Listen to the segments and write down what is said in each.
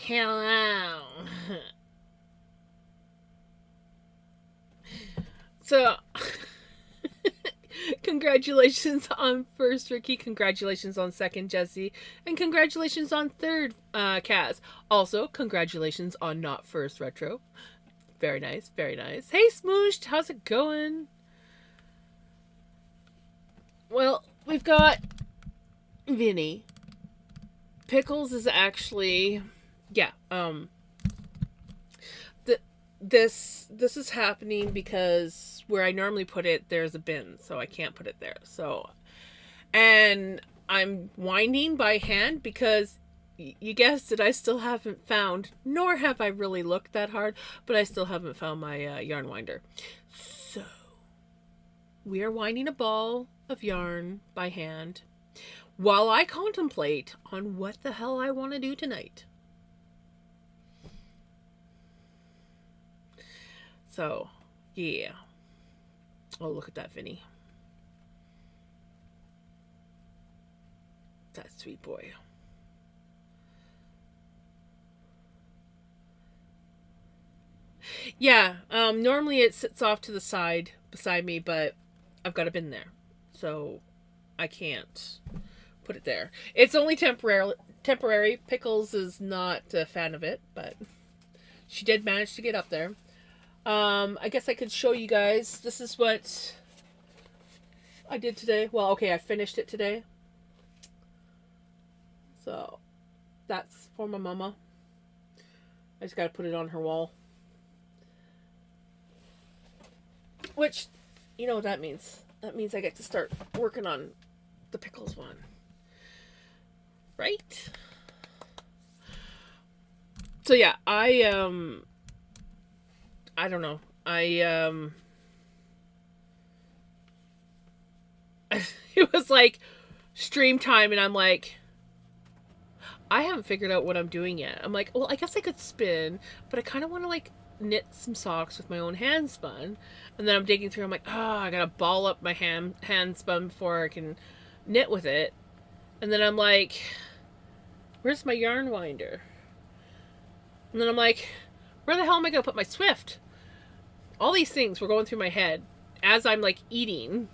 Hello. So, congratulations on first Ricky, congratulations on second Jesse, and congratulations on third Kaz. Also, congratulations on not first Retro. Very nice, very nice. Hey Smooshed, how's it going? Well, we've got Vinny. Pickles is actually, yeah, th- this is happening because where I normally put it, there's a bin, so I can't put it there. So, and I'm winding by hand because you guessed it, I still haven't found, nor have I really looked that hard, but I still haven't found my yarn winder. So, we are winding a ball of yarn by hand while I contemplate on what the hell I want to do tonight. So, yeah. Oh, look at that, Vinny. That sweet boy. Yeah, normally it sits off to the side beside me, but I've got a bin there. So I can't put it there. It's only temporary. Temporary. Pickles is not a fan of it, but she did manage to get up there. I guess I could show you guys. This is what I did today. Well, okay, I finished it today. So that's for my mama. I just got to put it on her wall. Which, you know what that means? That means I get to start working on the pickles one. Right? So yeah, I don't know. It was like stream time and I'm like I haven't figured out what I'm doing yet. I'm like, well, I guess I could spin, but I kind of want to like knit some socks with my own hand spun. And then I'm digging through. I'm like, oh, I gotta ball up my hand spun before I can knit with it. And then I'm like, where's my yarn winder? And then I'm like, where the hell am I gonna put my Swift? All these things were going through my head as I'm like eating,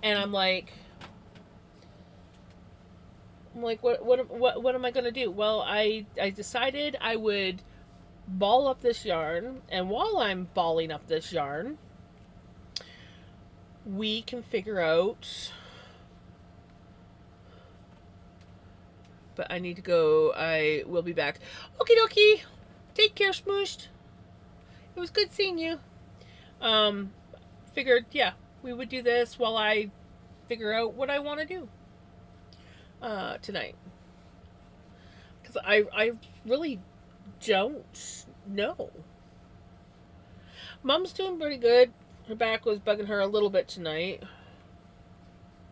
and I'm like, what am I gonna do? Well, I decided I would ball up this yarn, and while I'm balling up this yarn, we can figure out. But I need to go. I will be back. Okie dokie. Take care, Smooshed. It was good seeing you. Um, Figured, yeah, we would do this while I figure out what I want to do tonight. Because I really don't know. Mom's doing pretty good. Her back was bugging her a little bit tonight.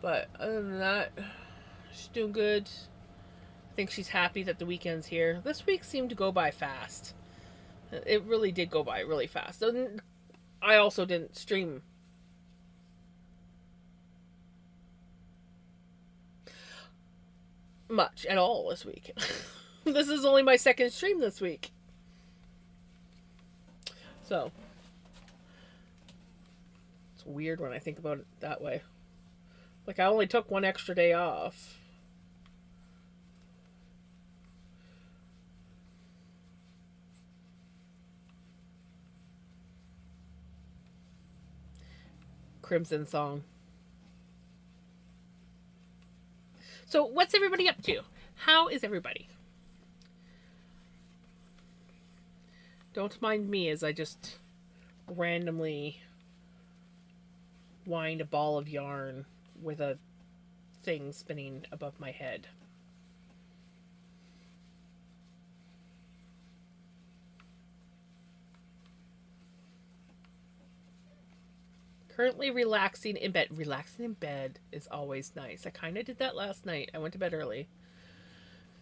But other than that, she's doing good. I think she's happy that the weekend's here. This week seemed to go by fast. It really did go by really fast. And I also didn't stream much at all this week. This is only my second stream this week. So, it's weird when I think about it that way. Like, I only took one extra day off. Crimson Song. So, what's everybody up to? How is everybody? Don't mind me as I just randomly wind a ball of yarn with a thing spinning above my head. Currently relaxing in bed. Relaxing in bed is always nice. I kind of did that last night. I went to bed early.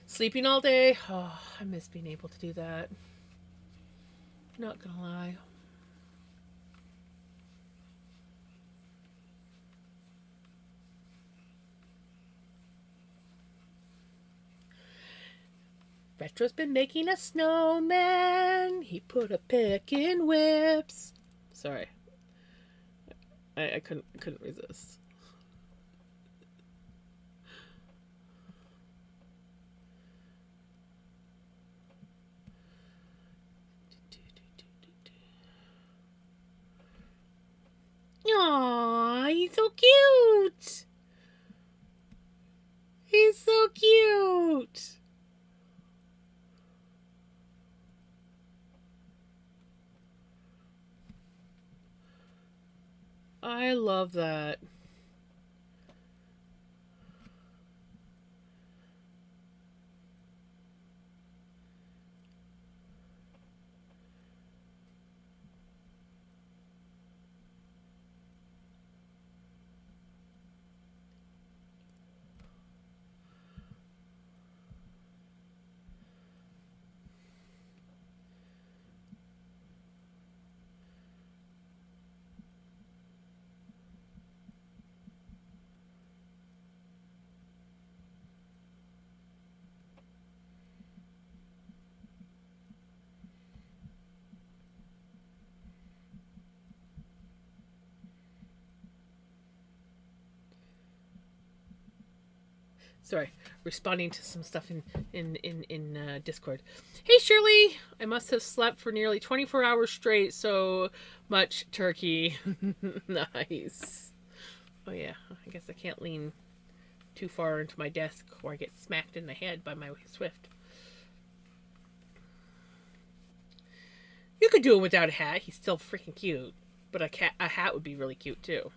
Sleeping all day. Oh, I miss being able to do that. Not gonna lie. Petro's been making a snowman. He put a peck in whips. Sorry. I couldn't resist. Aww, he's so cute. He's so cute. I love that. Sorry, responding to some stuff in Discord. Hey Shirley, I must have slept for nearly 24 hours straight. So much turkey. Nice. Oh yeah, I guess I can't lean too far into my desk or I get smacked in the head by my Swift. You could do it without a hat. He's still freaking cute, but a hat would be really cute too.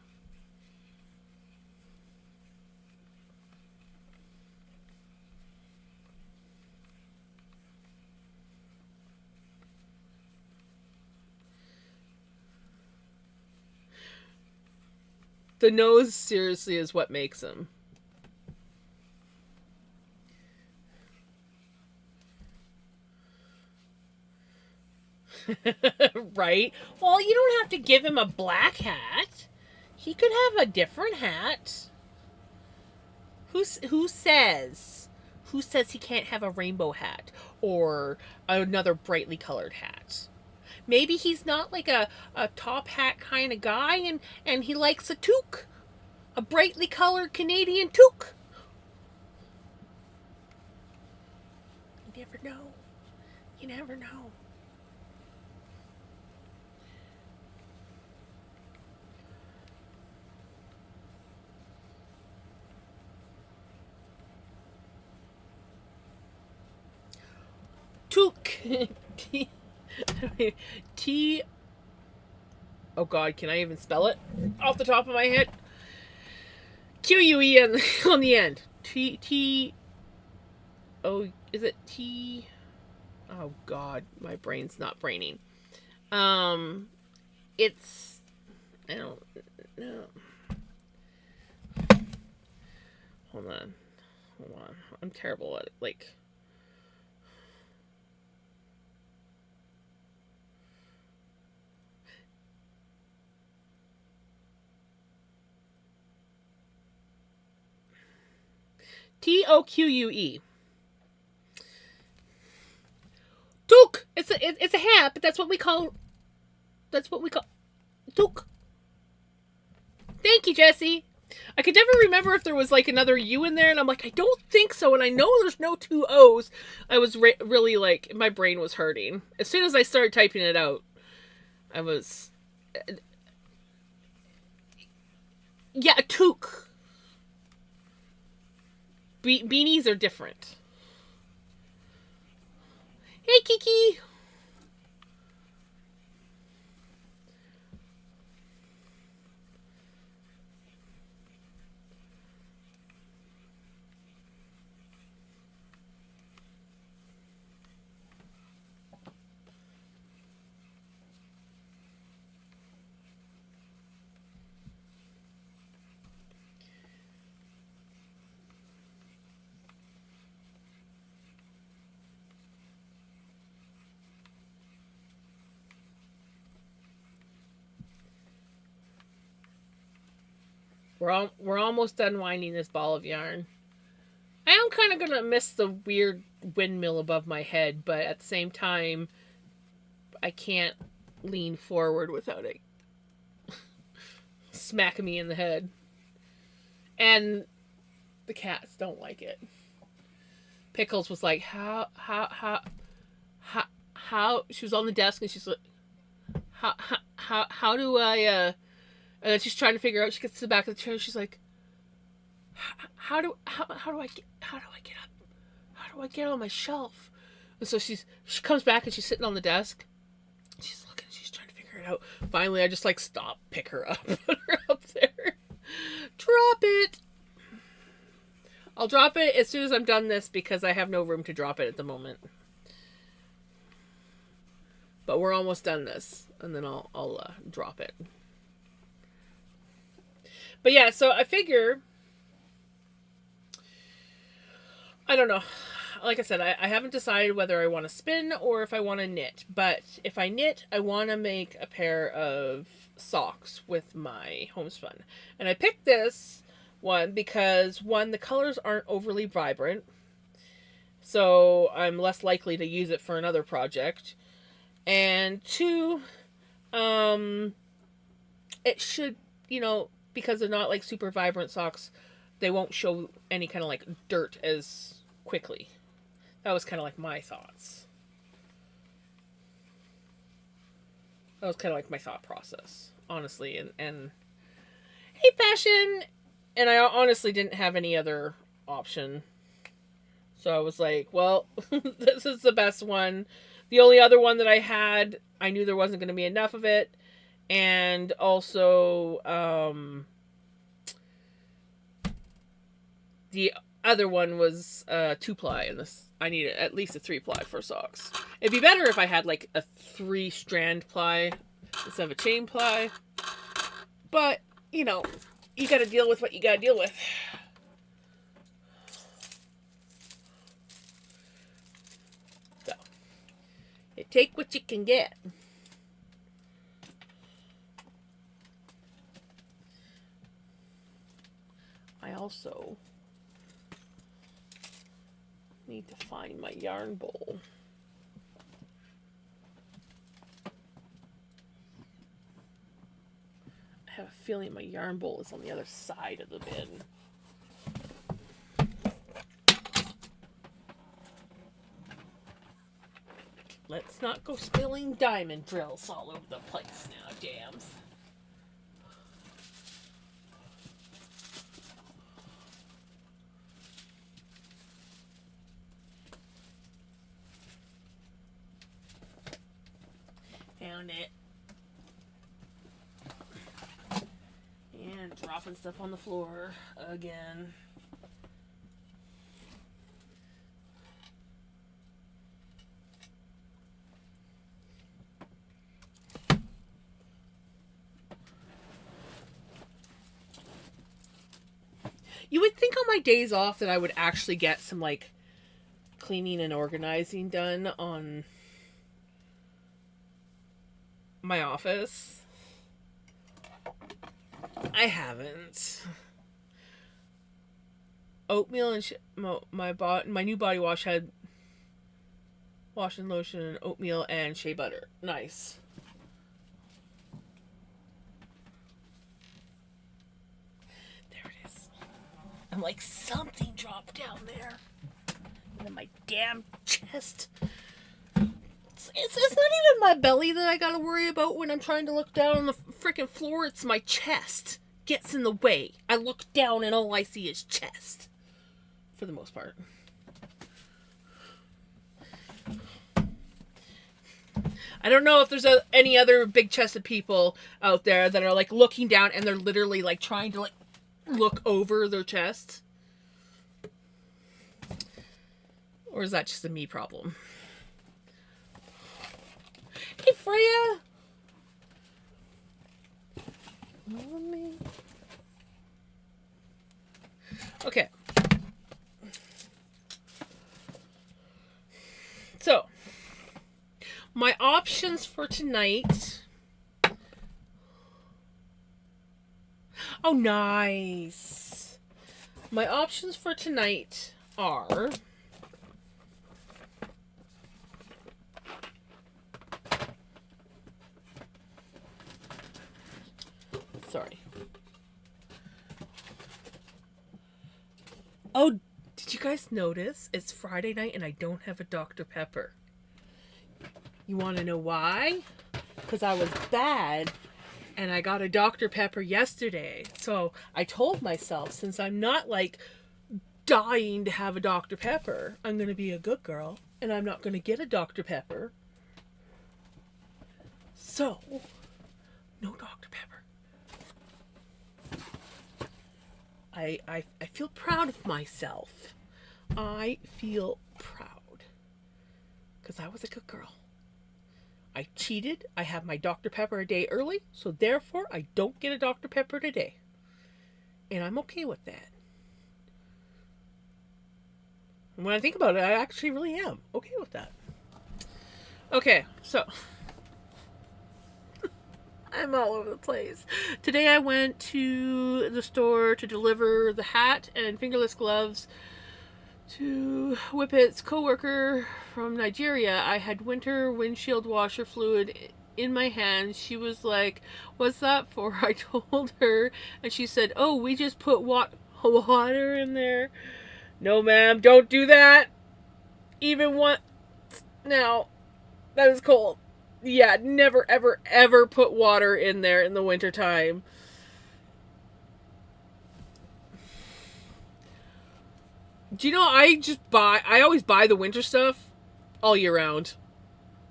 The nose seriously is what makes him. Right? Well, you don't have to give him a black hat. He could have a different hat. Who says? Who says he can't have a rainbow hat or another brightly colored hat? Maybe he's not like a top hat kind of guy and he likes a toque. A brightly colored Canadian toque. You never know. You never know. Toque. T. Oh God, can I even spell it off the top of my head? QUE on the end. T. Oh, is it T? Oh God, my brain's not braining. It's I don't know. Hold on. I'm terrible at it. Like. TOQUE. Toque. It's a hat, but that's what we call. That's what we call. Toque. Thank you, Jesse. I could never remember if there was like another U in there, and I'm like, I don't think so, and I know there's no two O's. I was really like, my brain was hurting. As soon as I started typing it out, I was. Yeah, a toque. Beanies are different. Hey, Kiki. We're almost done winding this ball of yarn. I am kind of going to miss the weird windmill above my head, but at the same time, I can't lean forward without it smacking me in the head. And the cats don't like it. Pickles was like, how, she was on the desk and she's like, how do I, and then she's trying to figure out, she gets to the back of the chair, she's like, how do I get up? How do I get on my shelf? And so she comes back and she's sitting on the desk. She's looking, she's trying to figure it out. Finally, I just like stop, pick her up, put her up there. Drop it. I'll drop it as soon as I'm done this because I have no room to drop it at the moment. But we're almost done this, and then I'll drop it. But yeah, so I figure, I don't know. Like I said, I haven't decided whether I want to spin or if I want to knit. But if I knit, I want to make a pair of socks with my homespun. And I picked this one because, one, the colors aren't overly vibrant. So I'm less likely to use it for another project. And two, it should, because they're not like super vibrant socks, they won't show any kind of like dirt as quickly. That was kind of like my thoughts. That was kind of like my thought process, honestly. And hey, fashion! And I honestly didn't have any other option. So I was like, well, this is the best one. The only other one that I had, I knew there wasn't going to be enough of it. And also, the other one was 2-ply, and this I needed at least a 3-ply for socks. It'd be better if I had like a 3-strand ply instead of a chain ply. But, you gotta deal with what you gotta deal with. So, you take what you can get. I also need to find my yarn bowl. I have a feeling my yarn bowl is on the other side of the bin. Let's not go spilling diamond drills all over the place now, Jams. Found it. And dropping stuff on the floor again. You would think on my days off that I would actually get some like cleaning and organizing done on my office. I haven't. Oatmeal and my new body wash had wash and lotion and oatmeal and shea butter. Nice. There it is. I'm like, something dropped down there. And then my damn chest. It's not even my belly that I gotta worry about when I'm trying to look down on the freaking floor. It's my chest. Gets in the way. I look down and all I see is chest. For the most part. I don't know if there's any other big chested people out there that are like looking down and they're literally like trying to like look over their chest. Or is that just a me problem? Hey, Freya! Okay. So, my options for tonight. Oh, nice. My options for tonight are sorry. Oh, did you guys notice? It's Friday night and I don't have a Dr. Pepper. You want to know why? Because I was bad and I got a Dr. Pepper yesterday. So I told myself, since I'm not like dying to have a Dr. Pepper, I'm going to be a good girl and I'm not going to get a Dr. Pepper. So, no Dr. Pepper. I feel proud of myself. I feel proud. Because I was a good girl. I cheated. I have my Dr. Pepper a day early. So therefore, I don't get a Dr. Pepper today. And I'm okay with that. And when I think about it, I actually really am okay with that. Okay, so I'm all over the place. Today I went to the store to deliver the hat and fingerless gloves to Whippet's co-worker from Nigeria. I had winter windshield washer fluid in my hand. She was like, "What's that for?" I told her, and she said, "Oh, we just put water in there." No, ma'am, don't do that. Even once. Now, that is cold. Yeah, never, ever, ever put water in there in the wintertime. Do you know, I always buy the winter stuff all year round.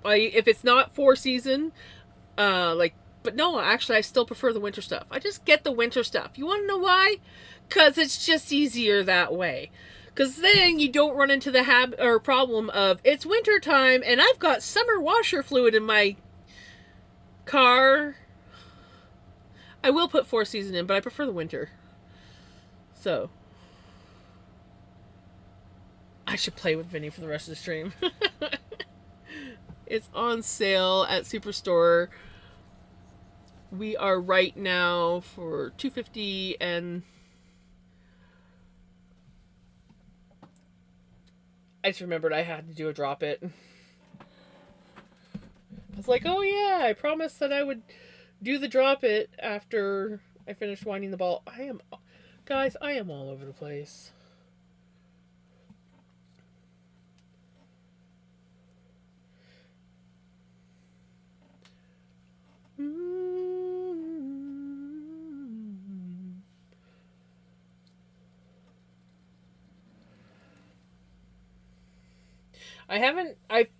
If it's not 4 season, but no, actually, I still prefer the winter stuff. I just get the winter stuff. You want to know why? Because it's just easier that way. Because then you don't run into the problem of it's winter time and I've got summer washer fluid in my car. I will put 4 season in, but I prefer the winter. So I should play with Vinny for the rest of the stream. It's on sale at Superstore. We are right now for $2.50, and I just remembered I had to do a drop it. I was like, oh yeah, I promised that I would do the drop it after I finished winding the ball. Guys, I am all over the place.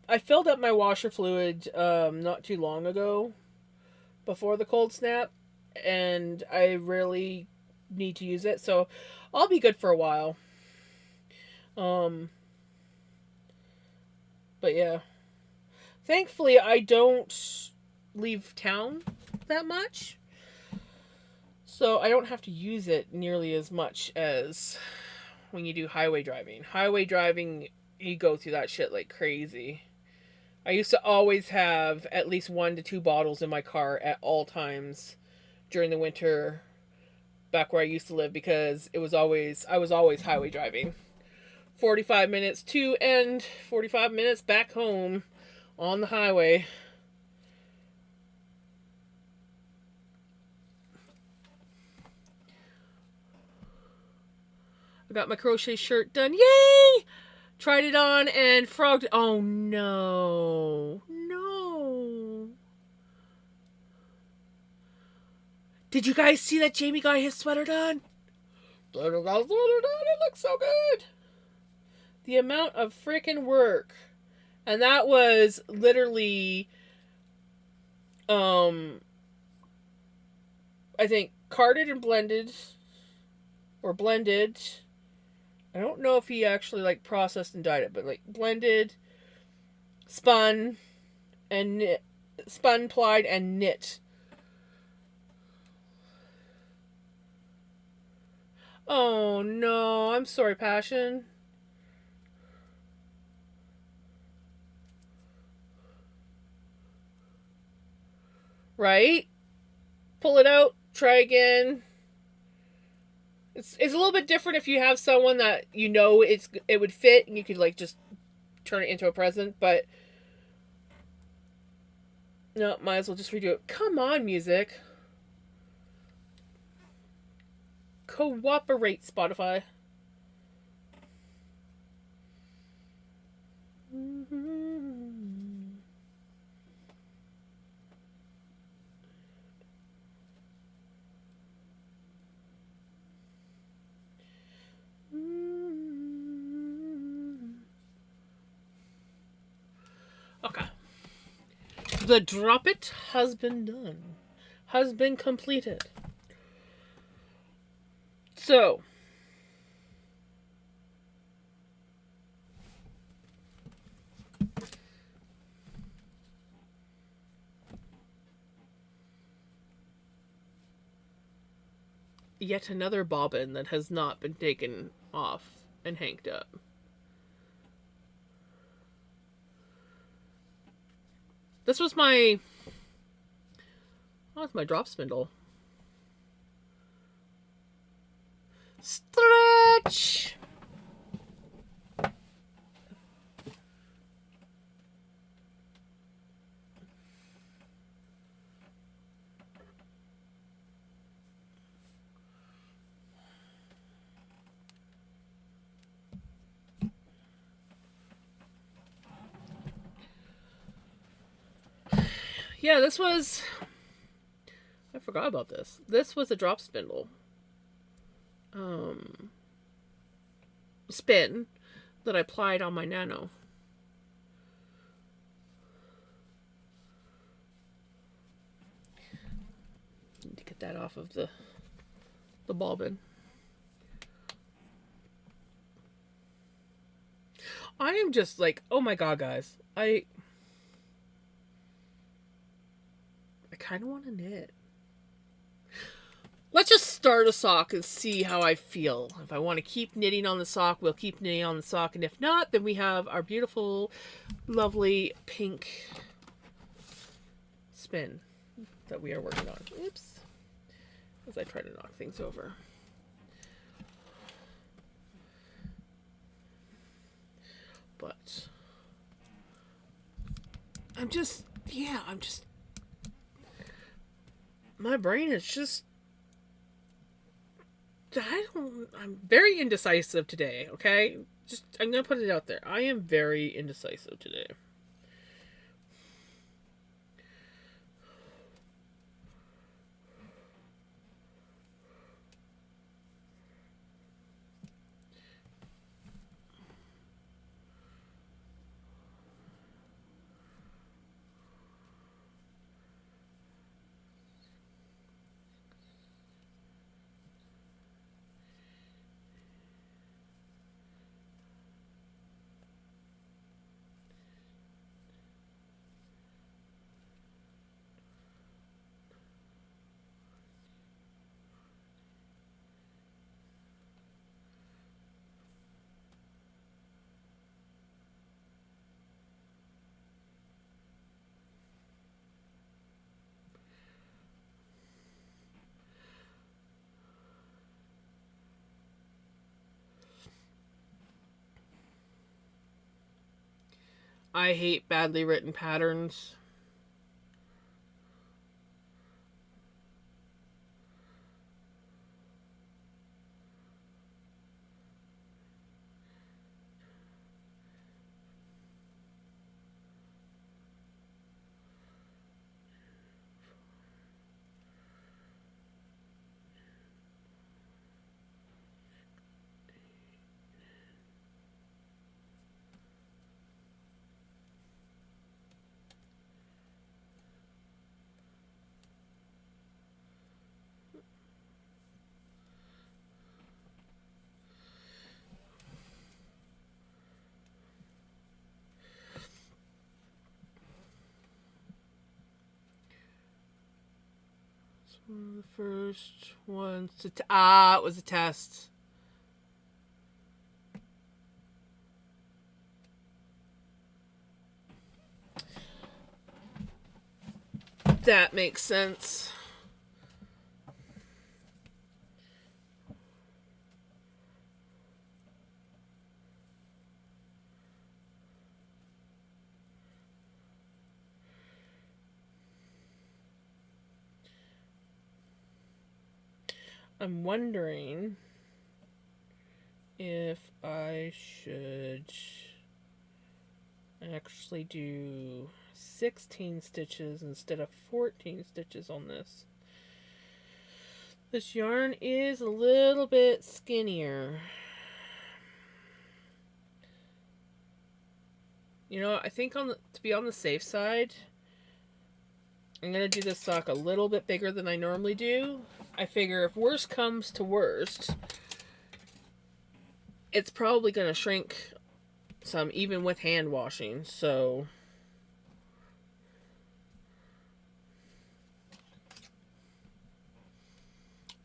I filled up my washer fluid not too long ago before the cold snap, and I really need to use it, so I'll be good for a while. But yeah. Thankfully I don't leave town that much. So I don't have to use it nearly as much as when you do highway driving. Highway driving, you go through that shit like crazy. I used to always have at least 1 to 2 bottles in my car at all times during the winter back where I used to live, because I was always highway driving. 45 minutes to and 45 minutes back home on the highway. I got my crochet shirt done. Yay! Tried it on and frogged. Oh no. No. Did you guys see that Jamie got his sweater done? It looks so good. The amount of freaking work. And that was literally, I think, carded and blended. Or blended. I don't know if he actually like processed and dyed it, but like blended, spun, and knit, spun, plied, and knit. Oh no, I'm sorry, Passion. Right? Pull it out, try again. It's a little bit different if you have someone that you know it would fit and you could like just turn it into a present, but no, might as well just redo it. Come on, music. Cooperate, Spotify. Okay. The drop it has been done. Has been completed. So, yet another bobbin that has not been taken off and hanged up. This was my... Oh, it's my drop spindle. Stretch! Yeah, this was... I forgot about this. This was a drop spindle. Spin that I applied on my Nano. Need to get that off of the bobbin. I am just like, oh my god, guys. I kind of want to knit. Let's just start a sock and see how I feel. If I want to keep knitting on the sock, we'll keep knitting on the sock. And if not, then we have our beautiful, lovely pink spin that we are working on. Oops. As I try to knock things over. But I'm just, my brain is just, I'm very indecisive today, okay? Just, I'm gonna put it out there. I am very indecisive today. I hate badly written patterns. The first one to it was a test. That makes sense. I'm wondering if I should actually do 16 stitches instead of 14 stitches on this. This yarn is a little bit skinnier. You know, I think to be on the safe side, I'm going to do this sock a little bit bigger than I normally do. I figure if worst comes to worst, it's probably going to shrink some even with hand washing. So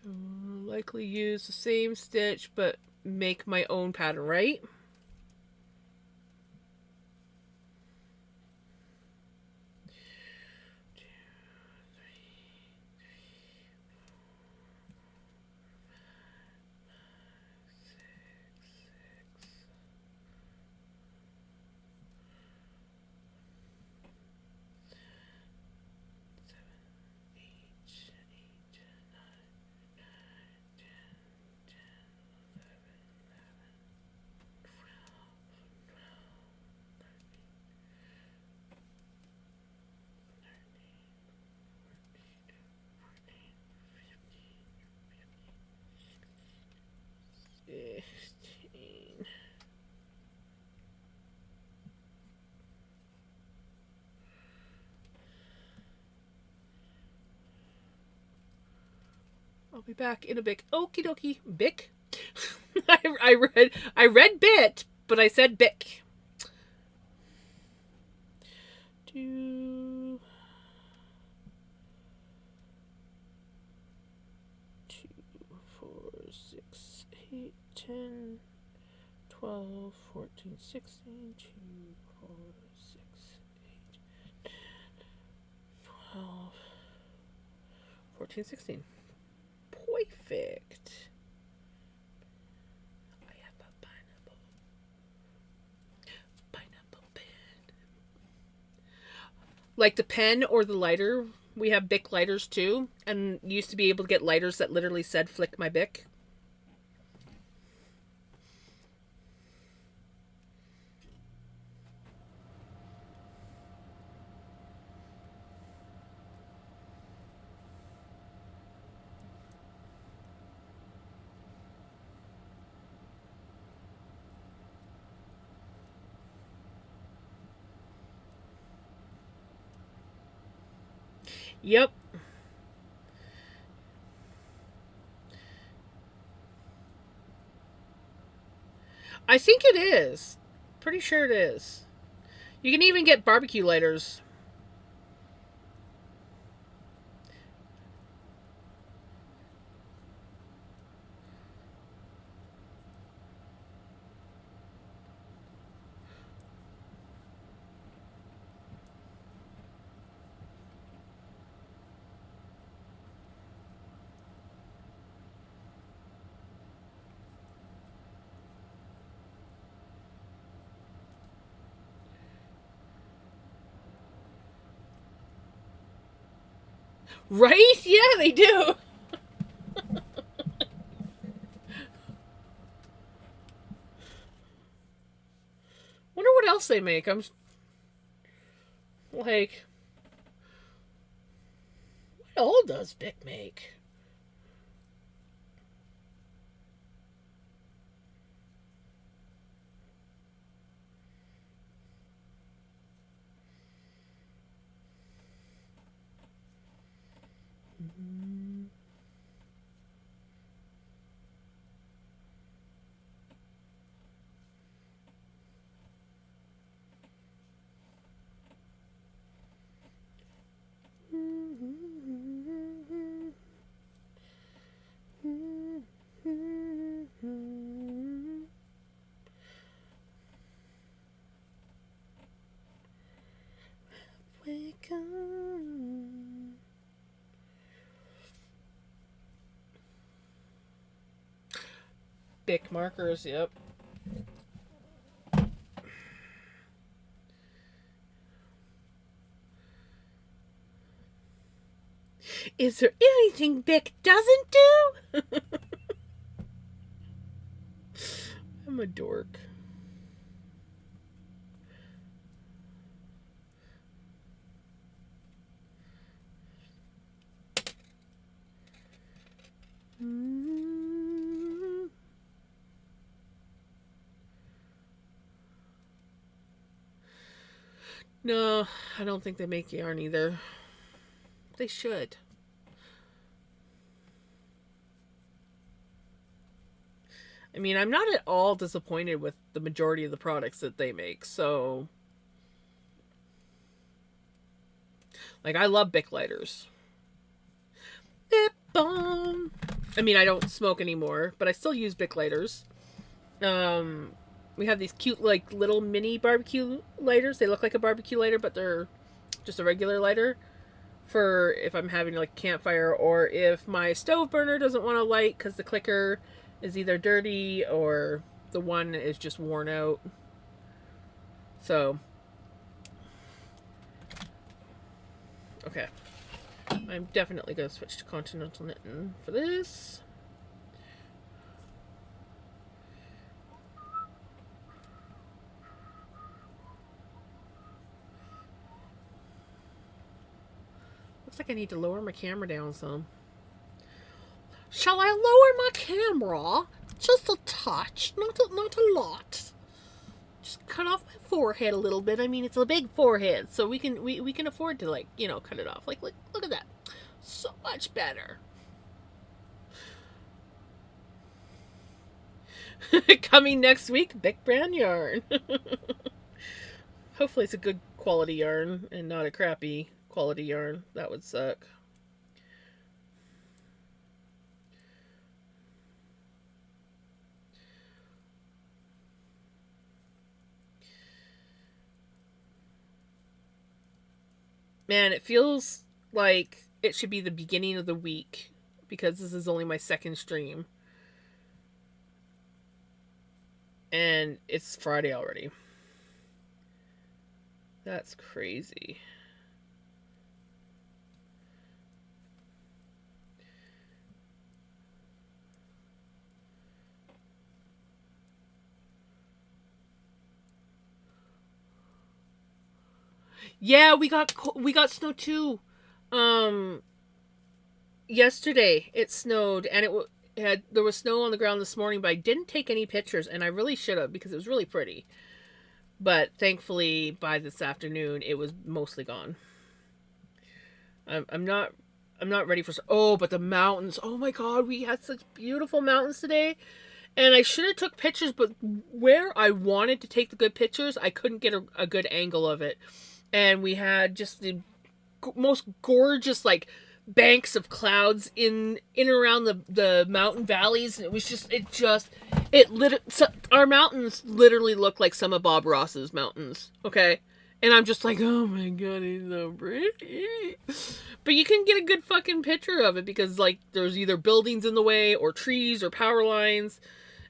I'll likely use the same stitch but make my own pattern, right? I'll be back in a bit. Okie dokie. Bic? I read bit, but I said bic. 2, 4, 6, 8, 10, 12, 14, 16, 2, 4, 6, 8, 12, 14, 16. Perfect. I have a pineapple pen. Like the pen or the lighter, we have Bic lighters too, and used to be able to get lighters that literally said "Flick my Bic." Yep. I think it is. Pretty sure it is. You can even get barbecue lighters. Right? Yeah, they do. Wonder what else they make. I'm like, what all does Bic make? Wake up. Bic markers, yep. Is there anything Bic doesn't do? I'm a dork. No, I don't think they make yarn either. They should. I mean, I'm not at all disappointed with the majority of the products that they make. So, like, I love Bic lighters. Bip bomb. I mean, I don't smoke anymore, but I still use Bic lighters. We have these cute, like, little mini barbecue lighters. They look like a barbecue lighter, but they're just a regular lighter for if I'm having, like, campfire, or if my stove burner doesn't want to light because the clicker is either dirty or the one is just worn out. So, okay. I'm definitely going to switch to Continental Knitting for this. Looks like I need to lower my camera down some. Shall I lower my camera? Just a touch, not a lot. Just cut off my forehead a little bit. I mean, it's a big forehead, so we can afford to, like, you know, cut it off. Like, look at that. So much better. Coming next week, Bic brand yarn. Hopefully it's a good quality yarn and not a crappy quality yarn. That would suck. Man, it feels like it should be the beginning of the week because this is only my second stream. And it's Friday already. That's crazy. Yeah, we got snow too. Yesterday it snowed, and there was snow on the ground this morning, but I didn't take any pictures, and I really should have because it was really pretty. But thankfully, by this afternoon, it was mostly gone. I'm not ready for. Oh, but the mountains! Oh my God, we had such beautiful mountains today, and I should have took pictures, but where I wanted to take the good pictures, I couldn't get a good angle of it, and we had just the most gorgeous, like, banks of clouds in and around the mountain valleys, and our mountains literally look like some of Bob Ross's mountains. Okay. And I'm just like, oh my God, he's so pretty. But you can get a good fucking picture of it because, like, there's either buildings in the way or trees or power lines.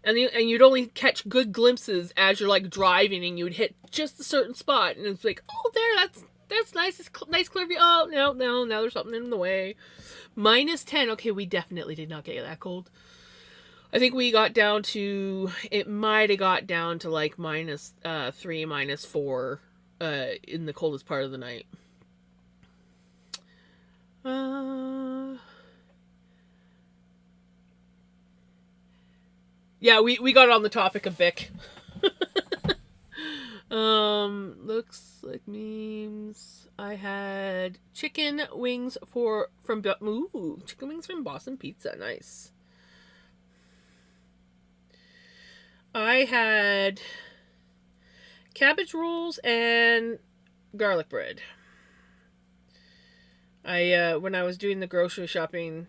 And you'd only catch good glimpses as you're, like, driving, and you'd hit just a certain spot. And it's like, oh, that's nice. It's nice, clear view. Oh, no, now there's something in the way. -10. Okay, we definitely did not get that cold. I think we got down to, it might have got down to, like, -3, -4 in the coldest part of the night. Yeah, we got on the topic of Bic. Looks like memes. I had chicken wings chicken wings from Boston Pizza. Nice. I had cabbage rolls and garlic bread. When I was doing the grocery shopping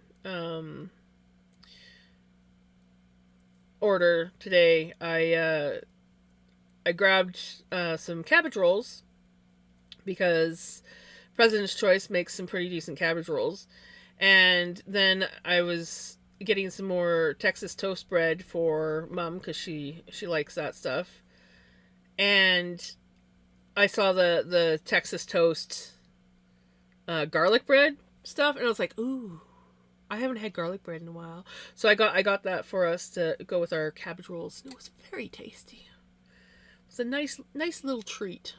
order today, I grabbed some cabbage rolls because President's Choice makes some pretty decent cabbage rolls. And then I was getting some more Texas toast bread for Mom because she likes that stuff. And I saw the Texas toast garlic bread. stuff, and I was like, ooh, I haven't had garlic bread in a while. So I got that for us to go with our cabbage rolls. It was very tasty. It was a nice little treat.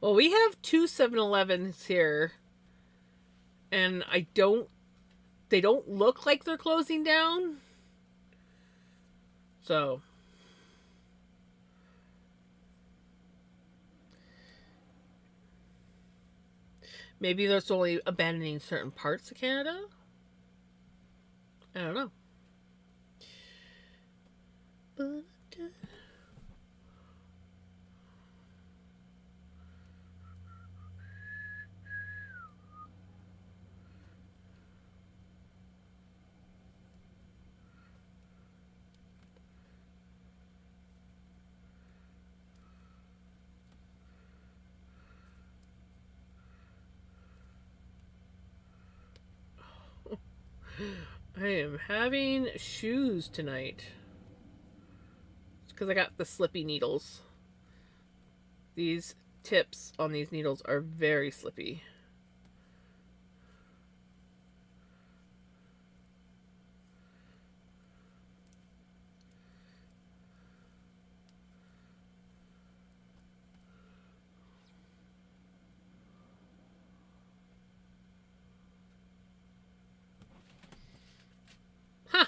Well, we have two 7-Elevens here, and they don't look like they're closing down. So, maybe that's only abandoning certain parts of Canada. I don't know. But I am having shoes tonight. Because I got the slippy needles. These tips on these needles are very slippy. Huh.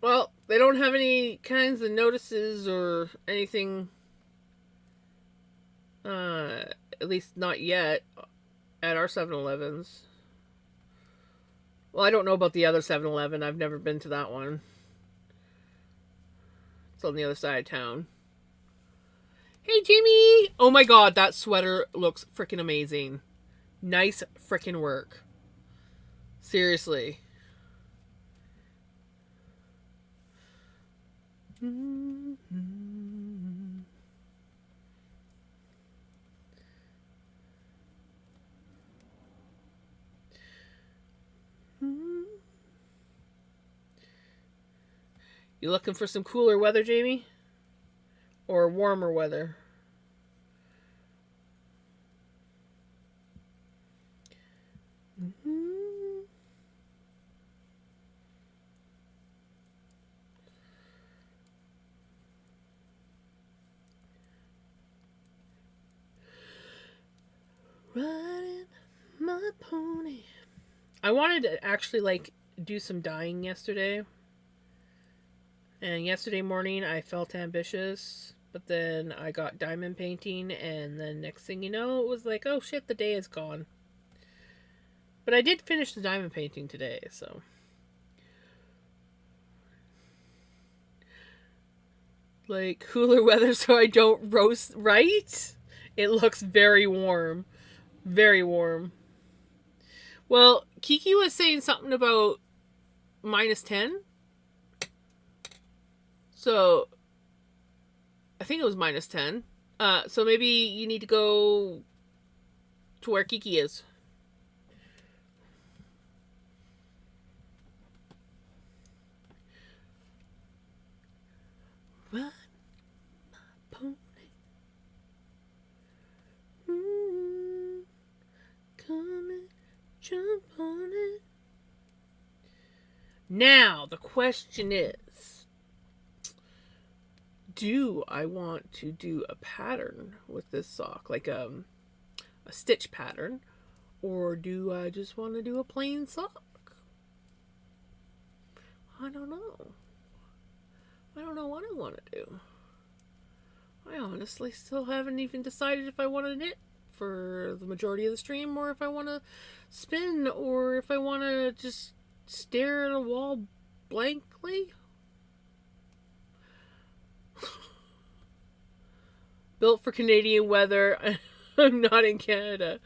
Well, they don't have any kinds of notices or anything, at least not yet, at our 7-Elevens. Well, I don't know about the other 7-Eleven. I've never been to that one. It's on the other side of town. Hey, Jamie! Oh my god, that sweater looks freaking amazing. Nice freaking work. Seriously. You looking for some cooler weather, Jamie? Or warmer weather? Riding my pony. I wanted to actually do some dyeing yesterday. And yesterday morning I felt ambitious, but then I got diamond painting, and then next thing you know, it was like, oh shit, the day is gone. But I did finish the diamond painting today, so. Like, cooler weather so I don't roast, right? It looks very warm. Very warm. Well, Kiki was saying something about -10. So, I think it was -10. So maybe you need to go to where Kiki is. Ride my pony. Come and jump on it. Now, the question is, do I want to do a pattern with this sock? Like a stitch pattern? Or do I just want to do a plain sock? I don't know. I don't know what I want to do. I honestly still haven't even decided if I want to knit for the majority of the stream, or if I want to spin, or if I want to just stare at a wall blankly. Built for Canadian weather. I'm not in Canada.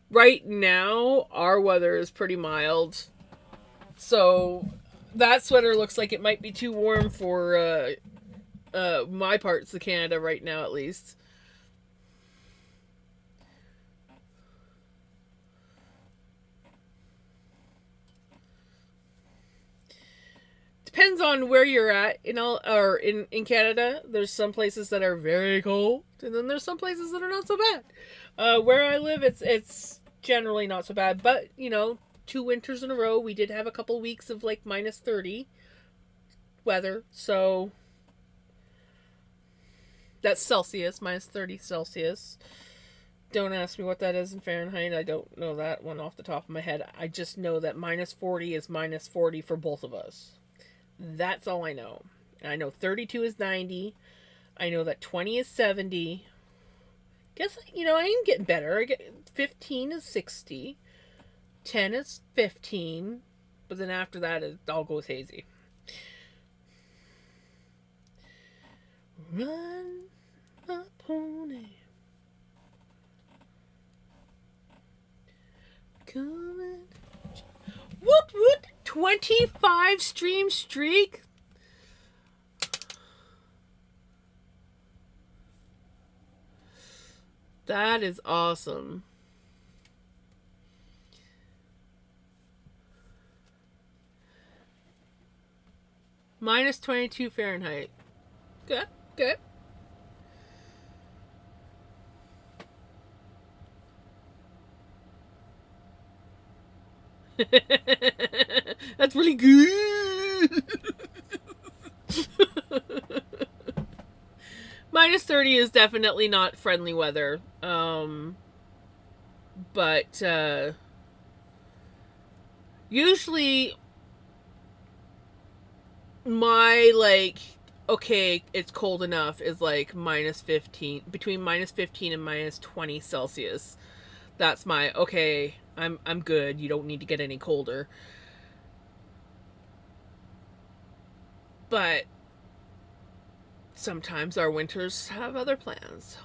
Right now, our weather is pretty mild. So that sweater looks like it might be too warm for my parts of Canada right now, at least. Depends on where you're at, or in Canada. There's some places that are very cold, and then there's some places that are not so bad. Where I live, it's generally not so bad, but 2 winters in a row, we did have a couple weeks of like -30 weather, so that's Celsius, -30 Celsius. Don't ask me what that is in Fahrenheit. I don't know that one off the top of my head. I just know that -40 is -40 for both of us. That's all I know. I know 32 is 90. I know that 20 is 70. Guess, I am getting better. 15 is 60. 10 is 15. But then after that, it all goes hazy. Run, my pony. Coming. Whoop, whoop. 25 stream streak. That is awesome. -22 Fahrenheit. Good, good. That's really good. -30 is definitely not friendly weather. But usually my okay, it's cold enough is like -15, between -15 and -20 Celsius. That's my okay. I'm good. You don't need to get any colder. But sometimes our winters have other plans.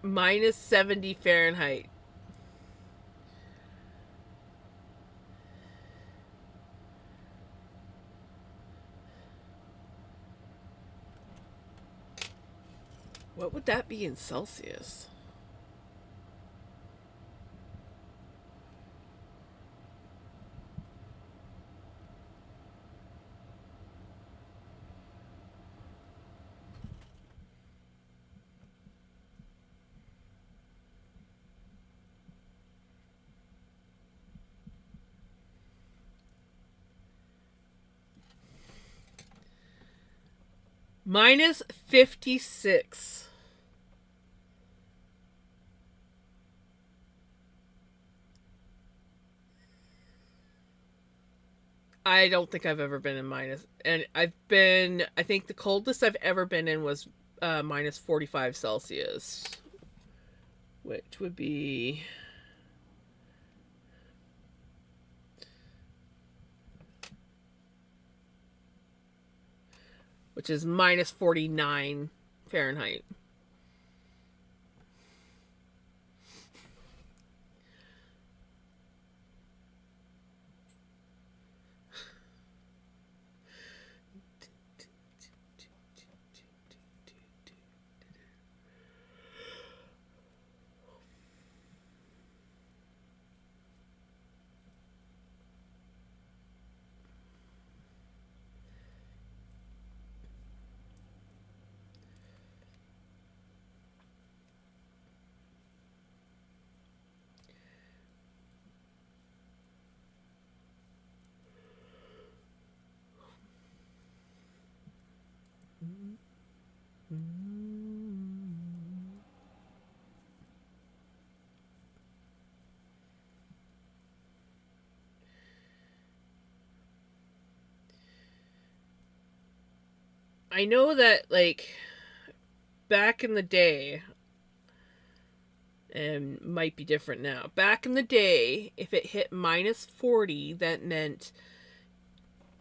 -70 Fahrenheit. What would that be in Celsius? -56. I don't think I've ever been in minus, and I think the coldest I've ever been in was -45 Celsius, which would be -49 Fahrenheit. I know that back in the day, and might be different now. Back in the day, if it hit -40, that meant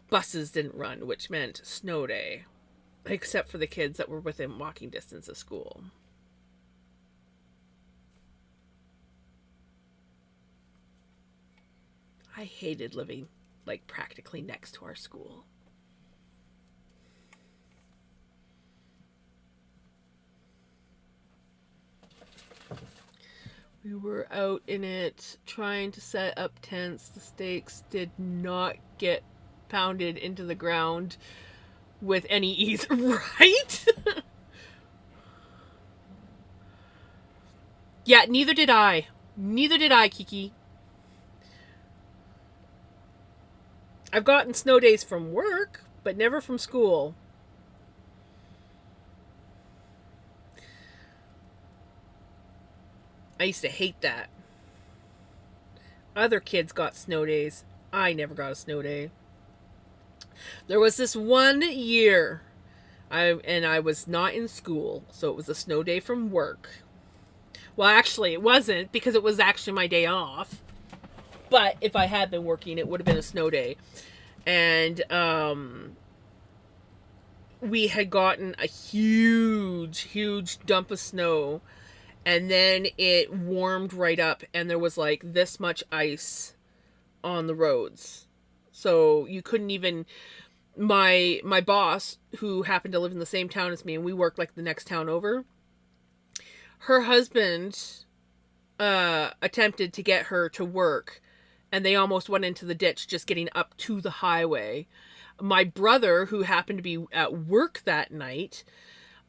buses didn't run, which meant snow day, except for the kids that were within walking distance of school. I hated living practically next to our school. We were out in it trying to set up tents. The stakes did not get pounded into the ground with any ease, right? Yeah, neither did I. Neither did I, Kiki. I've gotten snow days from work, but never from school. I used to hate that. Other kids got snow days. I never got a snow day. There was this one year I was not in school, so it was a snow day from work. Well, actually, it wasn't because it was actually my day off. But if I had been working, it would have been a snow day. And we had gotten a huge dump of snow, and then it warmed right up, and there was like this much ice on the roads. So you couldn't even. My boss, who happened to live in the same town as me, and we worked like the next town over, her husband attempted to get her to work, and they almost went into the ditch just getting up to the highway. My brother, who happened to be at work that night,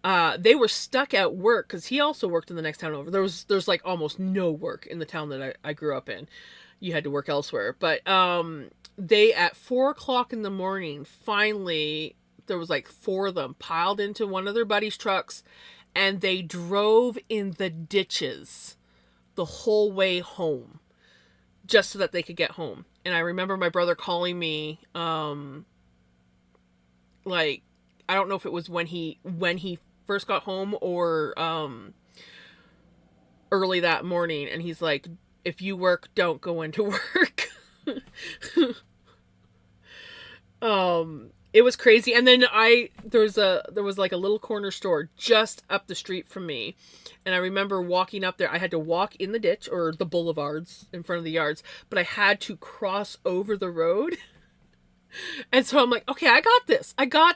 they were stuck at work because he also worked in the next town over. There's like almost no work in the town that I grew up in. You had to work elsewhere. But they, at 4 o'clock in the morning, finally, there was like four of them piled into one of their buddies' trucks, and they drove in the ditches the whole way home just so that they could get home. And I remember my brother calling me, like, I don't know if it was when he first got home or early that morning, and he's like, if you work, don't go into work. It was crazy. And then there was like a little corner store just up the street from me, and I remember walking up there. I had to walk in the ditch or the boulevards in front of the yards, but I had to cross over the road. And so I'm like, okay, I got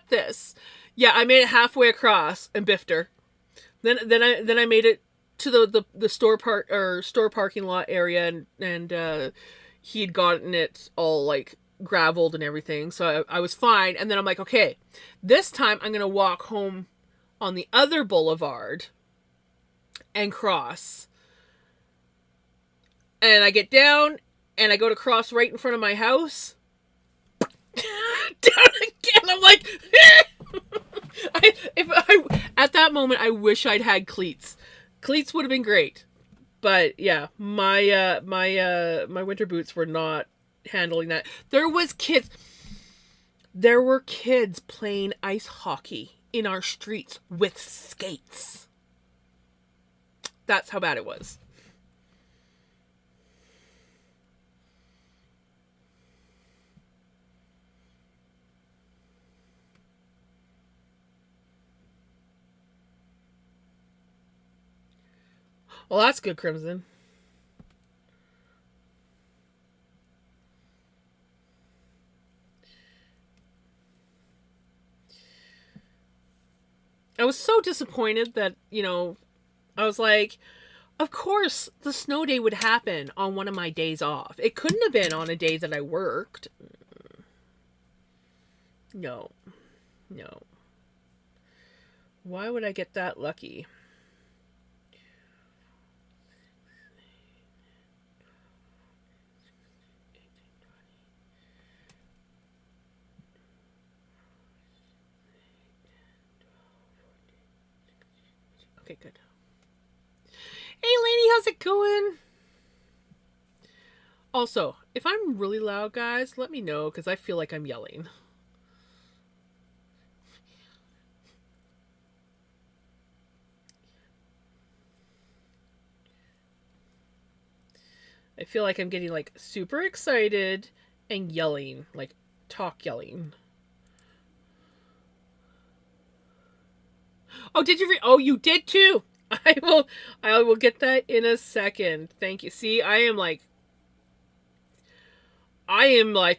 this. Yeah, I made it halfway across and biffed her. Then I made it to the store parking lot area, and he had gotten it all like graveled and everything, so I was fine. And then I'm like, okay, this time I'm gonna walk home on the other boulevard and cross. And I get down and I go to cross right in front of my house. Down again. I'm like, at that moment, I wish I'd had cleats. Cleats would have been great, but yeah, my winter boots were not handling that. There were kids playing ice hockey in our streets with skates. That's how bad it was. Well, that's good, Crimson. I was so disappointed that, I was like, of course the snow day would happen on one of my days off. It couldn't have been on a day that I worked. No. No. Why would I get that lucky? Okay, good. Hey, Lainey, how's it going? Also, if I'm really loud, guys, let me know, because I feel like I'm yelling. I feel like I'm getting, like, super excited and yelling. Like, talk yelling. Oh, did you oh, you did too! I will get that in a second. Thank you. See, I am like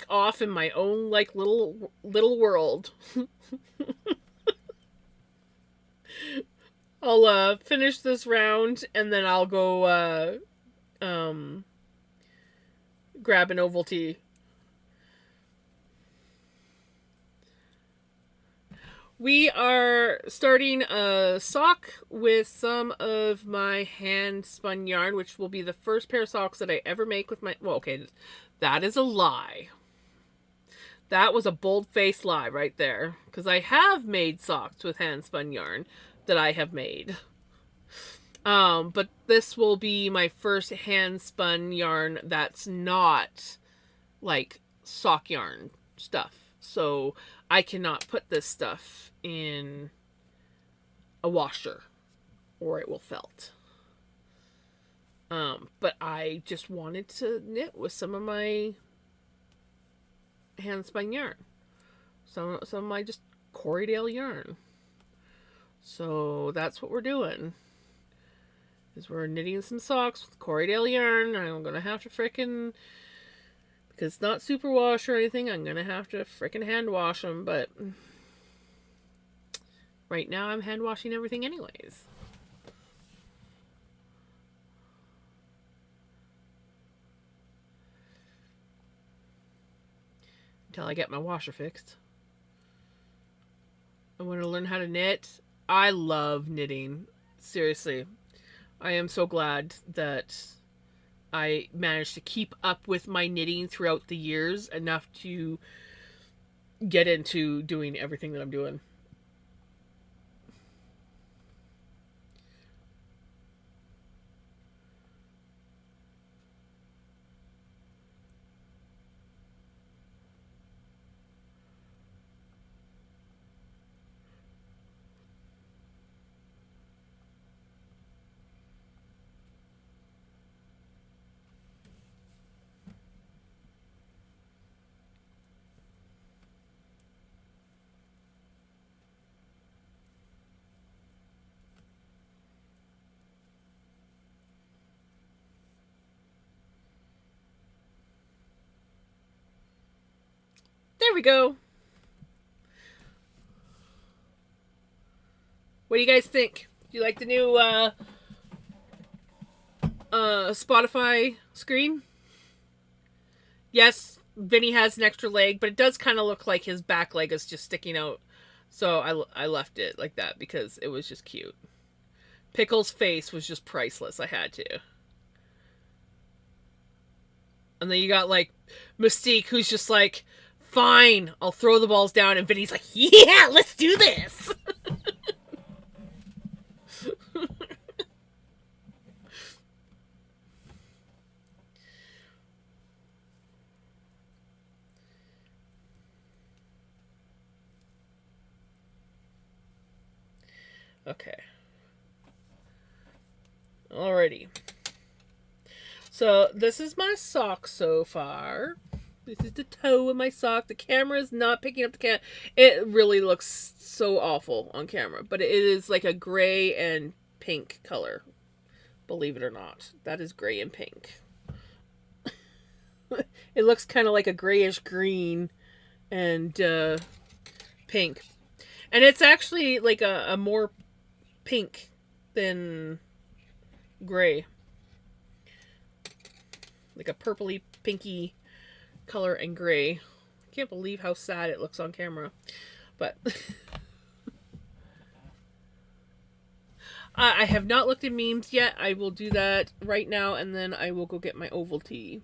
off in my own like little world. I'll finish this round and then I'll go grab an Ovaltine. We are starting a sock with some of my hand spun yarn, which will be the first pair of socks that I ever make with my. Well, okay, that is a lie. That was a bold-faced lie right there, because I have made socks with hand spun yarn that I have made. But this will be my first hand spun yarn that's not like sock yarn stuff. So I cannot put this stuff in a washer or it will felt. But I just wanted to knit with some of my hand spun yarn. Some of my just Corriedale yarn. So that's what we're doing. Is we're knitting some socks with Corriedale yarn. I'm gonna have to frickin', because it's not superwash or anything, I'm gonna have to frickin' hand wash them, but right now I'm hand washing everything anyways. Until I get my washer fixed. I want to learn how to knit. I love knitting. Seriously. I am so glad that I managed to keep up with my knitting throughout the years enough to get into doing everything that I'm doing. There we go. What do you guys think? Do you like the new Spotify screen? Yes, Vinny has an extra leg, but it does kind of look like his back leg is just sticking out. So I left it like that because it was just cute. Pickle's face was just priceless. I had to. And then you got like Mystique, who's just like, fine, I'll throw the balls down. And Vinny's like, yeah, let's do this. Okay. Alrighty. So this is my sock so far. This is the toe of my sock. The camera is not picking up the cat. It really looks so awful on camera, but it is like a gray and pink color. Believe it or not, that is gray and pink. It looks kind of like a grayish green and pink, and it's actually like a more pink than gray, like a purpley pinky color and gray. I can't believe how sad it looks on camera, but I have not looked at memes yet. I will do that right now, and then I will go get my Ovaltine.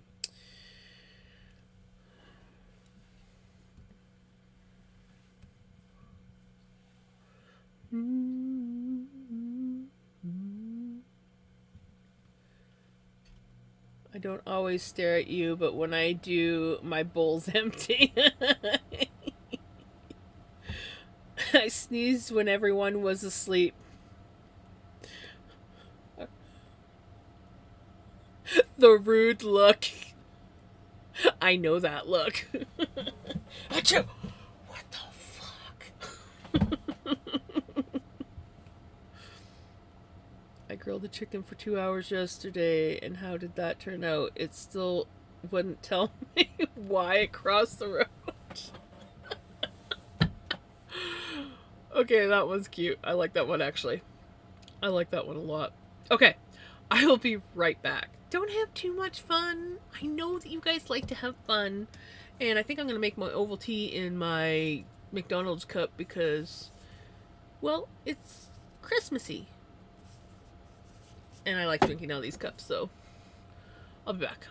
I don't always stare at you, but when I do, my bowl's empty. I sneezed when everyone was asleep. The rude look. I know that look. Achoo! What the fuck? I grilled the chicken for 2 hours yesterday, and how did that turn out? It still wouldn't tell me why it crossed the road. Okay, that one's cute. I like that one, actually. I like that one a lot. Okay, I will be right back. don't have too much fun. I know that you guys like to have fun. And I think I'm going to make my Ovaltine in my McDonald's cup because, well, it's Christmassy. And I like drinking out of these cups, so I'll be back.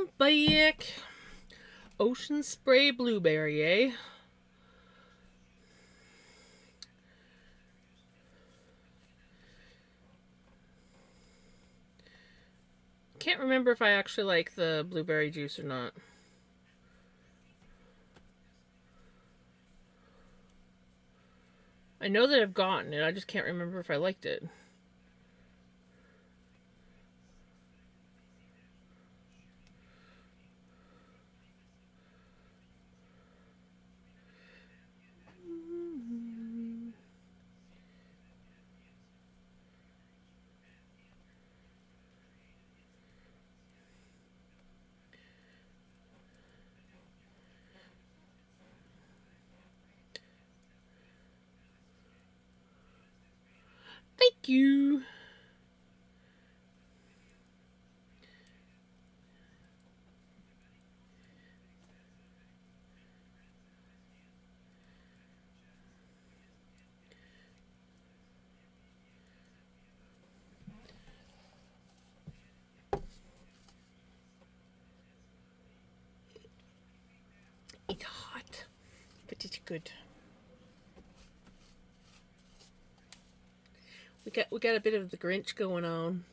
Welcome back. Ocean Spray Blueberry, eh? Can't remember if I actually like the blueberry juice or not. I know that I've gotten it, I just can't remember if I liked it. Thank you. It's hot, but it's good. We got a bit of the Grinch going on.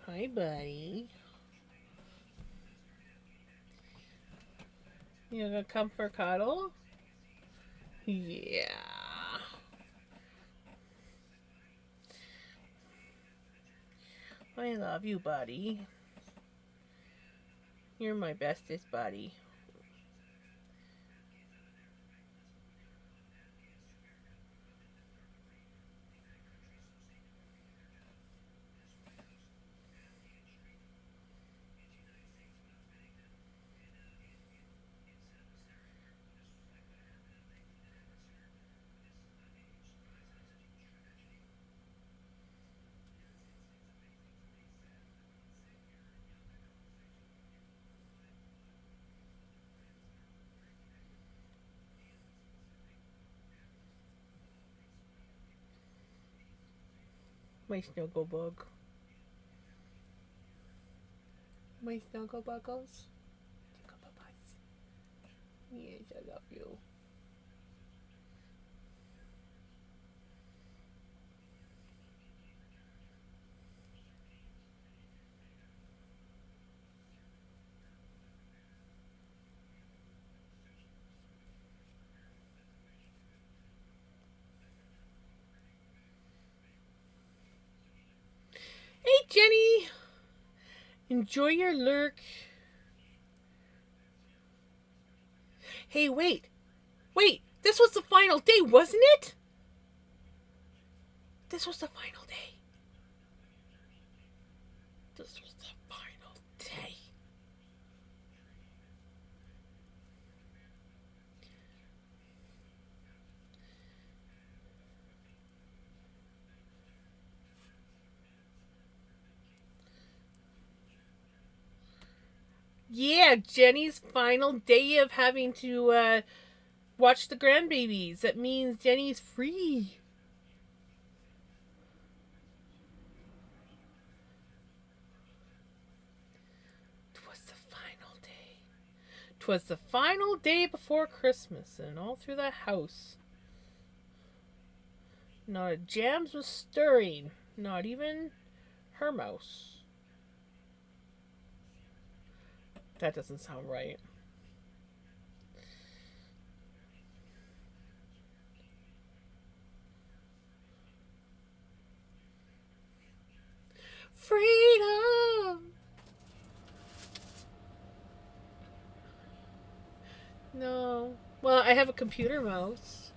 Hi, buddy. You gonna come for a cuddle? Yeah. I love you, buddy. You're my bestest buddy. My snuggle bug. My snuggle buggles. Yes, I love you. Hey, Jenny! Enjoy your lurk. Hey, wait! Wait! This was the final day, wasn't it? This was the final day. This was the final day. Yeah, Jenny's final day of having to watch the grandbabies. That means Jenny's free. Twas the final day. 'Twas the final day before Christmas, and all through the house, not a jams was stirring, not even her mouse. That doesn't sound right. Freedom! No. Well, I have a computer mouse.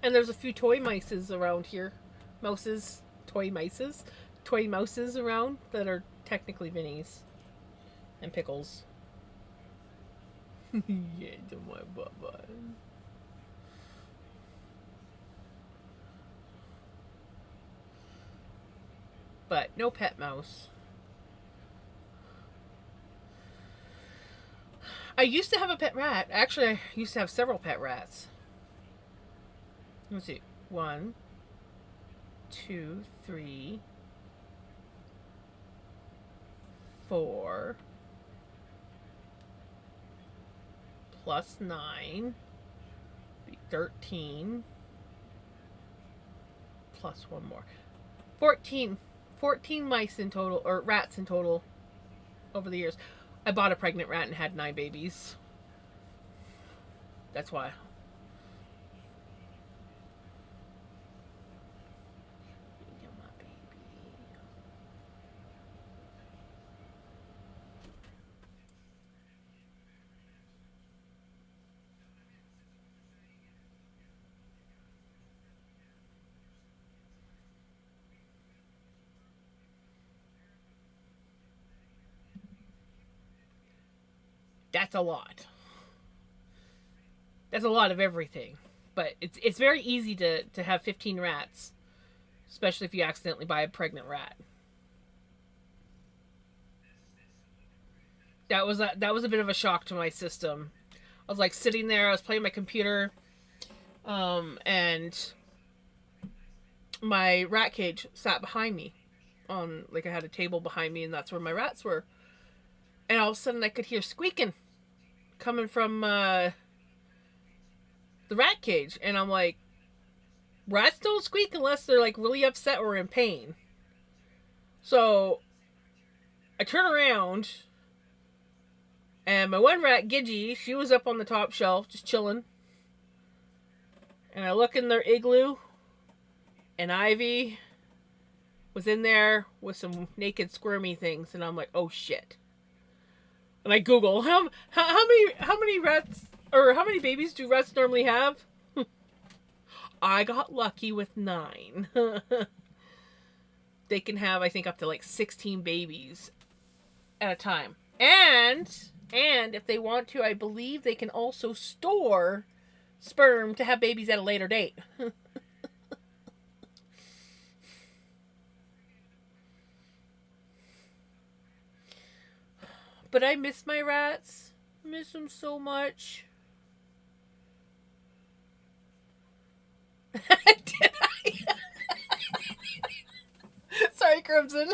And there's a few toy mices around here. Mouses. Toy mices. Toy mouses around that are technically Vinnies. And Pickles. Yeah, to my baba. But no pet mouse. I used to have a pet rat. Actually, I used to have several pet rats. Let's see. One, two, three, four, plus nine, be 13, plus one more. 14. 14 mice in total, or rats in total, over the years. I bought a pregnant rat and had 9 babies. That's why. You're my baby. That's a lot. That's a lot of everything. But it's very easy to have 15 rats, especially if you accidentally buy a pregnant rat. That was a bit of a shock to my system. I was like sitting there, I was playing my computer, and my rat cage sat behind me on like I had a table behind me, and that's where my rats were. And all of a sudden, I could hear squeaking coming from the rat cage, and I'm like, rats don't squeak unless they're like really upset or in pain. So I turn around, and my one rat, Gidgy, she was up on the top shelf just chilling. And I look in their igloo, and Ivy was in there with some naked squirmy things, and I'm like, oh shit. And I Google how many rats or how many babies do rats normally have? I got lucky with 9. They can have, I think, up to like 16 babies at a time. And if they want to, I believe they can also store sperm to have babies at a later date. But I miss my rats. Miss them so much. Did I? Sorry, Crimson.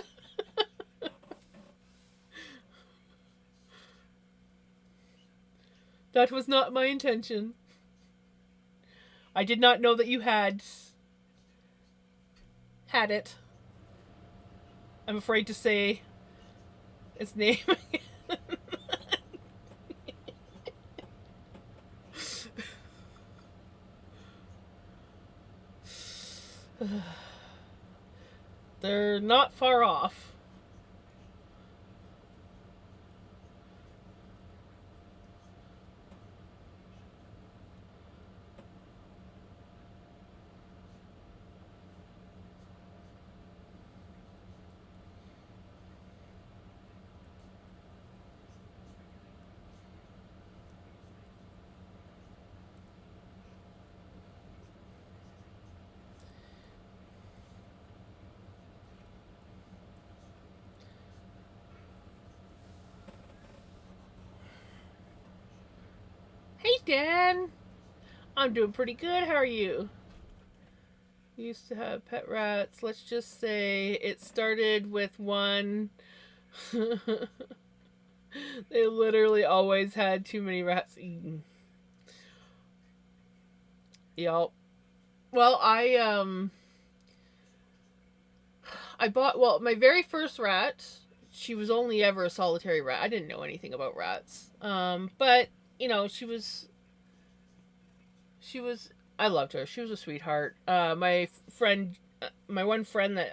That was not my intention. I did not know that you had it. I'm afraid to say its name. They're not far off. Hey, Dan. I'm doing pretty good. How are you? Used to have pet rats. Let's just say it started with one. They literally always had too many rats eaten. Yup. Well, I bought my very first rat. She was only ever a solitary rat. I didn't know anything about rats. But she was I loved her. She was a sweetheart. My friend, my one friend that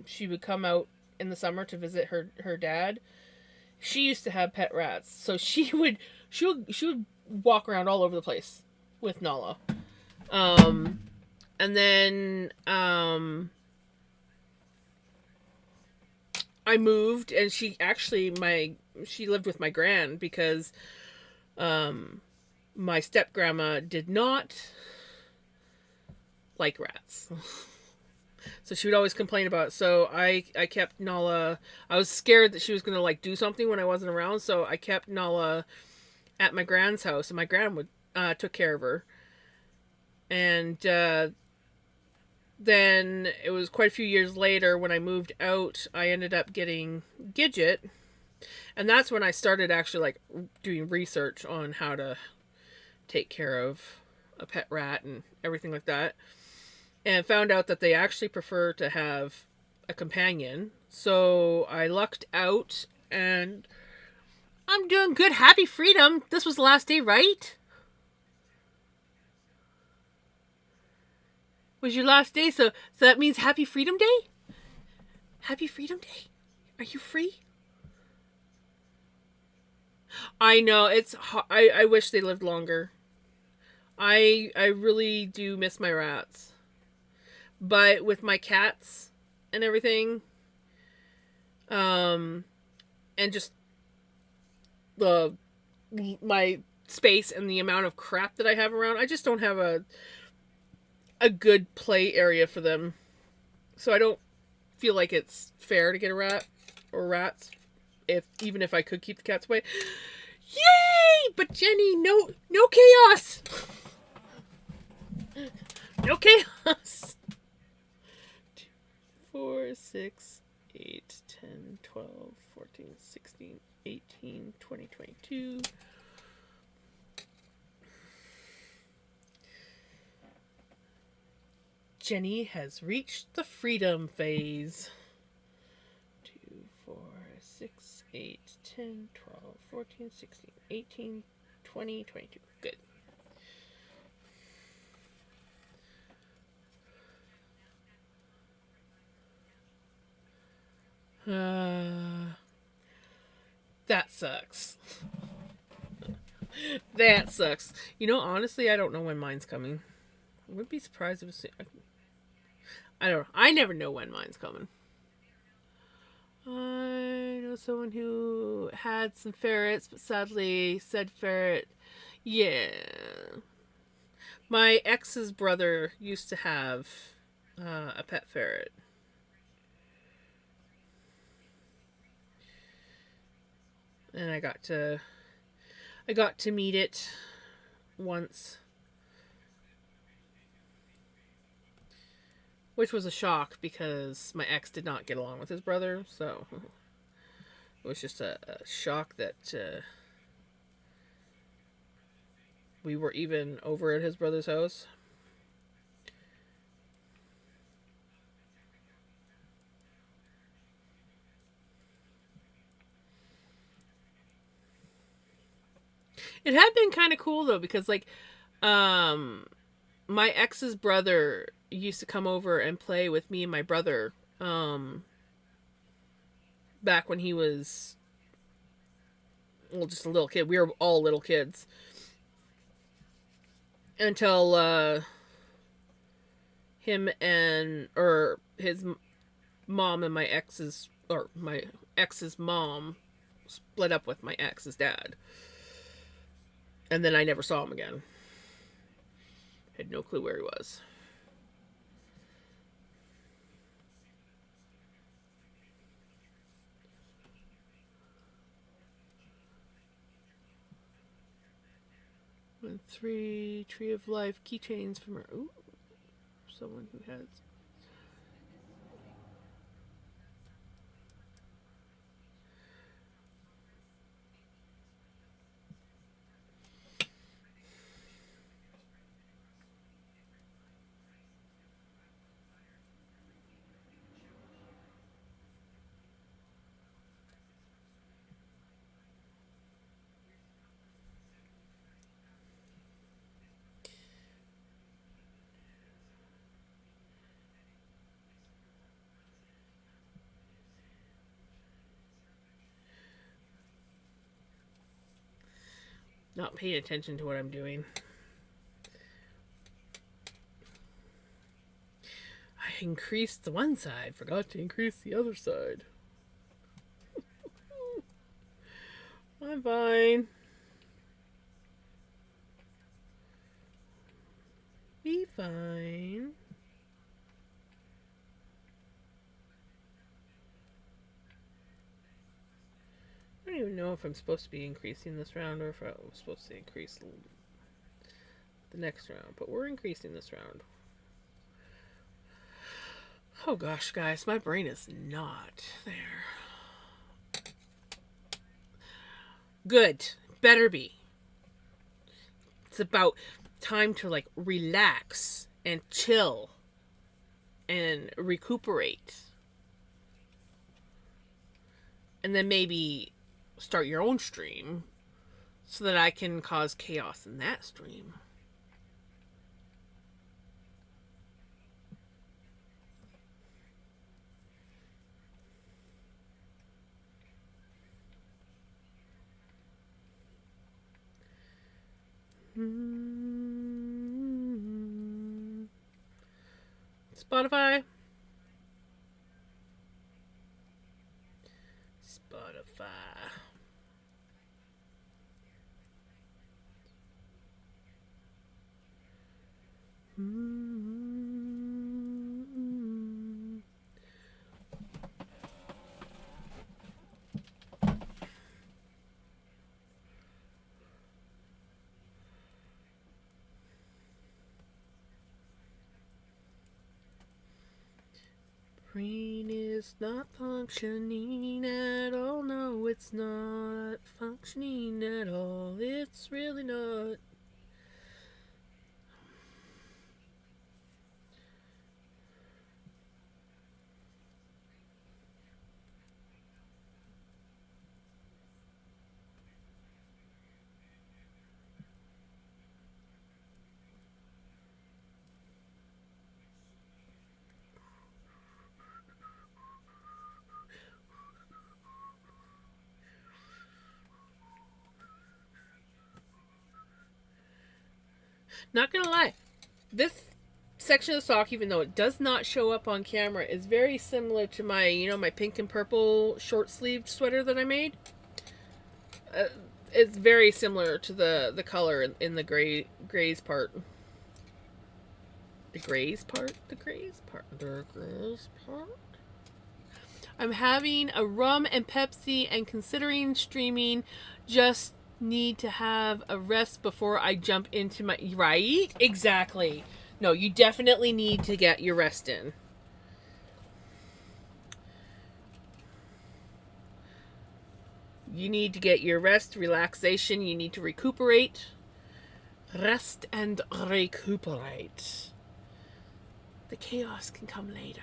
she would come out in the summer to visit her dad. She used to have pet rats, so she would walk around all over the place with Nala. Um, and then I moved, and she lived with my gran because My step grandma did not like rats. So she would always complain about it. So I kept Nala. I was scared that she was gonna like do something when I wasn't around. So I kept Nala at my grand's house, and my grand would took care of her. And then it was quite a few years later when I moved out. I ended up getting Gidget, and that's when I started actually like doing research on how to take care of a pet rat and everything like that, and found out that they actually prefer to have a companion. So I lucked out, and I'm doing good. Happy freedom. This was the last day, right? Was your last day, so that means happy freedom day? Happy freedom day? Are you free? I know it's I wish they lived longer. I really do miss my rats. But with my cats and everything, um and just the my space and the amount of crap that I have around, I just don't have a good play area for them. So I don't feel like it's fair to get a rat or rats, if even if I could keep the cats away. Yay! But Jenny, no chaos. No chaos. 4, 6, 8, 10, 12, 14, 16, 18, 20, 22. Jenny has reached the freedom phase. 2, 4, 6, 8, 10, 12, 14, 16, 18, 20, 22. Good. That sucks. That sucks. You know, honestly, I don't know when mine's coming. I wouldn't be surprised if it's. I don't know. I never know when mine's coming. I know someone who had some ferrets, but sadly said ferret. Yeah. My ex's brother used to have a pet ferret. And I got to meet it once, which was a shock because my ex did not get along with his brother, so it was just a shock that we were even over at his brother's house. It had been kind of cool though because like um my ex's brother used to come over and play with me and my brother back when he was, well, just a little kid. We were all little kids until him and or his mom and my ex's mom split up with my ex's dad, and then I never saw him again. Had no clue where he was. And 3 Tree of Life keychains from her. Ooh, someone who has. Not paying attention to what I'm doing. I increased the one side, forgot to increase the other side. I'm fine. fine. I don't even know if I'm supposed to be increasing this round or if I was supposed to increase the next round, but we're increasing this round. Oh gosh, guys, my brain is not there. Good. Better be. It's about time to like relax and chill and recuperate. And then maybe start your own stream so that I can cause chaos in that stream. Spotify. Spotify. Brain is not functioning at all. No, it's not functioning at all. It's really not. Not gonna lie, this section of the sock, even though it does not show up on camera, is very similar to my, my pink and purple short sleeved sweater that I made. It's very similar to the color in the grays part. The grays part? The grays part? The grays part? I'm having a rum and Pepsi and considering streaming. Just need to have a rest before I jump into my... Right? Exactly. No, you definitely need to get your rest in. You need to get your rest, relaxation. You need to recuperate. Rest and recuperate. The chaos can come later.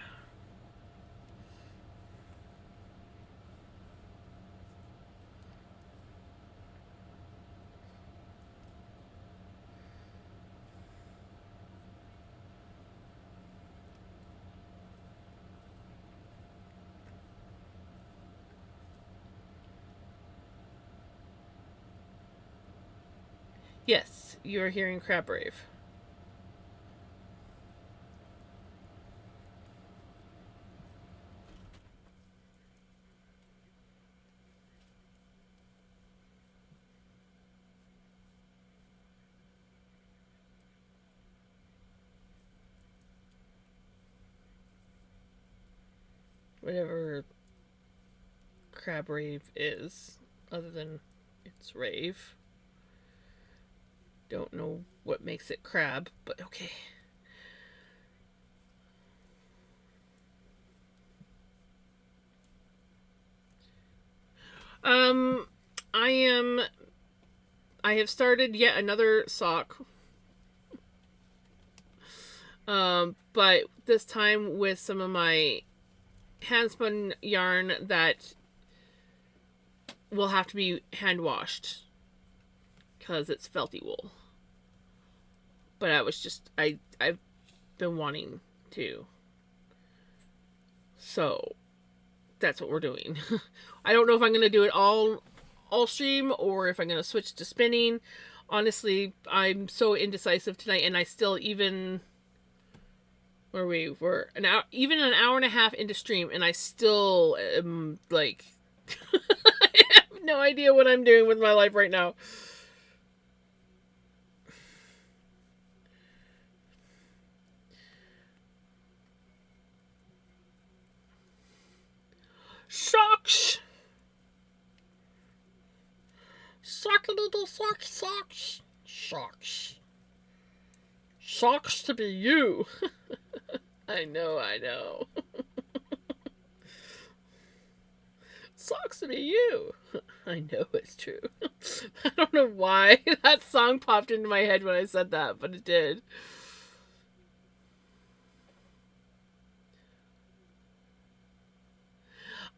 Yes, you are hearing Crab Rave. Whatever Crab Rave is, other than it's rave. Don't know what makes it crab, but okay. I have started yet another sock. But this time with some of my handspun yarn that will have to be hand washed because it's felty wool. But I've been wanting to. So that's what we're doing. I don't know if I'm going to do it all stream or if I'm going to switch to spinning. Honestly, I'm so indecisive tonight, and I still even were an hour, even an hour and a half into stream, and I still am like I have no idea what I'm doing with my life right now. Socks. Sock-a-doodle sock socks. Socks. Socks to be you. I know, I know. Socks to be you. I know it's true. I don't know why that song popped into my head when I said that, but it did.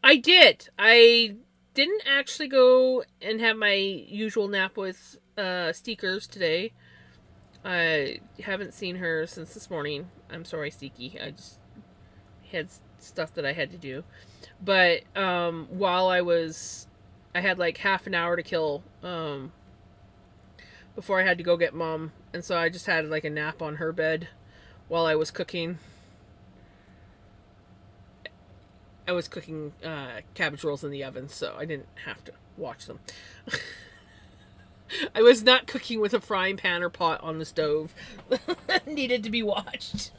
I did. I didn't actually go and have my usual nap with Steekers today. I haven't seen her since this morning. I'm sorry, Steeky. I just had stuff that I had to do. But while I had like half an hour to kill before I had to go get Mom, and so I just had like a nap on her bed while I was cooking. I was cooking cabbage rolls in the oven, so I didn't have to watch them. I was not cooking with a frying pan or pot on the stove. Needed to be watched.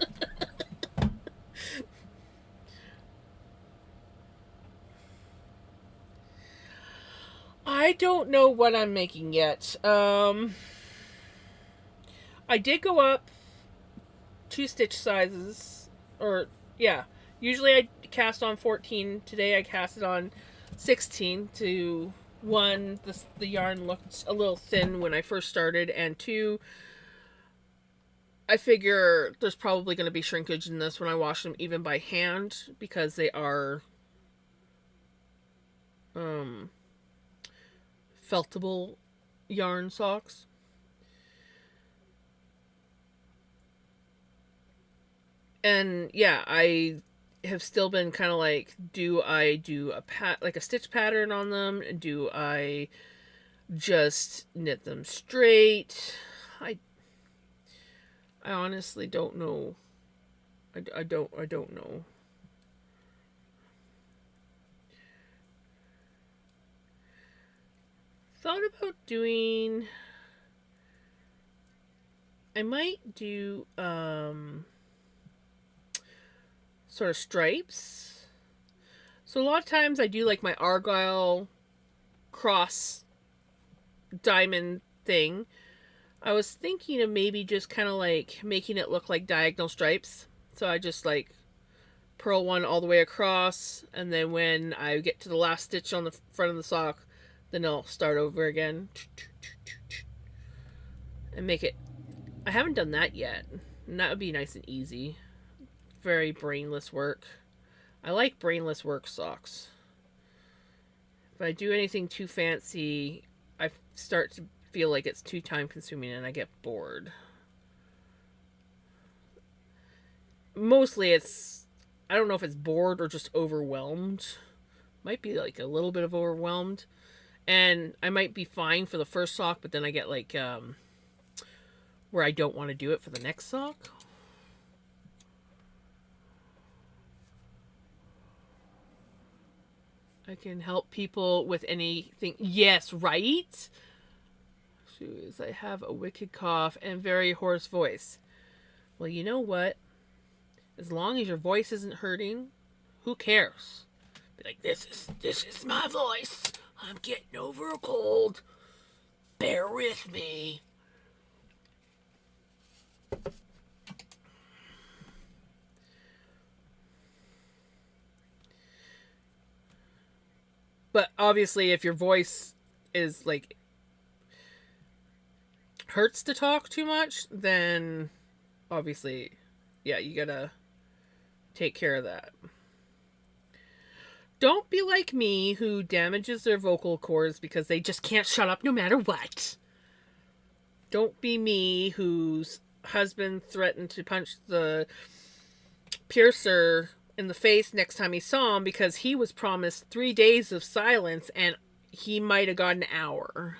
I don't know what I'm making yet. I did go up 2 stitch sizes, or yeah. Usually I cast on 14. Today I cast it on 16 to one, the yarn looked a little thin when I first started, and two, I figure there's probably going to be shrinkage in this when I wash them even by hand because they are feltable yarn socks. And yeah, I have still been kind of like, do I do a stitch pattern on them? Do I just knit them straight? I honestly don't know. I don't know. Thought about doing. I might do sort of stripes. So a lot of times I do like my Argyle cross diamond thing. I was thinking of maybe just kind of like making it look like diagonal stripes. So I just like purl one all the way across, and then when I get to the last stitch on the front of the sock, then I'll start over again and make it. I haven't done that yet, and that would be nice and easy. Very brainless work. I like brainless work socks. If I do anything too fancy, I start to feel like it's too time consuming and I get bored. Mostly I don't know if it's bored or just overwhelmed. Might be like a little bit of overwhelmed. And I might be fine for the first sock, but then I get like where I don't want to do it for the next sock. I can help people with anything. Yes, right? Shoes. I have a wicked cough and very hoarse voice. Well, you know what? As long as your voice isn't hurting, who cares? Be like, this is my voice. I'm getting over a cold. Bear with me. But obviously, if your voice is like hurts to talk too much, then obviously, yeah, you gotta take care of that. Don't be like me who damages their vocal cords because they just can't shut up no matter what. Don't be me whose husband threatened to punch the piercer in the face next time he saw him because he was promised 3 days of silence and he might have got an hour.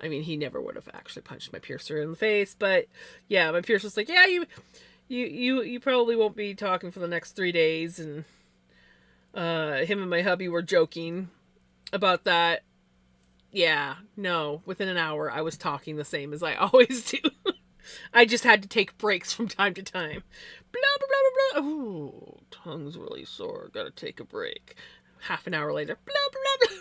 I mean, he never would have actually punched my piercer in the face, but yeah, my piercer's like, yeah, you probably won't be talking for the next 3 days, and him and my hubby were joking about that. Yeah, no, within an hour I was talking the same as I always do. I just had to take breaks from time to time. Blah, blah, blah, blah, blah. Ooh, tongue's really sore. Gotta take a break. Half an hour later. Blah, blah, blah.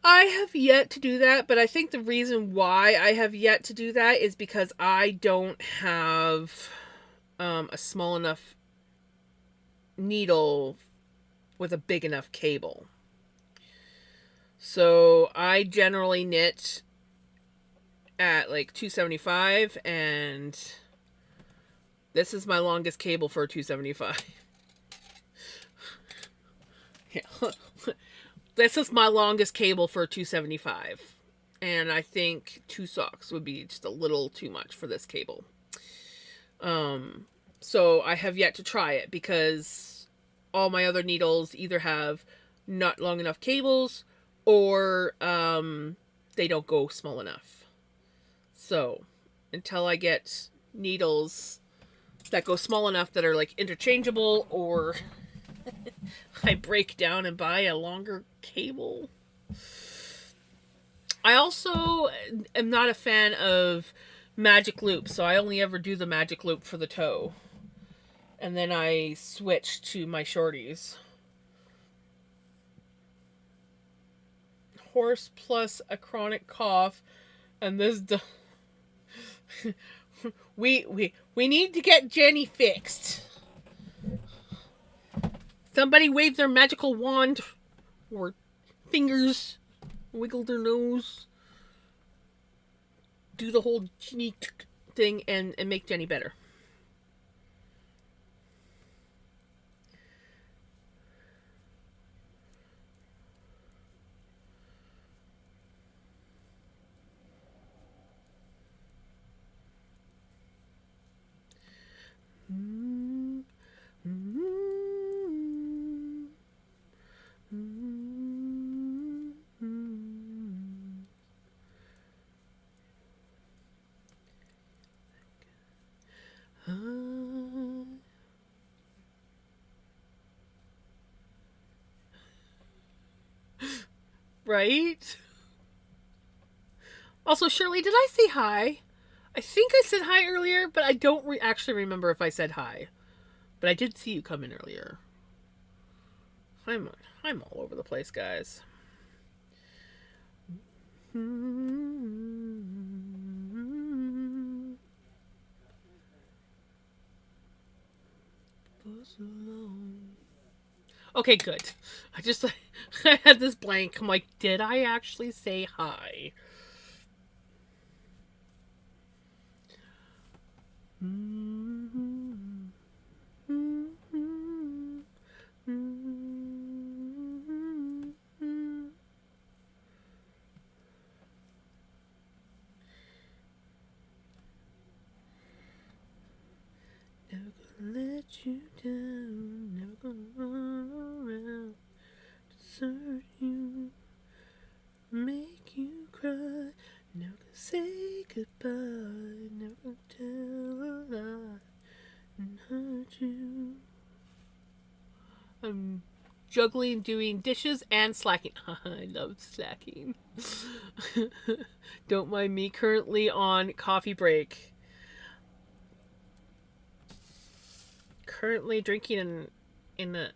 I have yet to do that, but I think the reason why I have yet to do that is because I don't have a small enough needle with a big enough cable. So I generally knit at like 275, and this is my longest cable for a 275. Yeah. This is my longest cable for a 275. And I think 2 socks would be just a little too much for this cable. So I have yet to try it because all my other needles either have not long enough cables or they don't go small enough. So until I get needles that go small enough that are like interchangeable, or I break down and buy a longer cable. I also am not a fan of magic loop, so I only ever do the magic loop for the toe. And then I switch to my shorties. Horse plus a chronic cough, and this we need to get Jenny fixed. Somebody wave their magical wand or fingers, wiggle their nose, do the whole Jenny thing, and make Jenny better. Right? Also, Shirley, did I say hi? I think I said hi earlier, but I don't actually remember if I said hi. But I did see you come in earlier. I'm all over the place, guys. Okay, good. I had this blank. I'm like, did I actually say hi? Never gonna let you down. Never gonna run around, desert you, make you cry. Never gonna say goodbye. Never gonna tell a lie and hurt you. I'm juggling, doing dishes, and slacking. I love slacking. Don't mind me, currently on coffee break. Currently drinking in a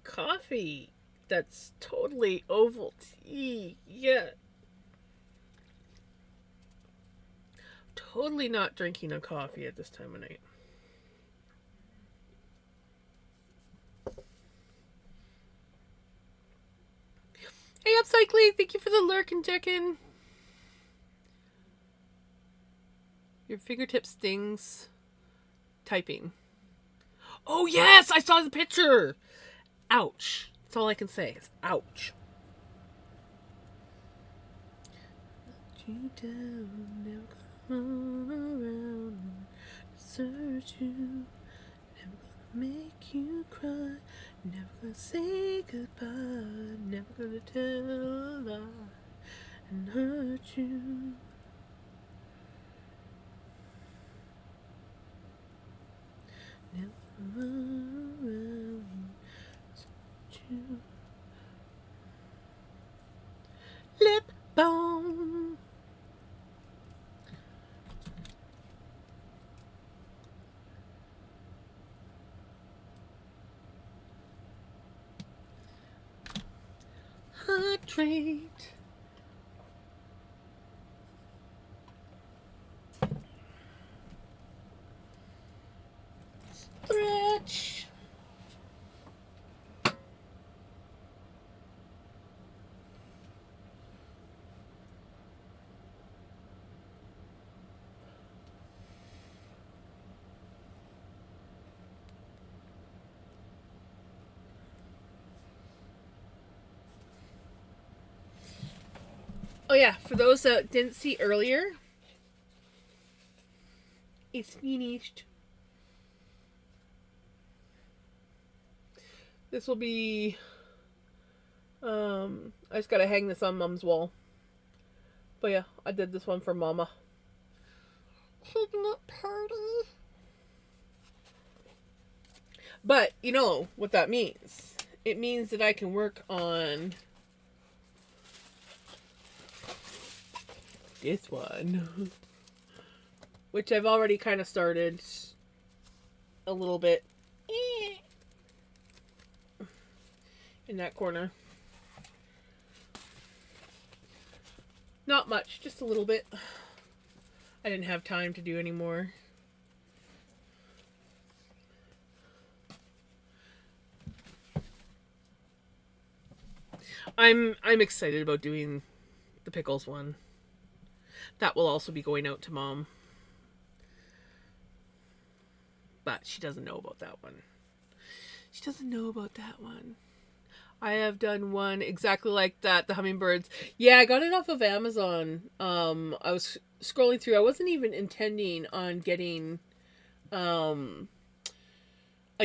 coffee that's totally Ovaltine. Yeah. Totally not drinking a coffee at this time of night. Hey, Upcycling, thank you for the lurk and check-in. Your fingertip stings typing. Oh, yes! I saw the picture! Ouch. That's all I can say is ouch. Let you down, never gonna run around, desert you, never gonna make you cry, never gonna say goodbye, never gonna tell a lie and hurt you. Lip balm. Hydrate. Stretch. Oh yeah, for those that didn't see earlier, it's finished. This will be I just gotta hang this on Mom's wall. But yeah, I did this one for Mama. Pigment party. But you know what that means. It means that I can work on this one. Which I've already kind of started a little bit in that corner. Not much, just a little bit. I didn't have time to do any more. I'm excited about doing the pickles one. That will also be going out to Mom. But she doesn't know about that one. She doesn't know about that one. I have done one exactly like that, the hummingbirds. Yeah, I got it off of Amazon. I was scrolling through. I wasn't even intending on getting a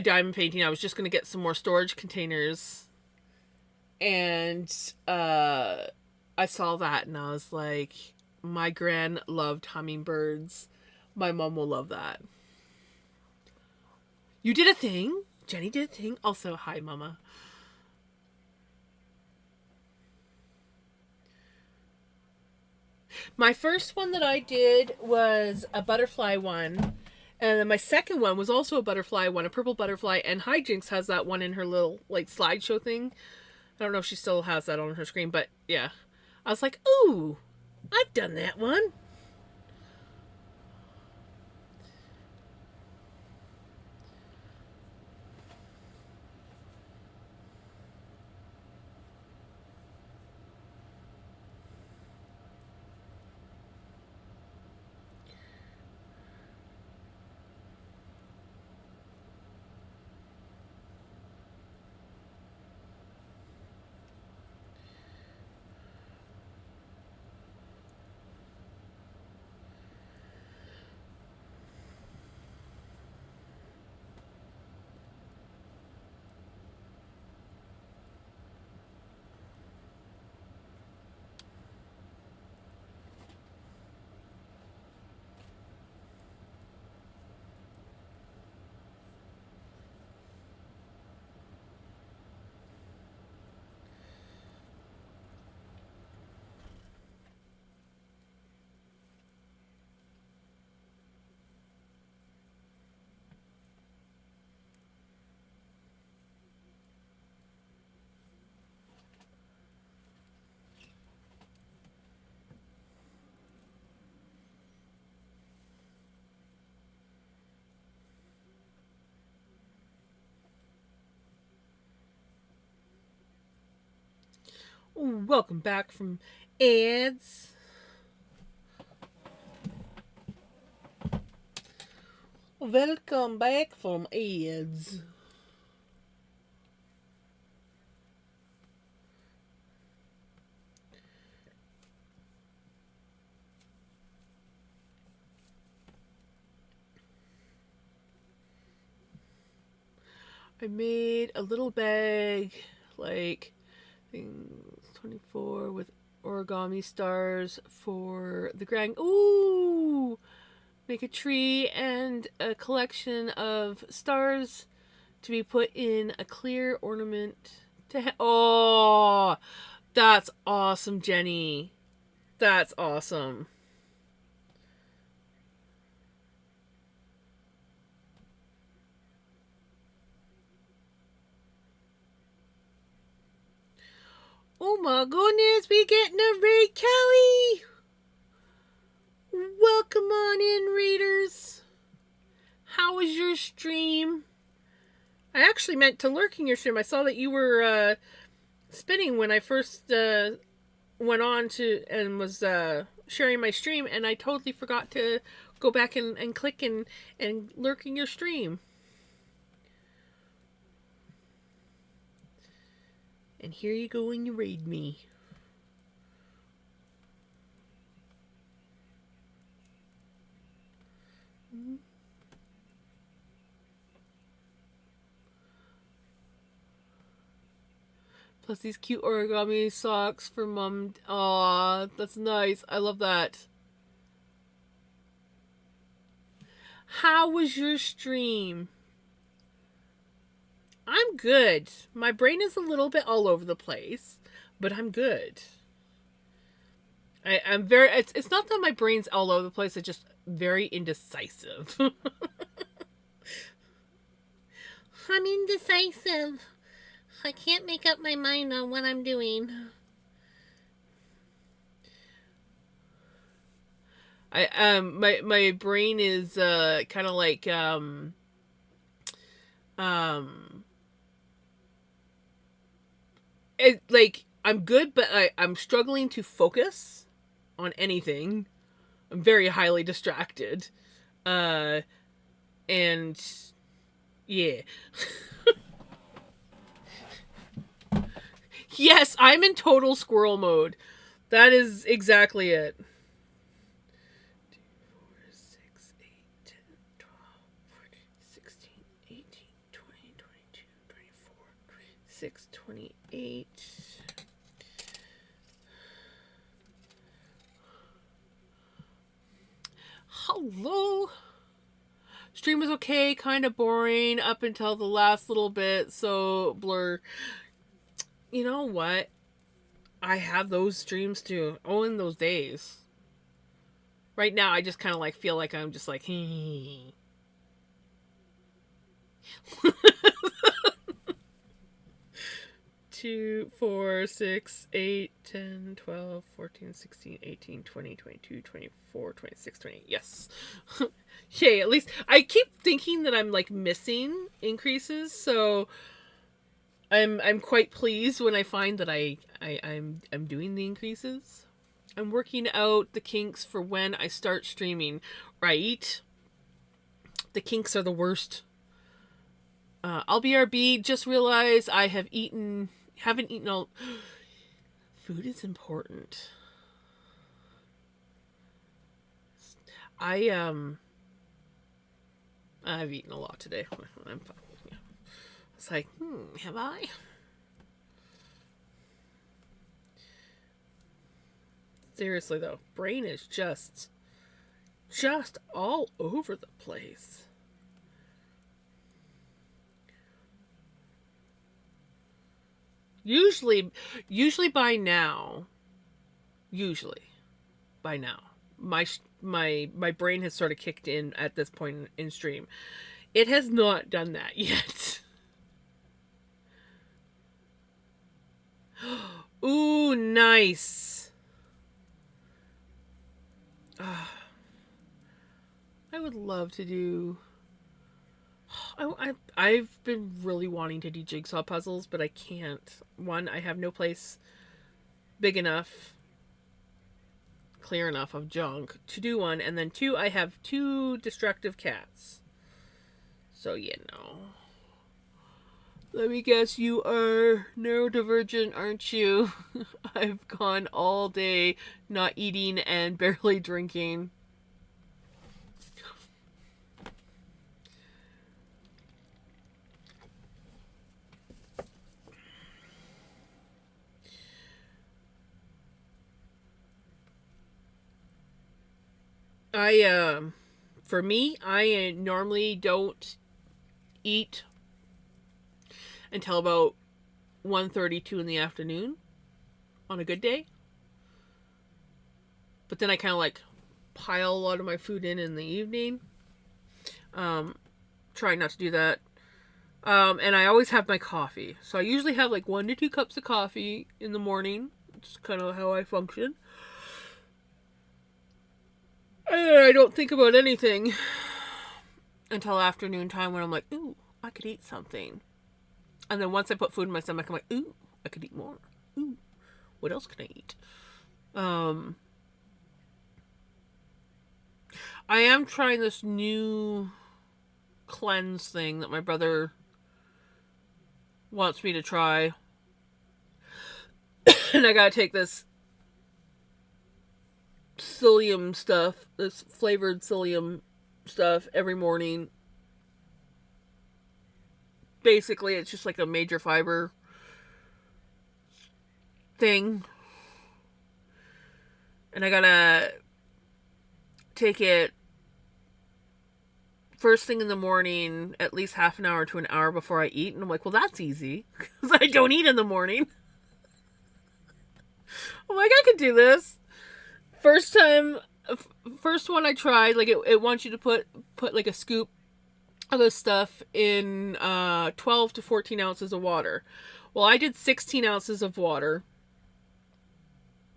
diamond painting. I was just going to get some more storage containers. And I saw that and I was like, my gran loved hummingbirds. My mom will love that. You did a thing? Jenny did a thing? Also, hi, Mama. My first one that I did was a butterfly one. And then my second one was also a butterfly one, a purple butterfly. And Hijinks has that one in her little, like, slideshow thing. I don't know if she still has that on her screen, but yeah. I was like, ooh, I've done that one. Welcome back from ads. Welcome back from ads. I made a little bag, like 24 with origami stars for the grand. Ooh, Make a tree and a collection of stars to be put in a clear ornament oh, that's awesome, Jenny. That's awesome. Oh my goodness, we getting a raid, Kelly. Welcome on in, readers. How was your stream? I actually meant to lurk in your stream. I saw that you were spinning when I first went on to and was sharing my stream, and I totally forgot to go back and click and lurk in your stream. And here you go when you raid me. Plus these cute origami socks for mom. Aw, that's nice. I love that. How was your stream? I'm good. My brain is a little bit all over the place, but I'm good. I'm very. It's not that my brain's all over the place. It's just very indecisive. I'm indecisive. I can't make up my mind on what I'm doing. My brain is kind of like it, like I'm good, but I'm struggling to focus on anything. I'm very highly distracted. And yeah. Yes, I'm in total squirrel mode. That is exactly it. 2, 4, 6, 8, 10, 12, 14, 16, 18, 20, 22, 24, 26, 28. Hello. Stream was okay, kind of boring up until the last little bit, so blur. You know what? I have those streams too. Oh, in those days. Right now, I just kind of like feel like I'm just like, 2, 4, 6, 8, 10, 12, 14, 16, 18, 20, 22, 24, 26, 28. Yes. Yay, at least I keep thinking that I'm like missing increases, so I'm quite pleased when I find that I'm doing the increases. I'm working out the kinks for when I start streaming, right? The kinks are the worst. I'll BRB. Just realized I haven't eaten all. Food is important. I've eaten a lot today. I'm fine. Yeah. It's like, have I? Seriously though, brain is just all over the place. Usually by now, my brain has sort of kicked in at this point in stream. It has not done that yet. Ooh, nice. I would love to do. I've been really wanting to do jigsaw puzzles, but I can't. One, I have no place big enough, clear enough of junk to do one, and then two, I have 2 destructive cats. So Let me guess, you are neurodivergent, aren't you? I've gone all day not eating and barely drinking. For me, I normally don't eat until about 1:32 in the afternoon on a good day. But then I kind of like pile a lot of my food in the evening. Trying not to do that. And I always have my coffee. So I usually have like 1 to 2 cups of coffee in the morning. It's kind of how I function. And I don't think about anything until afternoon time when I'm like, ooh, I could eat something. And then once I put food in my stomach, I'm like, ooh, I could eat more. Ooh, what else can I eat? I am trying this new cleanse thing that my brother wants me to try. And I gotta take this psyllium stuff, this flavored psyllium stuff every morning. Basically, it's just like a major fiber thing. And I gotta take it first thing in the morning, at least half an hour to an hour before I eat. And I'm like, well, that's easy because I don't eat in the morning. I'm like, I could do this. First one I tried, like it wants you to put like a scoop of this stuff in 12 to 14 ounces of water. Well, I did 16 ounces of water.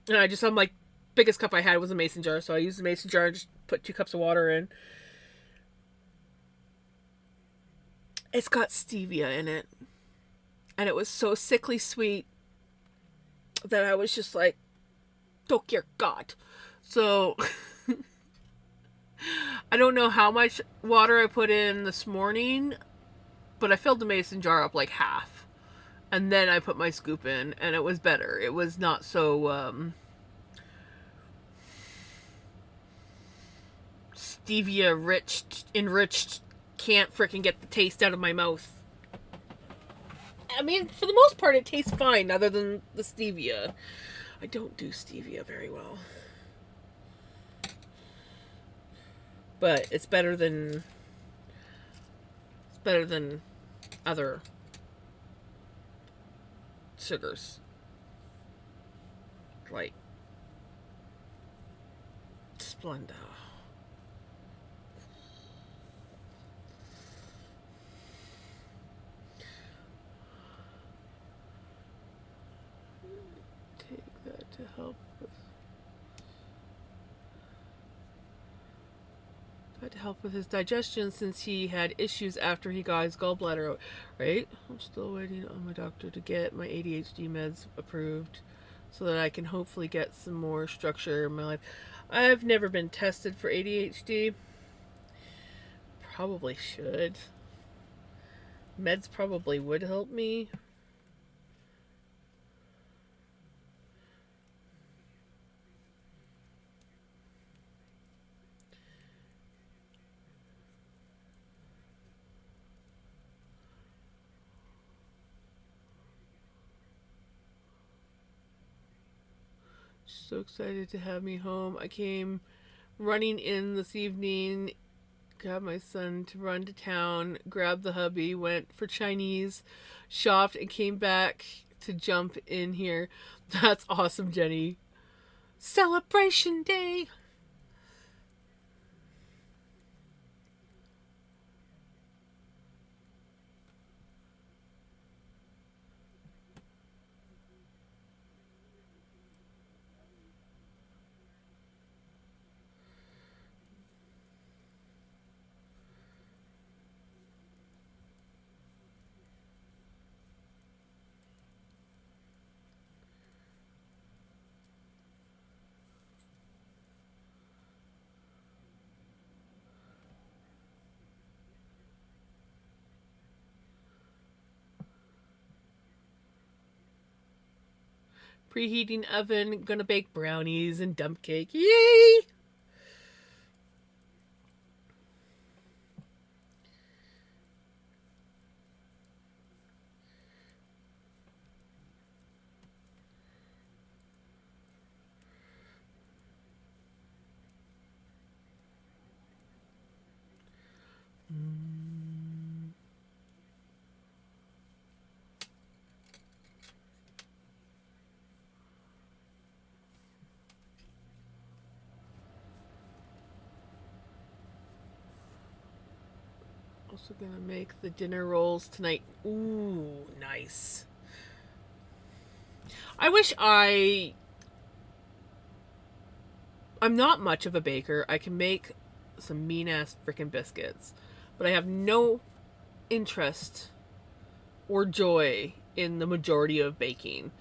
And I'm like, biggest cup I had was a mason jar. So I used the mason jar and just put 2 cups of water in. It's got stevia in it. And it was so sickly sweet that I was just like, oh dear God. So I don't know how much water I put in this morning, but I filled the mason jar up like half. And then I put my scoop in, and it was better. It was not so stevia enriched, can't freaking get the taste out of my mouth. I mean, for the most part, it tastes fine, other than the stevia. I don't do stevia very well. But it's better than other sugars. Like Splenda. Take that to help with his digestion since he had issues after he got his gallbladder out. Right? I'm still waiting on my doctor to get my ADHD meds approved so that I can hopefully get some more structure in my life. I've never been tested for ADHD. Probably should. Meds probably would help me. So excited to have me home. I came running in this evening, got my son to run to town, grabbed the hubby, went for Chinese, shopped, and came back to jump in here. That's awesome, Jenny. Celebration Day! Preheating oven, gonna bake brownies and dump cake. Yay! Also gonna make the dinner rolls tonight. Ooh, nice. I wish I'm not much of a baker. I can make some mean ass freaking biscuits, but I have no interest or joy in the majority of baking.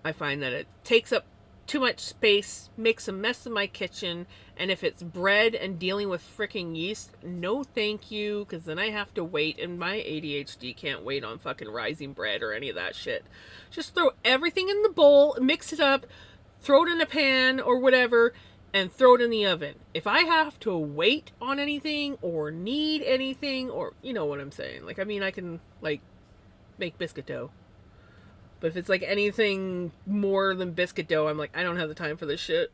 I find that it takes up too much space, makes a mess in my kitchen, and if it's bread and dealing with freaking yeast, no thank you, because then I have to wait, and my ADHD can't wait on fucking rising bread or any of that shit. Just throw everything in the bowl, mix it up, throw it in a pan or whatever, and throw it in the oven. If I have to wait on anything or need anything, or you know what I'm saying, like, I mean, I can, like, make biscuit dough. But if it's like anything more than biscuit dough, I'm like, I don't have the time for this shit.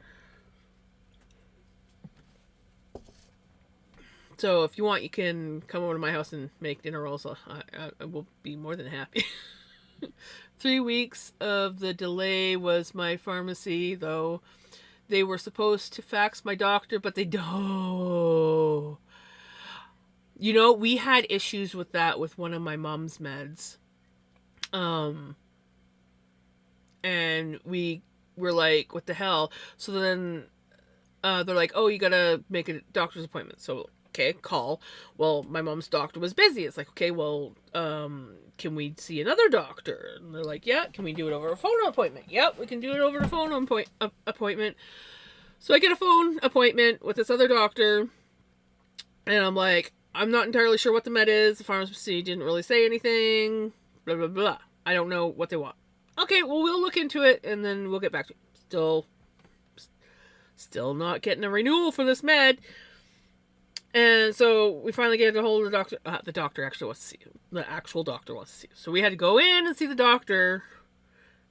So if you want, you can come over to my house and make dinner rolls. I will be more than happy. 3 weeks of the delay was my pharmacy, though. They were supposed to fax my doctor, but they don't. You know, we had issues with that with one of my mom's meds. And we were like, what the hell? So then they're like, oh, you gotta make a doctor's appointment. So, okay, call. Well, my mom's doctor was busy. It's like, okay, well, can we see another doctor? And they're like, yeah, can we do it over a phone appointment? Yep, we can do it over a phone appointment. So I get a phone appointment with this other doctor, and I'm like, I'm not entirely sure what the med is. The pharmacy didn't really say anything. Blah, blah, blah. I don't know what they want. Okay, well, we'll look into it, and then we'll get back to you. Still not getting a renewal for this med. And so we finally get a hold of the doctor. The doctor actually wants to see you. The actual doctor wants to see you. So we had to go in and see the doctor.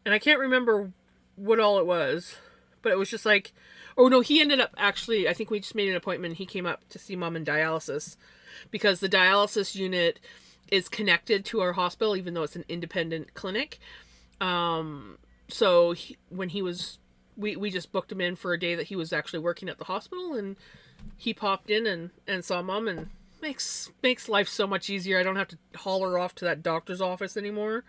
And I can't remember what all it was. But it was just like, oh no, he ended up actually, I think we just made an appointment. He came up to see mom in dialysis. Because the dialysis unit is connected to our hospital, even though it's an independent clinic. So when he was, we just booked him in for a day that he was actually working at the hospital, and he popped in and saw mom, and makes life so much easier. I don't have to haul her off to that doctor's office anymore.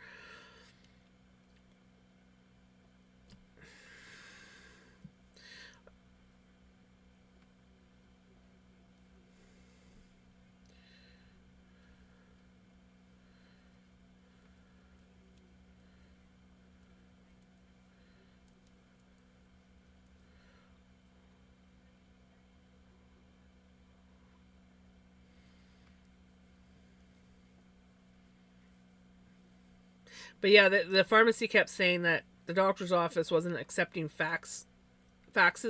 But yeah, the pharmacy kept saying that the doctor's office wasn't accepting faxes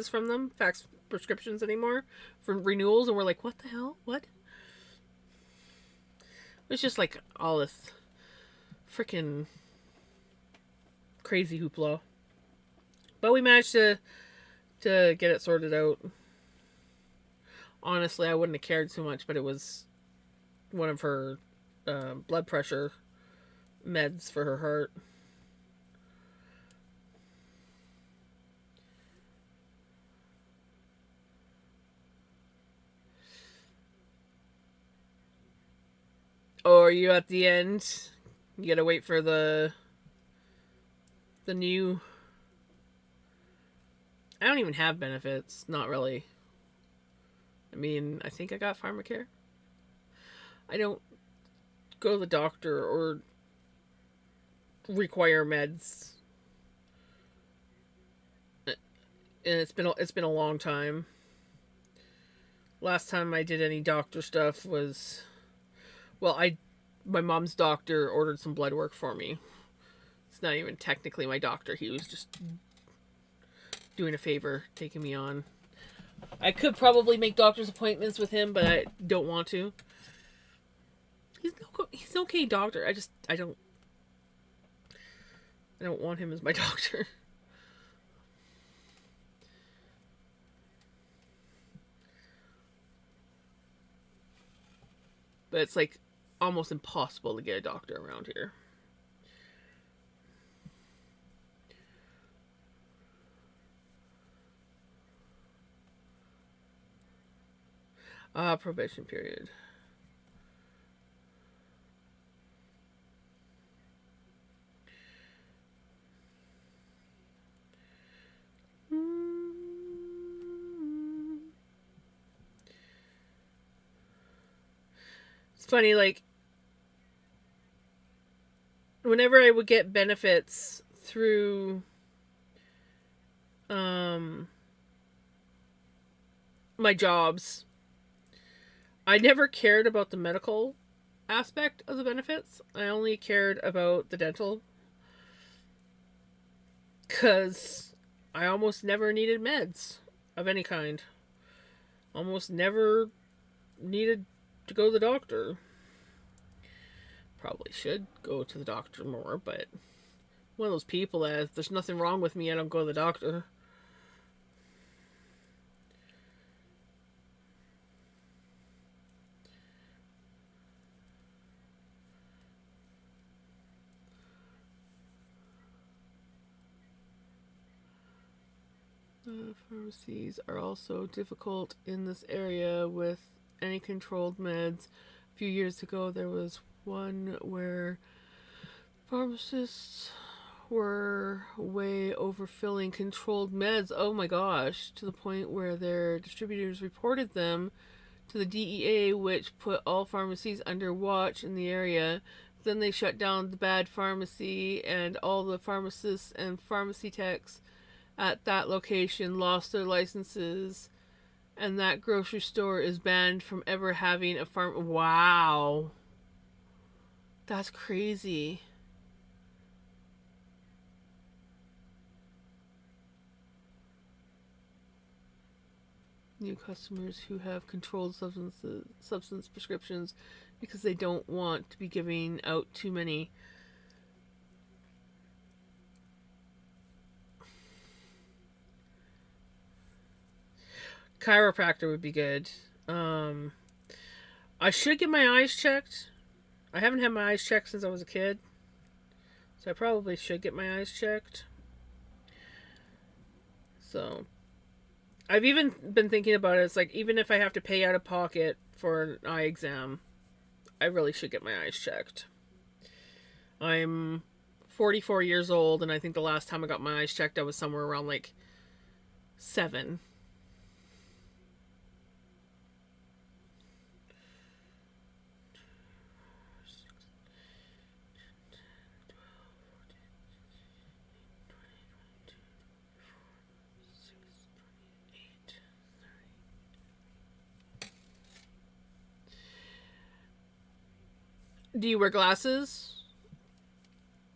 from them, fax prescriptions anymore for renewals, and we're like, what the hell? What? It's just like all this freaking crazy hoopla. But we managed to get it sorted out. Honestly, I wouldn't have cared too much, but it was one of her blood pressure meds for her heart. Or are you at the end? You gotta wait for the new. I don't even have benefits. Not really. I mean, I think I got pharmacare. I don't go to the doctor or require meds. And it's been a long time. Last time I did any doctor stuff was, well, my mom's doctor ordered some blood work for me. It's not even technically my doctor. He was just doing a favor, taking me on. I could probably make doctor's appointments with him, but I don't want to. He's an okay doctor. I don't want him as my doctor. But it's like almost impossible to get a doctor around here. Probation period. It's funny, like, whenever I would get benefits through um, my jobs, I never cared about the medical aspect of the benefits. I only cared about the dental because I almost never needed meds of any kind. Almost never needed to go to the doctor. Probably should go to the doctor more, but one of those people that if there's nothing wrong with me, I don't go to the doctor. Pharmacies are also difficult in this area with any controlled meds. A few years ago, there was one where pharmacists were way overfilling controlled meds. Oh my gosh, to the point where their distributors reported them to the DEA, which put all pharmacies under watch in the area. Then they shut down the bad pharmacy, and all the pharmacists and pharmacy techs at that location lost their licenses, and that grocery store is banned from ever having a farm. Wow. That's crazy. New customers who have controlled substance prescriptions because they don't want to be giving out too many. Chiropractor would be good. I should get my eyes checked. I haven't had my eyes checked since I was a kid, so I probably should get my eyes checked. So I've even been thinking about it. It's like, even if I have to pay out of pocket for an eye exam, I really should get my eyes checked. I'm 44 years old, and I think the last time I got my eyes checked, I was somewhere around like 7. Do you wear glasses?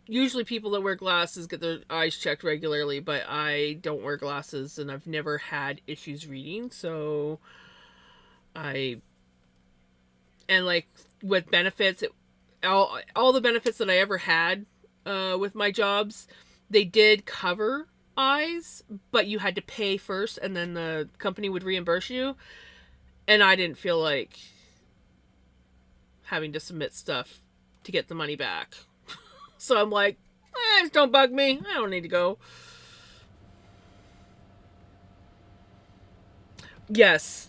Usually people that wear glasses get their eyes checked regularly, but I don't wear glasses and I've never had issues reading, so I and like with benefits, all the benefits that I ever had with my jobs, they did cover eyes, but you had to pay first and then the company would reimburse you, and I didn't feel like having to submit stuff to get the money back. So I'm like, just don't bug me. I don't need to go. Yes.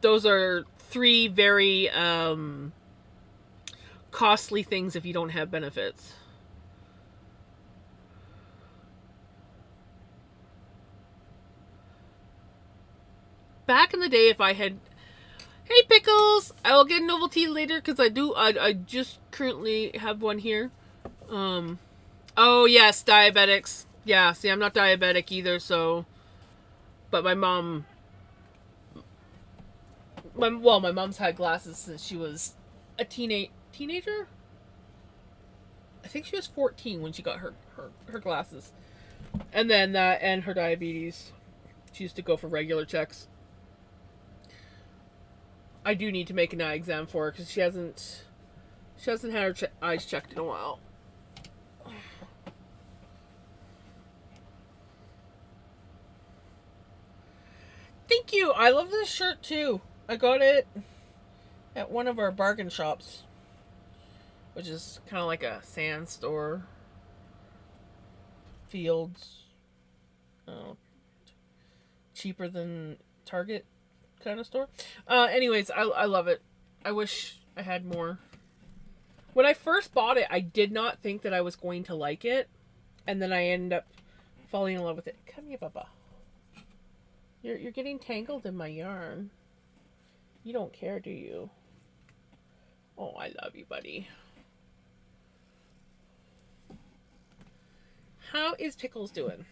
Those are 3 very costly things if you don't have benefits. Back in the day, if I had, hey Pickles, I will get novelty later because I just currently have one here. Oh yes, diabetics. Yeah, see, I'm not diabetic either, so, but my mom, my mom's had glasses since she was a teenager. I think she was 14 when she got her glasses, and then that and her diabetes. She used to go for regular checks. I do need to make an eye exam for her because she hasn't had her eyes checked in a while. Thank you. I love this shirt too. I got it at one of our bargain shops, which is kind of like a sand store, Fields, uh, cheaper than Target kind of store. Anyways, I love it. I wish I had more. When I first bought it, I did not think that I was going to like it, and then I ended up falling in love with it. Come here, Bubba. You're getting tangled in my yarn. You don't care, do you? Oh, I love you, buddy. How is Pickles doing?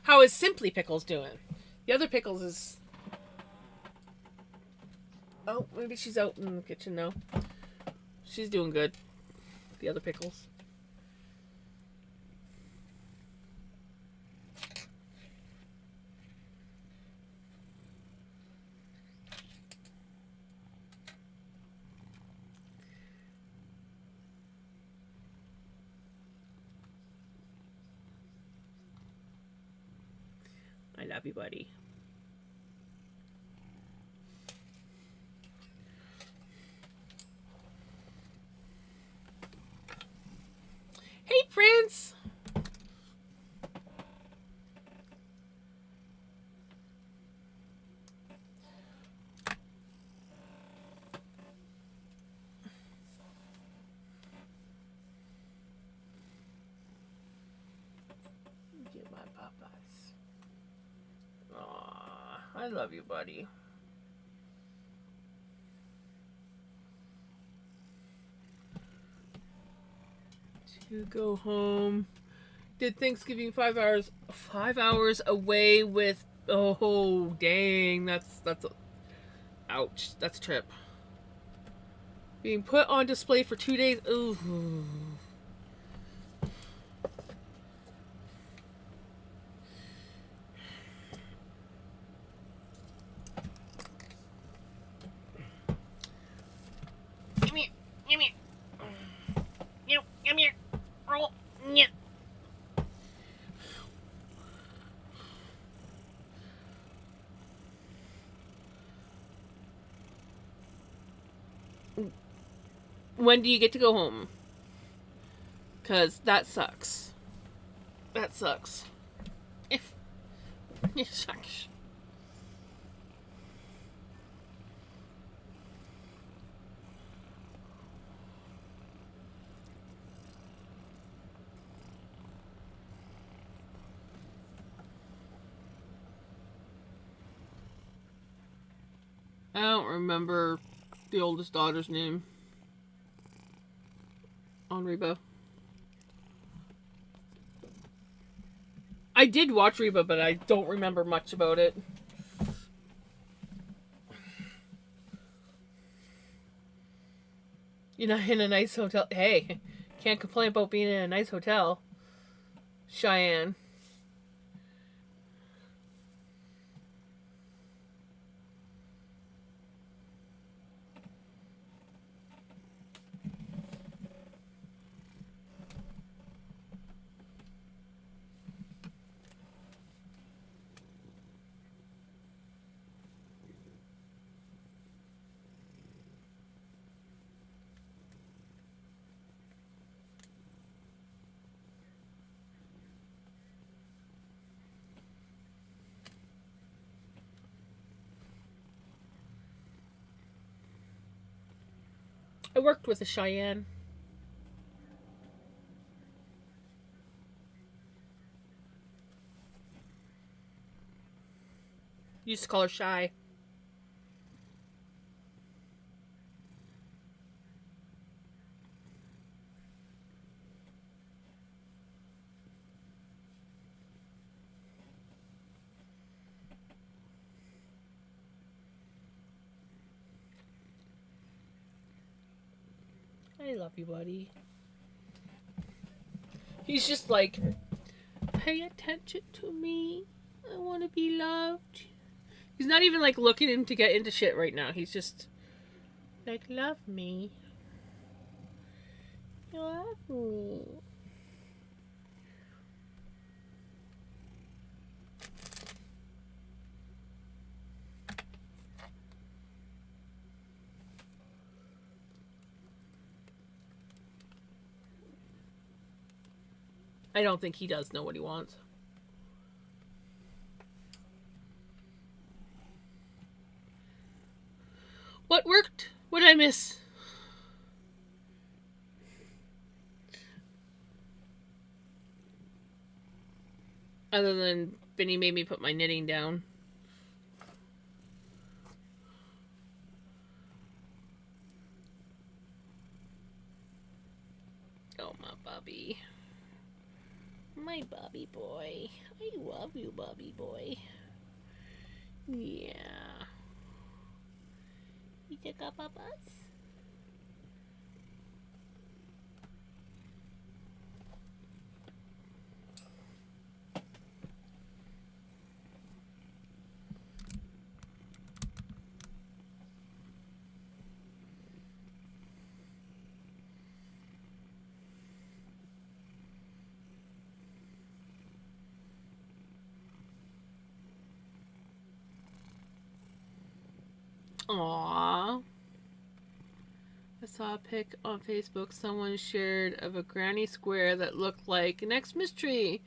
How is Simply Pickles doing? The other Pickles is... Oh, maybe she's out in the kitchen now. She's doing good. The other Pickles. I love you, buddy. Hey, Prince! Get my Popeyes. Aw, I love you, buddy. To go home. Did Thanksgiving 5 hours. 5 hours away with. Oh, dang. That's ouch. That's a trip. Being put on display for 2 days. Ooh. Come here. Come here. Come here. Roll. Yeah. When do you get to go home? Because that sucks. That sucks. If it sucks. I don't remember the oldest daughter's name on Reba. I did watch Reba, but I don't remember much about it. You're not in a nice hotel. Hey, can't complain about being in a nice hotel. Cheyenne. I worked with a Cheyenne. Used to call her Shy. I love you, buddy. He's just like, pay attention to me. I want to be loved. He's not even like looking to get into shit right now. He's just like, love me. Love me. I don't think he does know what he wants. What worked? What did I miss? Other than Vinny made me put my knitting down. my Bobby. My Bobby boy. I love you, Bobby boy. Yeah. You took up a bus? Aww. I saw a pic on Facebook someone shared of a granny square that looked like an Xmas tree.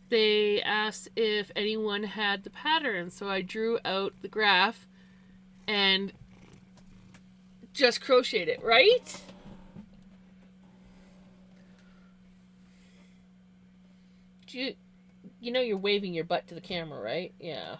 They asked if anyone had the pattern, so I drew out the graph and just crocheted it, right? You know you're waving your butt to the camera, right? Yeah.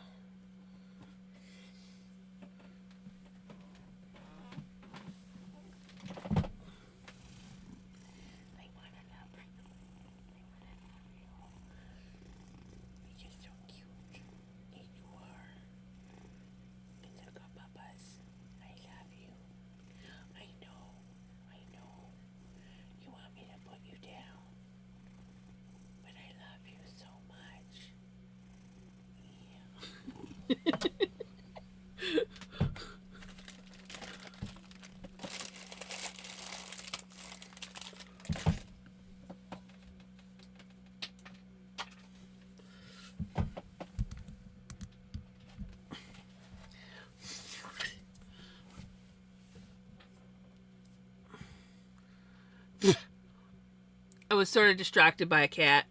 I was sort of distracted by a cat.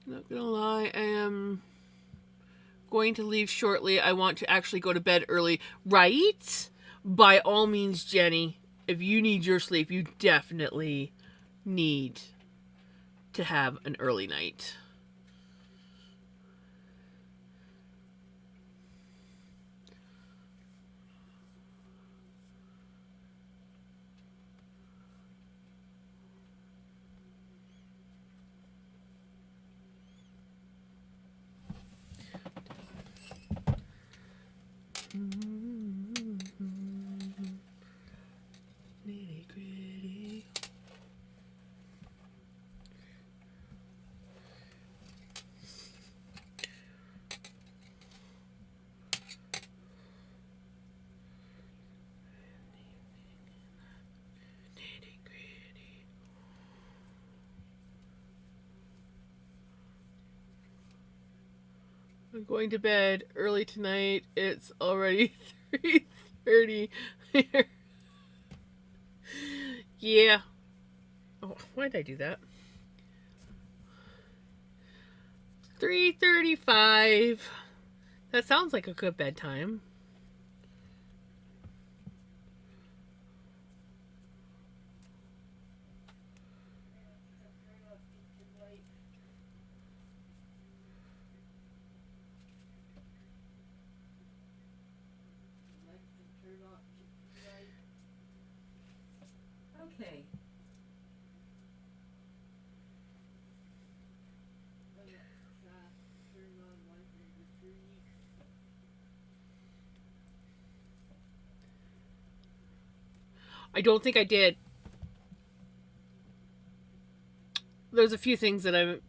Not gonna lie, I am going to leave shortly. I want to actually go to bed early. Right? By all means, Jenny, if you need your sleep, you definitely need to have an early night. Nitty gritty. I'm going to bed early tonight. It's already 3:30. Yeah. Oh, why did I do that? 3:35. That sounds like a good bedtime. Okay. I don't think I did. There's a few things that I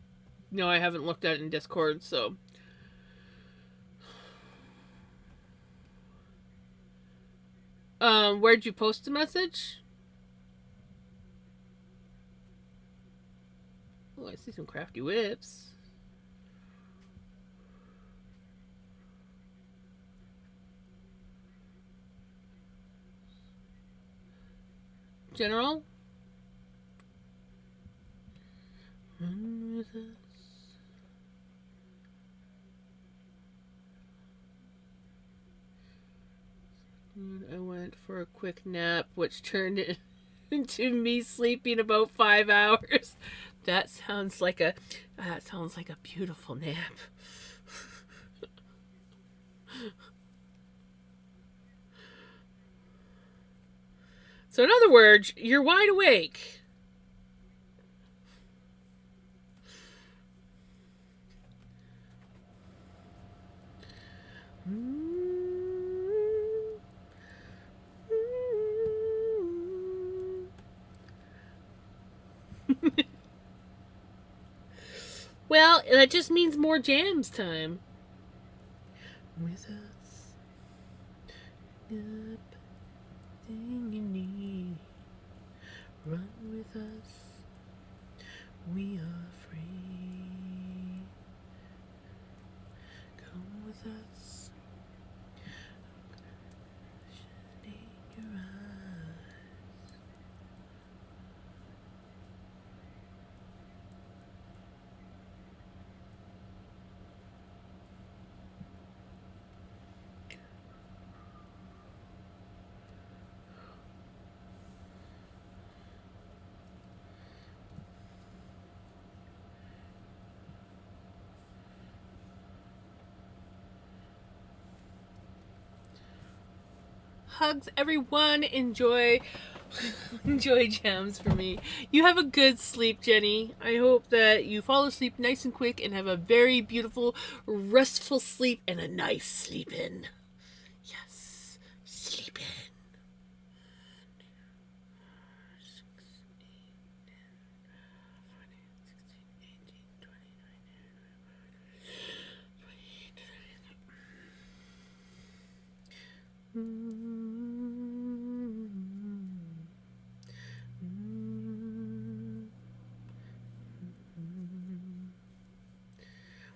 haven't looked at in Discord, so. Where'd you post the message? Oh, I see some crafty whips. General? Run with us. I went for a quick nap, which turned into me sleeping about 5 hours. That sounds like a beautiful nap. So in other words, you're wide awake. Well, that just means more jams time. With us, everything you need. Run with us, we are free. Come with us, shining your eyes. Hugs, everyone. Enjoy jams for me. You have a good sleep, Jenny. I hope that you fall asleep nice and quick and have a very beautiful, restful sleep and a nice sleep in. Yes, sleep in.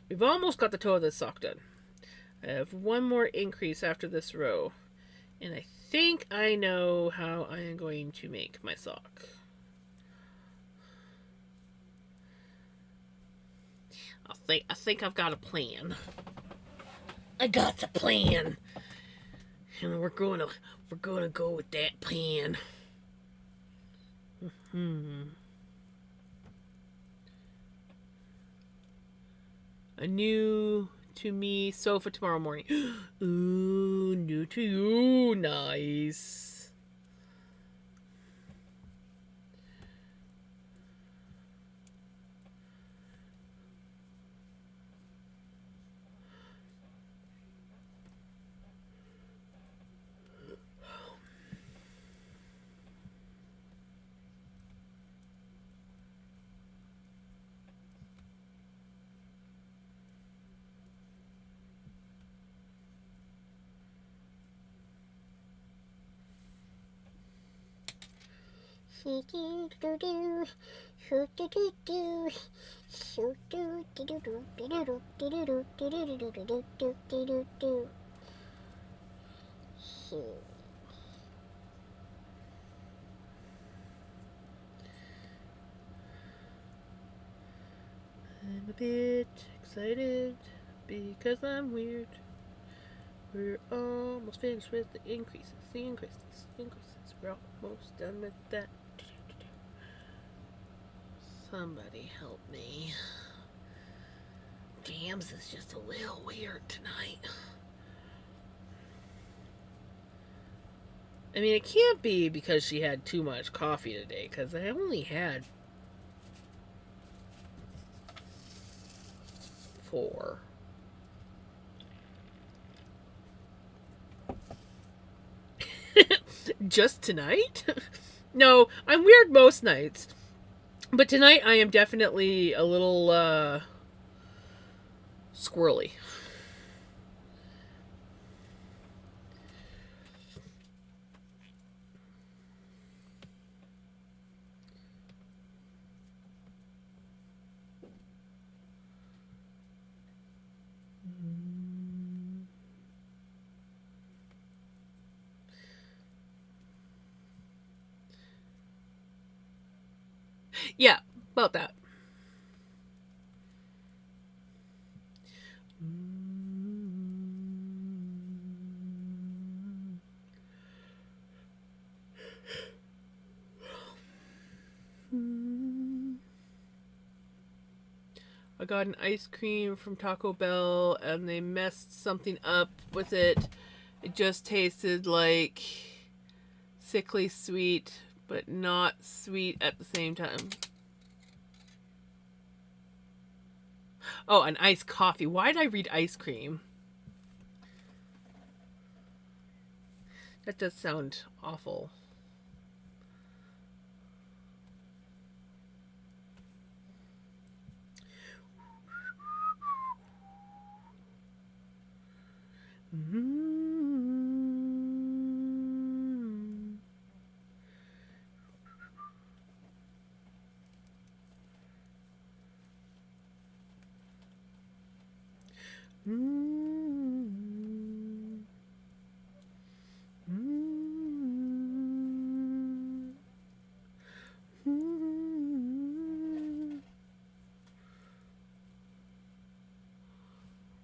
We've almost got the toe of this sock done. I have one more increase after this row. And I think I know how I am going to make my sock. I think I've got a plan. I got the plan. And we're gonna go with that plan. A new to me sofa tomorrow morning. Ooh, new to you. Nice. I'm a bit excited because I'm weird. We're almost finished with the increases. We're almost done with that. Somebody help me. Jams is just a little weird tonight. I mean, it can't be because she had too much coffee today, because I only had 4. Just tonight? No, I'm weird most nights. But tonight I am definitely a little squirrely. Yeah, about that. I got an ice cream from Taco Bell and they messed something up with it. It just tasted like Sickly sweet, but not sweet at the same time. Oh, an iced coffee. Why did I read ice cream? That does sound awful.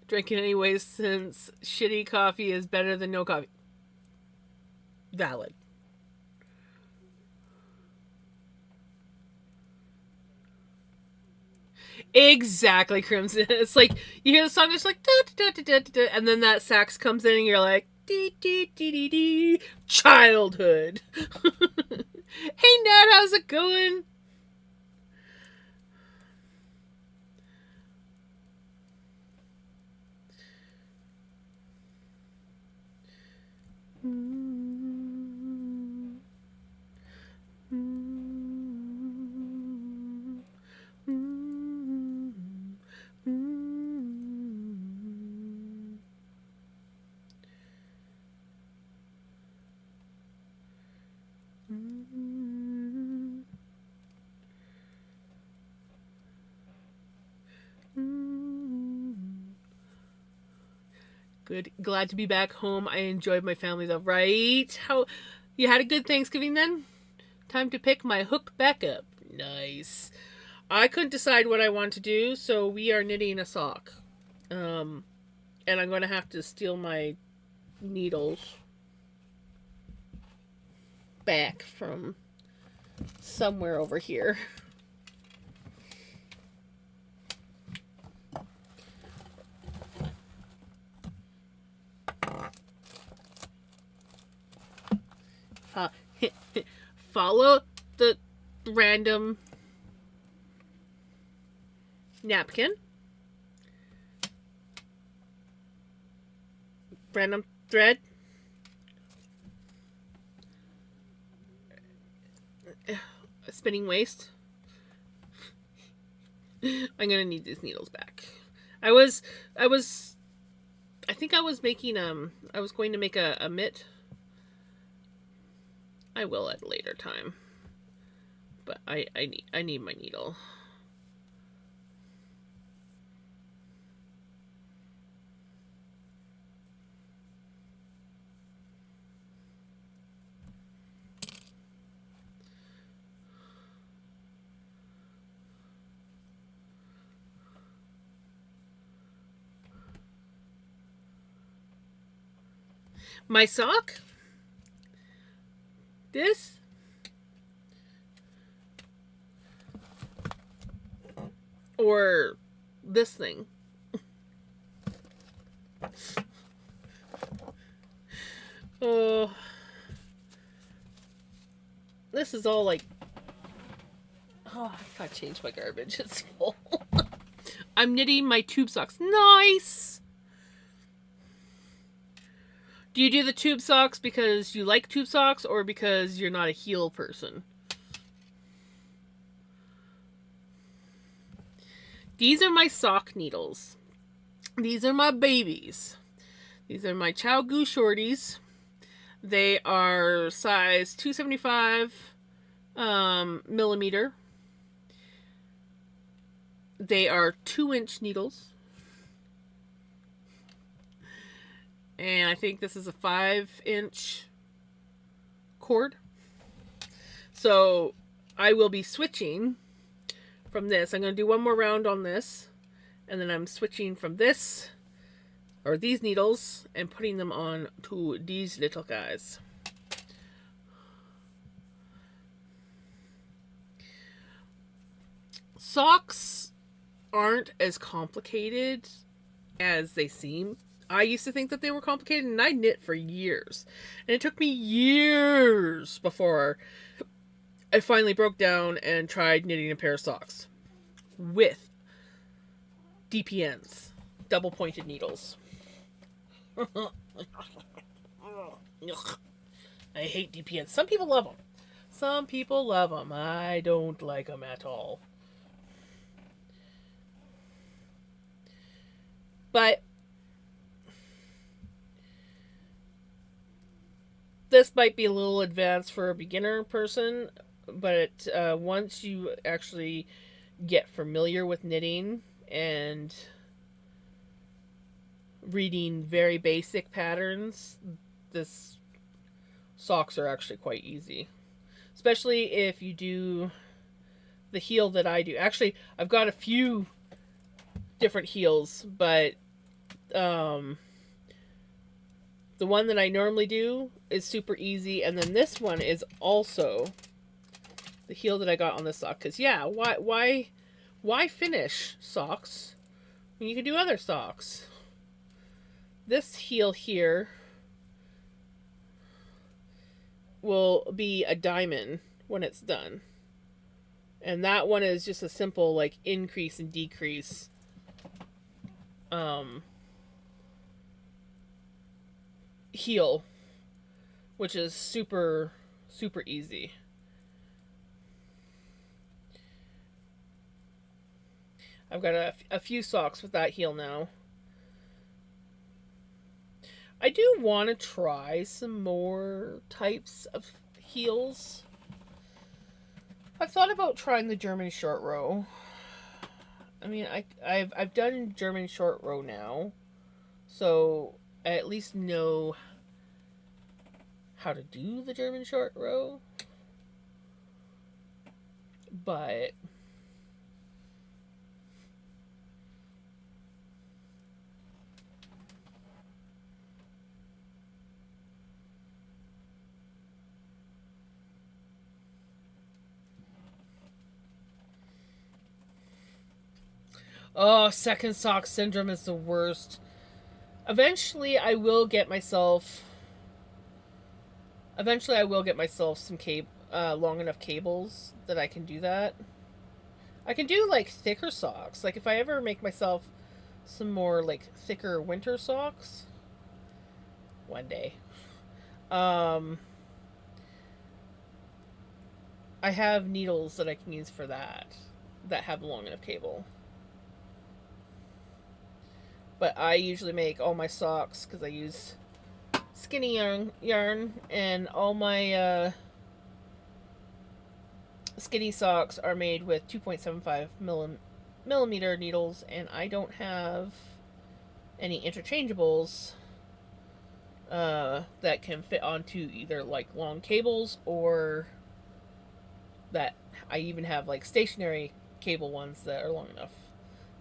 Drinking anyways since shitty coffee is better than no coffee. Valid. Exactly, Crimson. It's like you hear the song, it's like da, da, da, da, da, da, and then that sax comes in, and you're like dee, dee, dee, dee, dee. Childhood. Hey Nat, how's it going? Good. Glad to be back home. I enjoyed my family though. Right? How you had a good Thanksgiving then? Time to pick my hook back up. Nice. I couldn't decide what I want to do, so we are knitting a sock. And I'm going to have to steal my needles back from somewhere over here. Follow the random napkin. Random thread. A spinning waist. I'm gonna need these needles back. I think I was making I was going to make a mitt. I will at a later time. But I need my needle. My sock? This? Or this thing? Oh. This is all like... Oh, I gotta change my garbage. It's full. I'm knitting my tube socks. Nice! Do you do the tube socks because you like tube socks or because you're not a heel person? These are my sock needles. These are my babies. These are my ChiaoGoo shorties. They are size 275 millimeter. They are 2-inch needles. And I think this is a 5-inch cord. So I will be switching from this. I'm going to do one more round on this. And then I'm switching from this, or these needles, and putting them on to these little guys. Socks aren't as complicated as they seem. I used to think that they were complicated, and I knit for years. And it took me years before I finally broke down and tried knitting a pair of socks with DPNs, double pointed needles. I hate DPNs. Some people love them. Some people love them. I don't like them at all. But this might be a little advanced for a beginner person, but once you actually get familiar with knitting and reading very basic patterns, this socks are actually quite easy. Especially if you do the heel that I do. Actually, I've got a few different heels, but the one that I normally do is super easy, and then this one is also the heel that I got on this sock. Because yeah, why finish socks when you can do other socks? This heel here will be a diamond when it's done, and that one is just a simple like increase and decrease heel, which is super easy. I've got a few socks with that heel now. I do want to try some more types of heels. I've thought about trying the German short row. I mean, I've done German short row now, so I at least know how to do the German short row. But oh, second sock syndrome is the worst. Eventually, I will get myself some long enough cables that I can do that. I can do like thicker socks. Like if I ever make myself some more like thicker winter socks one day. I have needles that I can use for that have a long enough cable. But I usually make all my socks because I use skinny yarn, and all my skinny socks are made with 2.75 millimeter needles, and I don't have any interchangeables that can fit onto either like long cables, or that I even have like stationary cable ones that are long enough.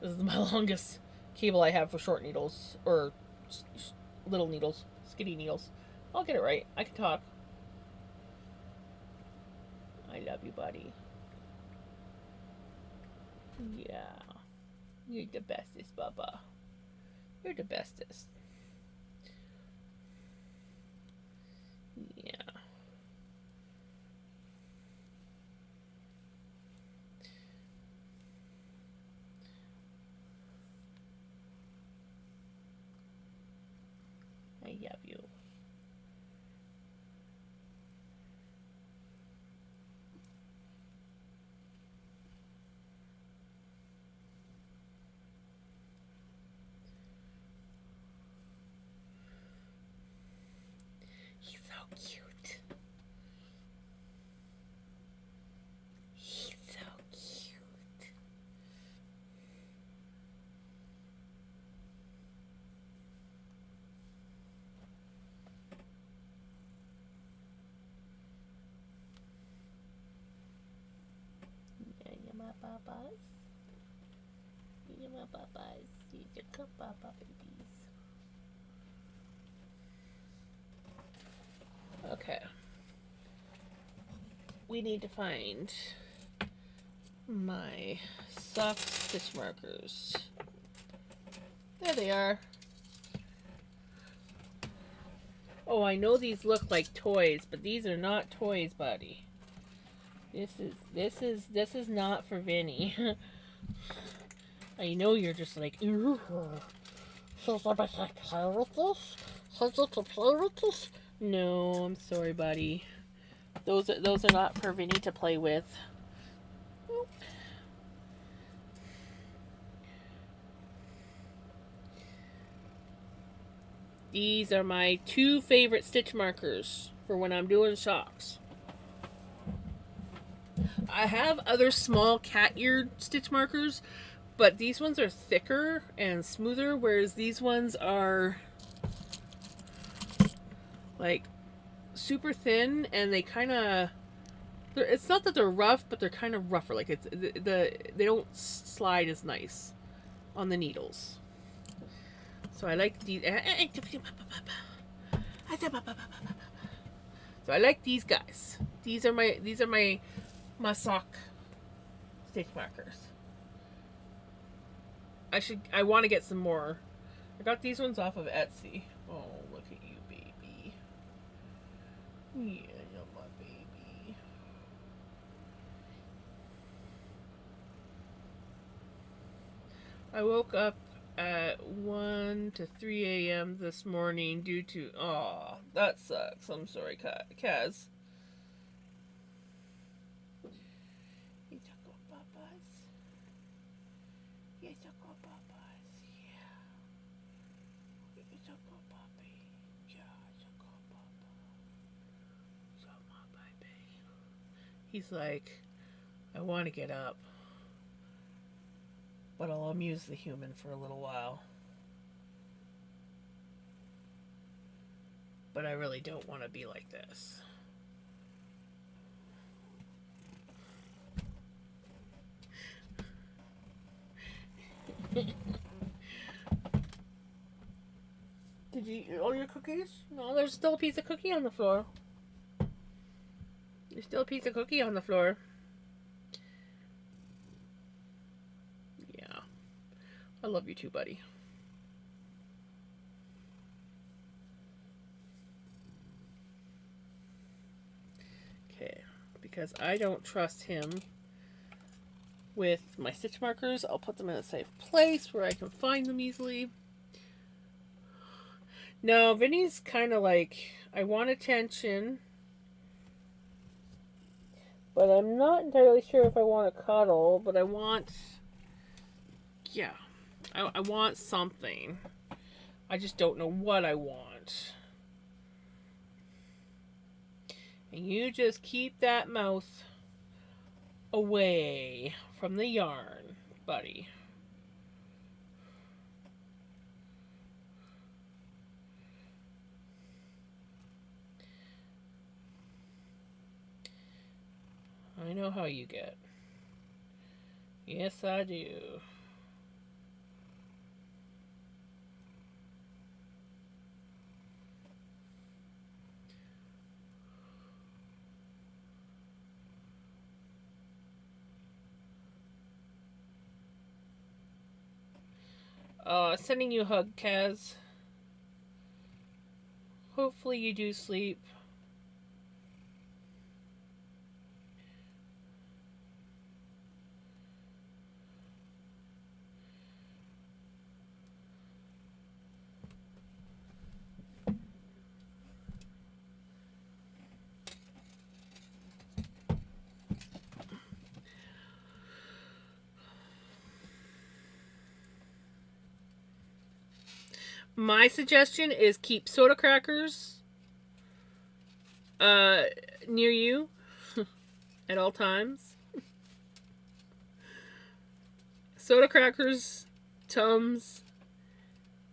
This is my longest cable I have for short needles, or little needles, skinny needles. I'll get it right. I can talk. I love you, buddy. Yeah. You're the bestest, Bubba. You're the bestest. Yeah. I love you. He's so cute. He's so cute. Yeah, you're my papas. You're my papas. You're the good papa babies. Okay. We need to find my sock stitch markers. There they are. Oh, I know these look like toys, but these are not toys, buddy. This is not for Vinny. I know you're just like, ooh. Should I play with this? Should I play with this? No, I'm sorry, buddy. Those are not for Vinny to play with. These are my 2 favorite stitch markers for when I'm doing socks. I have other small cat-eared stitch markers, but these ones are thicker and smoother, whereas these ones are like super thin, and they kind of, it's not that they're rough, but they're kind of rougher. Like it's they don't slide as nice on the needles. So I like these. So I like these guys. These are my sock stitch markers. I want to get some more. I got these ones off of Etsy. Oh, look at you, baby. Yeah, you're my baby. I woke up at 1 to 3 a.m. this morning due to... Aw, that sucks. I'm sorry, Kaz. You took off Papa's. You took off Papa's. Yeah. You took off Papi. Yeah, I took off Papa. So my baby. He's like, I want to get up, but I'll amuse the human for a little while. But I really don't want to be like this. Did you eat all your cookies? No, there's still a piece of cookie on the floor. There's still a piece of cookie on the floor. Yeah. I love you too, buddy. Okay. Because I don't trust him with my stitch markers, I'll put them in a safe place where I can find them easily. No, Vinny's kind of like, I want attention, but I'm not entirely sure if I want a cuddle, but I want, yeah, I want something. I just don't know what I want. And you just keep that mouth away from the yarn, buddy. I know how you get. Yes, I do. Sending you a hug, Kaz. Hopefully you do sleep. My suggestion is keep soda crackers near you at all times. Soda crackers, Tums,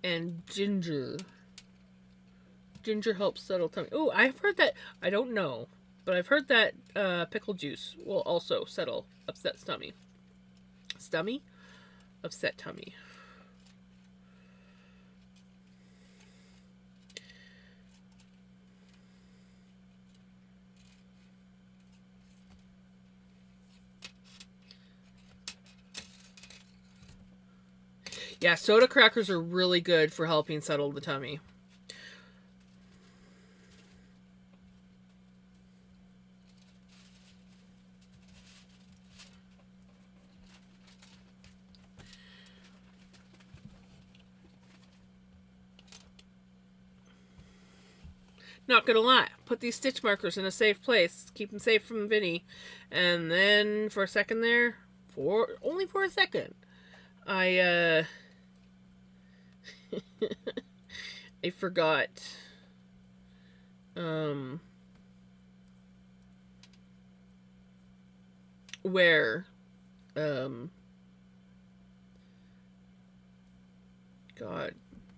and ginger. Ginger helps settle tummy. Oh, I've heard that. I don't know, but I've heard that pickle juice will also settle upset tummy. Stummy? Upset tummy. Yeah, soda crackers are really good for helping settle the tummy. Not gonna lie. Put these stitch markers in a safe place. Keep them safe from Vinny. And then for a second there, only for a second, I I forgot where God,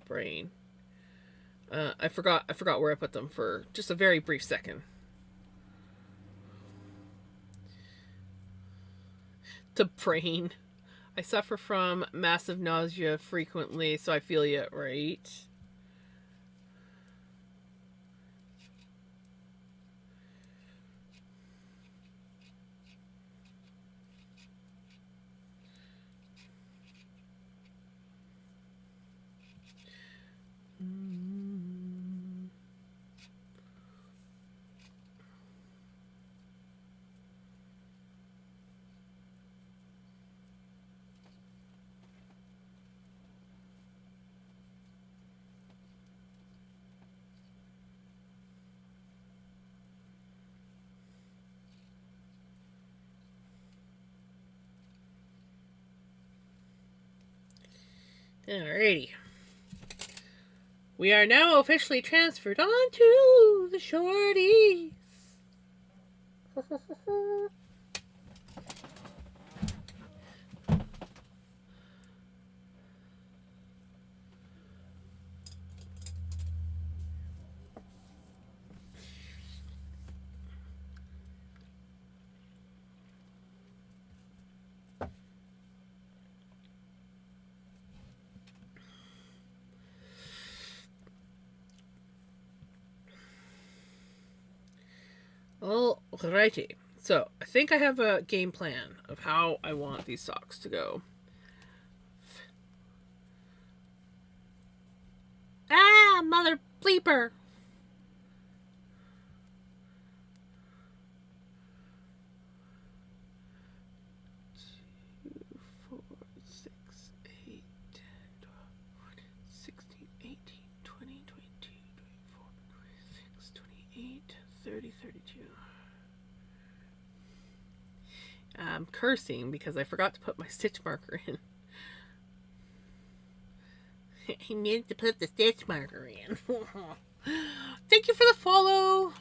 brain. I forgot where I put them for just a very brief second. The brain. I suffer from massive nausea frequently, so I feel you, right? Alrighty. We are now officially transferred onto the shorties. Alrighty. So, I think I have a game plan of how I want these socks to go. Ah, mother bleeper! 2, 4, 6, 8, 10, 12, 14, 16, 18, 20, 22, 24, 26, 28, 30, 32. I'm cursing because I forgot to put my stitch marker in. I meant to put the stitch marker in. Thank you for the follow.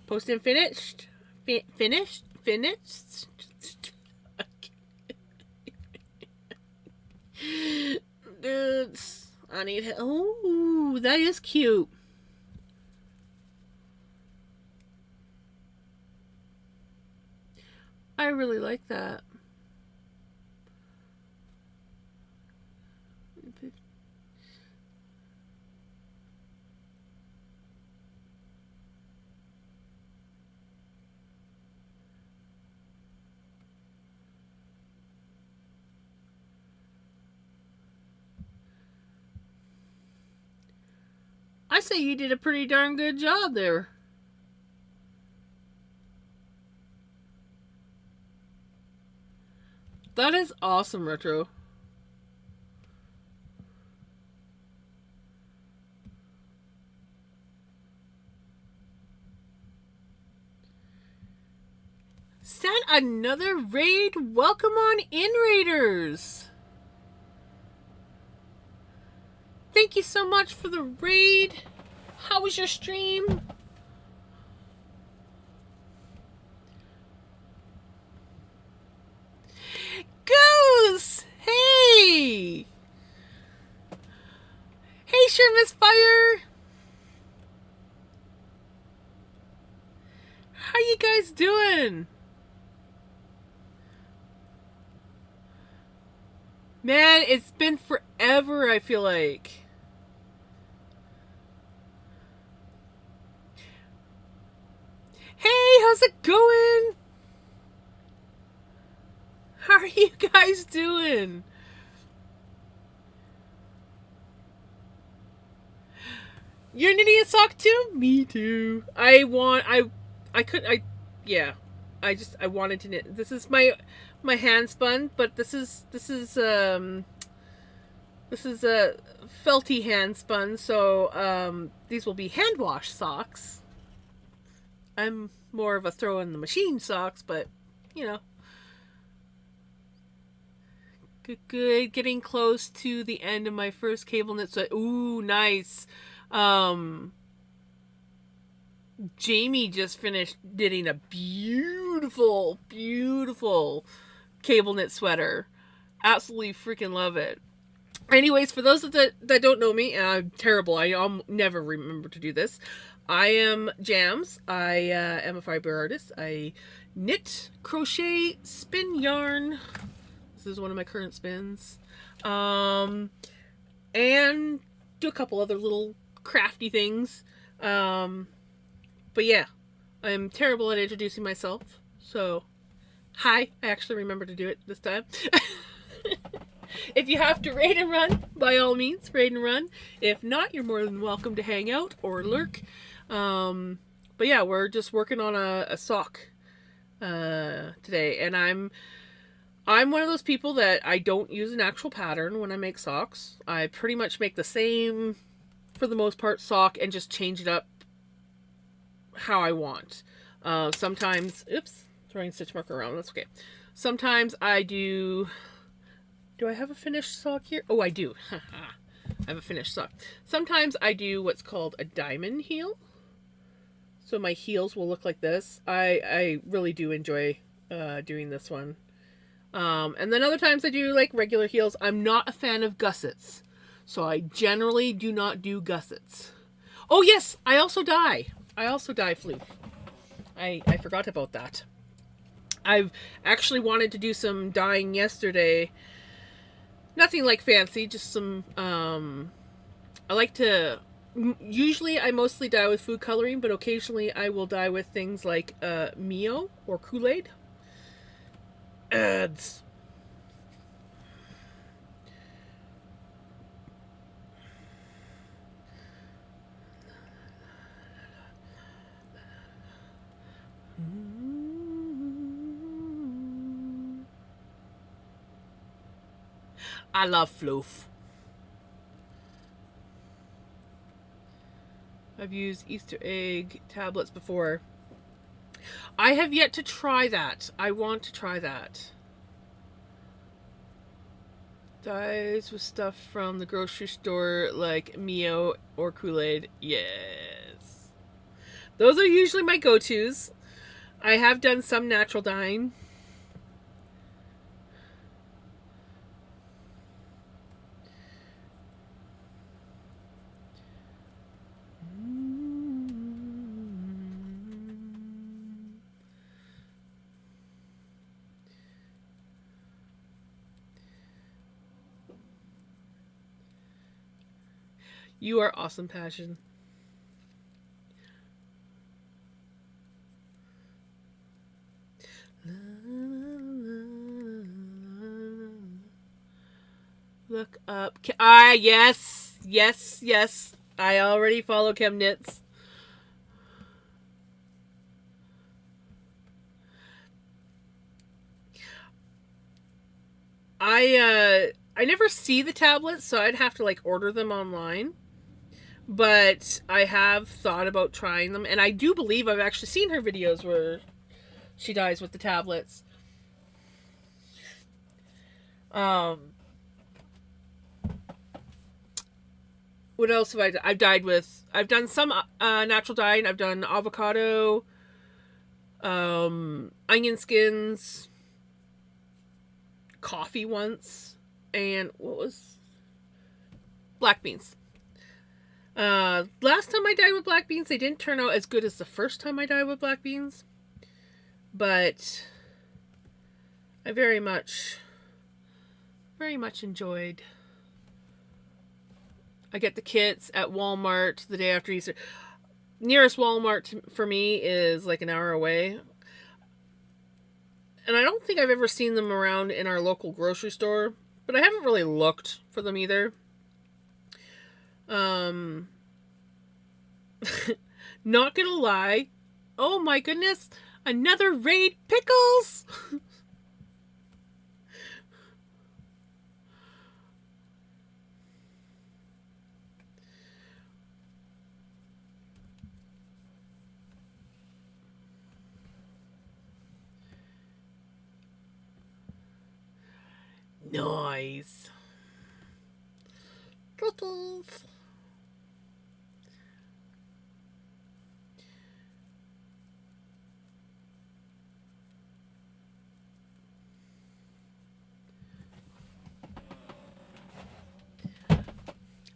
Posting finished. Finished. Dudes, I need help. Oh, that is cute. I really like that. I say you did a pretty darn good job there. That is awesome, Retro. Sent another raid. Welcome on in, Raiders. Thank you so much for the raid. How was your stream? Goose! Hey! Hey, sure, Miss Fire! How you guys doing? Man, it's been forever, I feel like. Hey, how's it going? How are you guys doing? You're knitting a sock too? Me too. I wanted to knit. This is my hand spun, but this is This is a felty hand spun, so these will be hand wash socks. I'm more of a throw in the machine socks, but you know. Good. Getting close to the end of my first cable knit. So, ooh, nice. Jamie just finished knitting a beautiful, beautiful cable knit sweater. Absolutely freaking love it. Anyways, for those that don't know me, and I'm terrible, I'll never remember to do this. I am Jams. I am a fiber artist. I knit, crochet, spin yarn. This is one of my current spins. And do a couple other little crafty things. But yeah, I'm terrible at introducing myself. So, hi. I actually remember to do it this time. If you have to raid and run, by all means, raid and run. If not, you're more than welcome to hang out or lurk. But yeah, we're just working on a sock today. And I'm one of those people that I don't use an actual pattern when I make socks. I pretty much make the same, for the most part, sock and just change it up how I want. Sometimes, oops, throwing stitch marker around, that's okay. Sometimes I do I have a finished sock here? Oh, I do. I have a finished sock. Sometimes I do what's called a diamond heel. So my heels will look like this. I really do enjoy doing this one. And then other times I do like regular heels. I'm not a fan of gussets. So I generally do not do gussets. Oh yes, I also dye. Floof. I forgot about that. I've actually wanted to do some dyeing yesterday. Nothing like fancy, just some, I like to, usually I mostly dye with food coloring, but occasionally I will dye with things like Mio or Kool-Aid. Ads. I love Floof. I've used Easter egg tablets before. I have yet to try that. I want to try that. Dyes with stuff from the grocery store like Mio or Kool-Aid. Yes. Those are usually my go-tos. I have done some natural dyeing. You are awesome, Passion. Look up. Yes. I already follow Chem Knits. I never see the tablets, so I'd have to like order them online. But I have thought about trying them, and I do believe I've actually seen her videos where she dyes with the tablets. What else have I done? I've done some natural dyeing. I've done avocado, onion skins, coffee once, and what was black beans. Last time I dyed with black beans, they didn't turn out as good as the first time I dyed with black beans. But I very much enjoyed. I get the kits at Walmart the day after Easter. Nearest Walmart for me is like an hour away. And I don't think I've ever seen them around in our local grocery store. But I haven't really looked for them either. Not gonna lie. Oh my goodness. Another raid pickles. Nice. Cookies.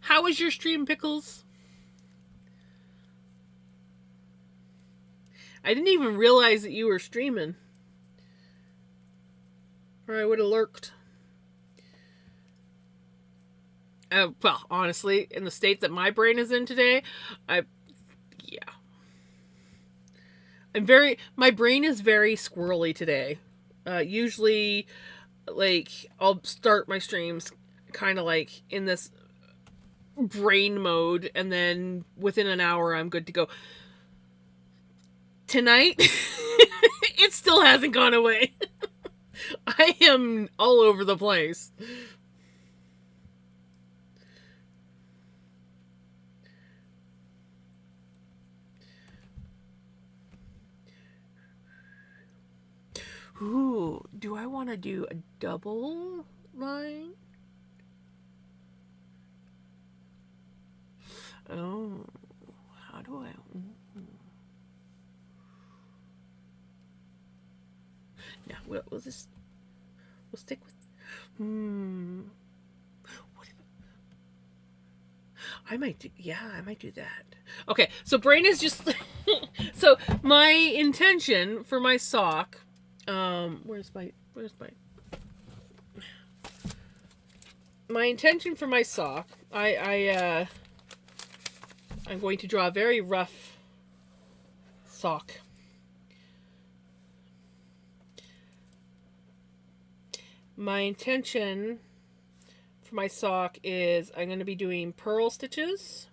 How was your stream, Pickles? I didn't even realize that you were streaming. Or I would have lurked. Well, honestly, in the state that my brain is in today, yeah. My brain is very squirrely today. Usually, like, I'll start my streams kind of like in this brain mode, and then within an hour, I'm good to go. Tonight, it still hasn't gone away. I am all over the place. Ooh, do I want to do a double line? Oh, how do I? Yeah, we'll stick with. What if, I might do. Yeah, I might do that. Okay, so brain is just. So my intention for my sock. Where's my? My intention for my sock. I'm going to draw a very rough sock. My intention for my sock is I'm going to be doing purl stitches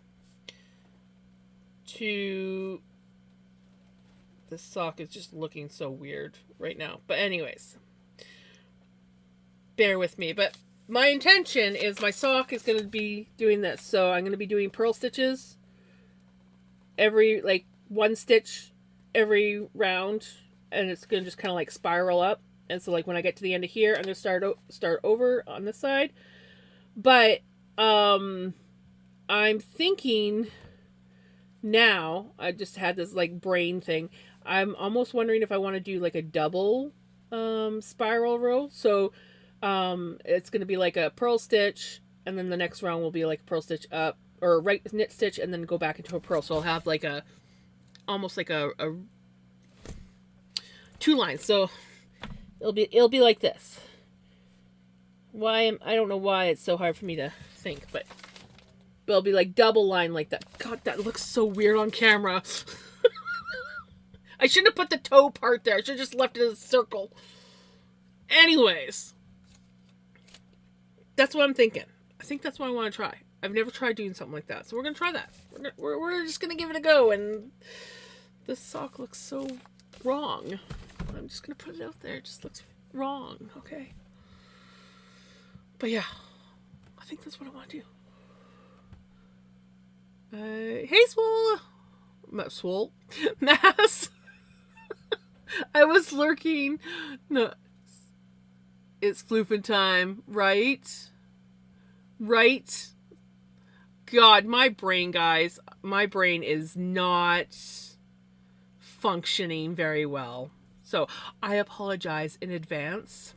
to... This sock is just looking so weird right now. But anyways, bear with me. But my intention is my sock is going to be doing this. So I'm going to be doing purl stitches every, like, one stitch every round. And it's going to just kind of like spiral up. And so, like, when I get to the end of here, I'm going to start over on this side. But I'm thinking now, I just had this, like, brain thing. I'm almost wondering if I want to do, like, a double spiral row. So it's going to be like a purl stitch, and then the next round will be like a purl stitch up, or right knit stitch, and then go back into a purl. So I'll have like almost like a 2 lines. So it'll be like this. I don't know why it's so hard for me to think, but it'll be like double line like that. God, that looks so weird on camera. I shouldn't have put the toe part there. I should have just left it as a circle. Anyways, that's what I'm thinking. I think that's what I want to try. I've never tried doing something like that, so we're gonna try that. We're just gonna give it a go. And this sock looks so wrong. I'm just gonna put it out there. It just looks wrong. Okay. But yeah, I think that's what I want to do. Hey, Swole. Mass. I was lurking. No. It's floofing time, right? Right? God, my brain, guys. My brain is not functioning very well. So, I apologize in advance.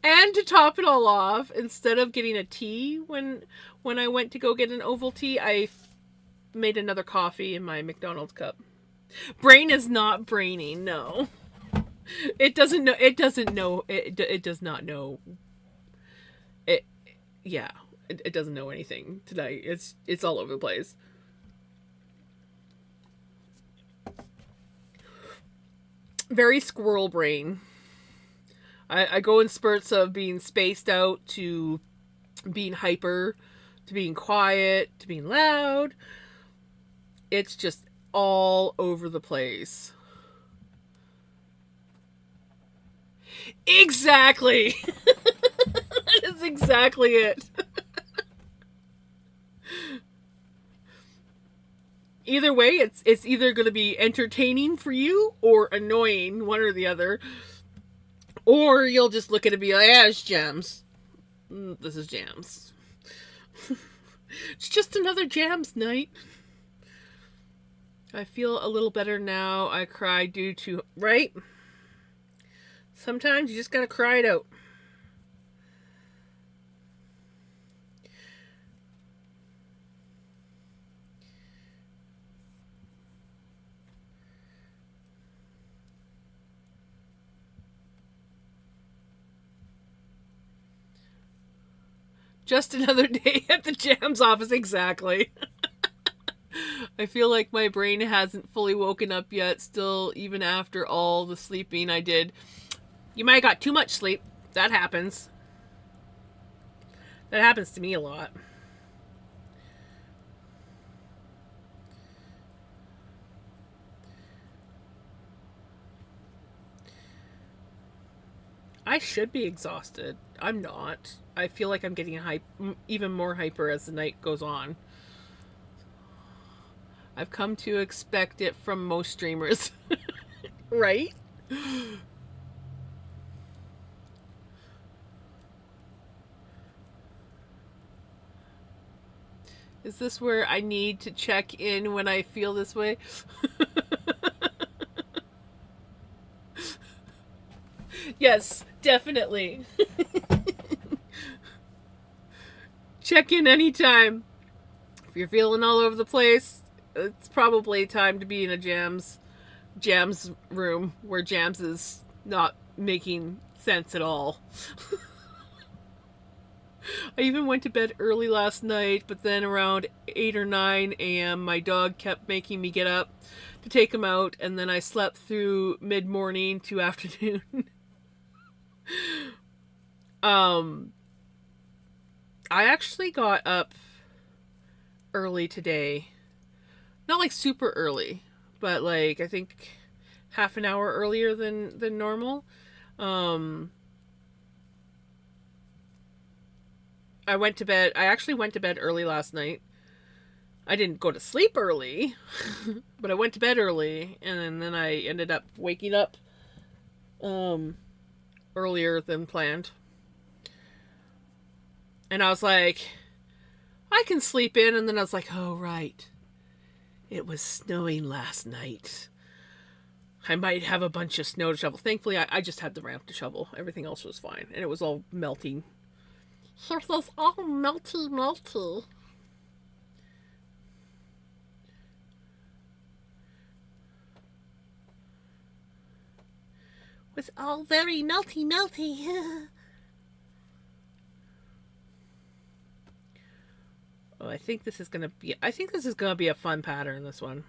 And to top it all off, instead of getting a tea when I went to go get an Ovaltine, I made another coffee in my McDonald's cup. Brain is not braining, no. It doesn't know. It doesn't know. It does not know. It, yeah. It doesn't know anything tonight. It's all over the place. Very squirrel brain. I go in spurts of being spaced out to being hyper, to being quiet, to being loud. It's just all over the place. Exactly. That is exactly it. Either way, it's either going to be entertaining for you or annoying, one or the other. Or you'll just look at it and be like, yeah, it's Jams. This is Jams. It's just another Jams night. I feel a little better now. I cried due to... Right? Sometimes you just gotta cry it out. Just another day at the Jams office, exactly. I feel like my brain hasn't fully woken up yet, still, even after all the sleeping I did. You might have got too much sleep. That happens. That happens to me a lot. I should be exhausted. I'm not. I feel like I'm getting even more hyper as the night goes on. I've come to expect it from most streamers. Right? Is this where I need to check in when I feel this way? Yes, definitely. Check in anytime. If you're feeling all over the place, it's probably time to be in a Jams room where Jams is not making sense at all. I even went to bed early last night, but then around 8 or 9 a.m. my dog kept making me get up to take him out, and then I slept through mid-morning to afternoon. I actually got up early today. Not like super early, but like I think half an hour earlier than normal. I went to bed. I actually went to bed early last night. I didn't go to sleep early, but I went to bed early, and then I ended up waking up earlier than planned. And I was like, I can sleep in, and then I was like, oh right, it was snowing last night. I might have a bunch of snow to shovel. Thankfully, I just had the ramp to shovel. Everything else was fine, and it was all melting. It was all melty. It was all very melty. Oh, I think this is gonna be a fun pattern, this one.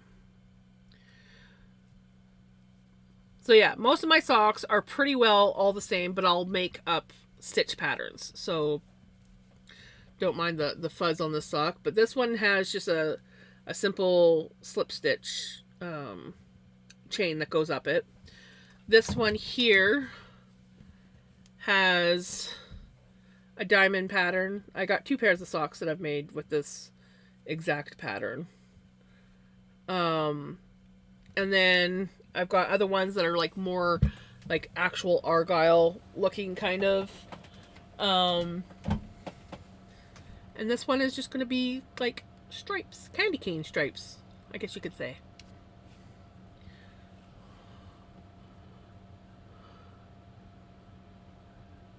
So yeah, most of my socks are pretty well all the same, but I'll make up stitch patterns. So don't mind the fuzz on this sock. But this one has just a simple slip stitch chain that goes up it. This one here has a diamond pattern. I got 2 pairs of socks that I've made with this exact pattern. And then I've got other ones that are like more like actual argyle looking kind of. And this one is just going to be like stripes, candy cane stripes, I guess you could say.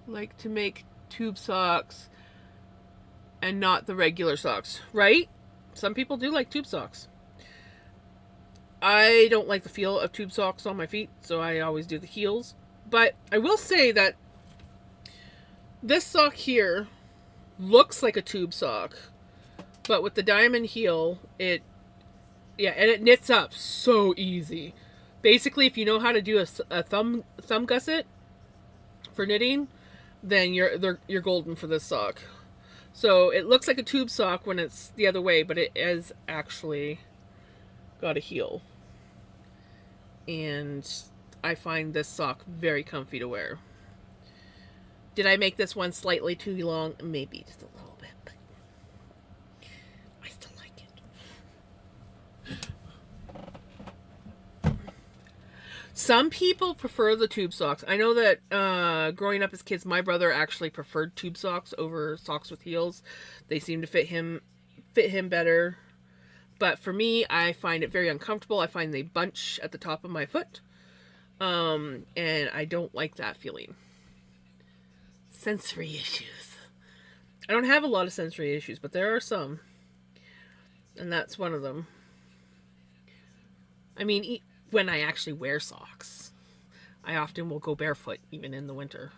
Like to make tube socks and not the regular socks, right? Some people do like tube socks. I don't like the feel of tube socks on my feet, so I always do the heels. But I will say that this sock here looks like a tube sock, but with the diamond heel, and it knits up so easy. Basically, if you know how to do a thumb gusset for knitting, then you're golden for this sock. So it looks like a tube sock when it's the other way, but it is actually got a heel. And I find this sock very comfy to wear. Did I make this one slightly too long? Maybe just a little bit, but I still like it. Some people prefer the tube socks. I know that growing up as kids, my brother actually preferred tube socks over socks with heels. They seem to fit him better. But for me, I find it very uncomfortable. I find they bunch at the top of my foot. And I don't like that feeling. Sensory issues. I don't have a lot of sensory issues, but there are some. And that's one of them. I mean, when I actually wear socks, I often will go barefoot, even in the winter.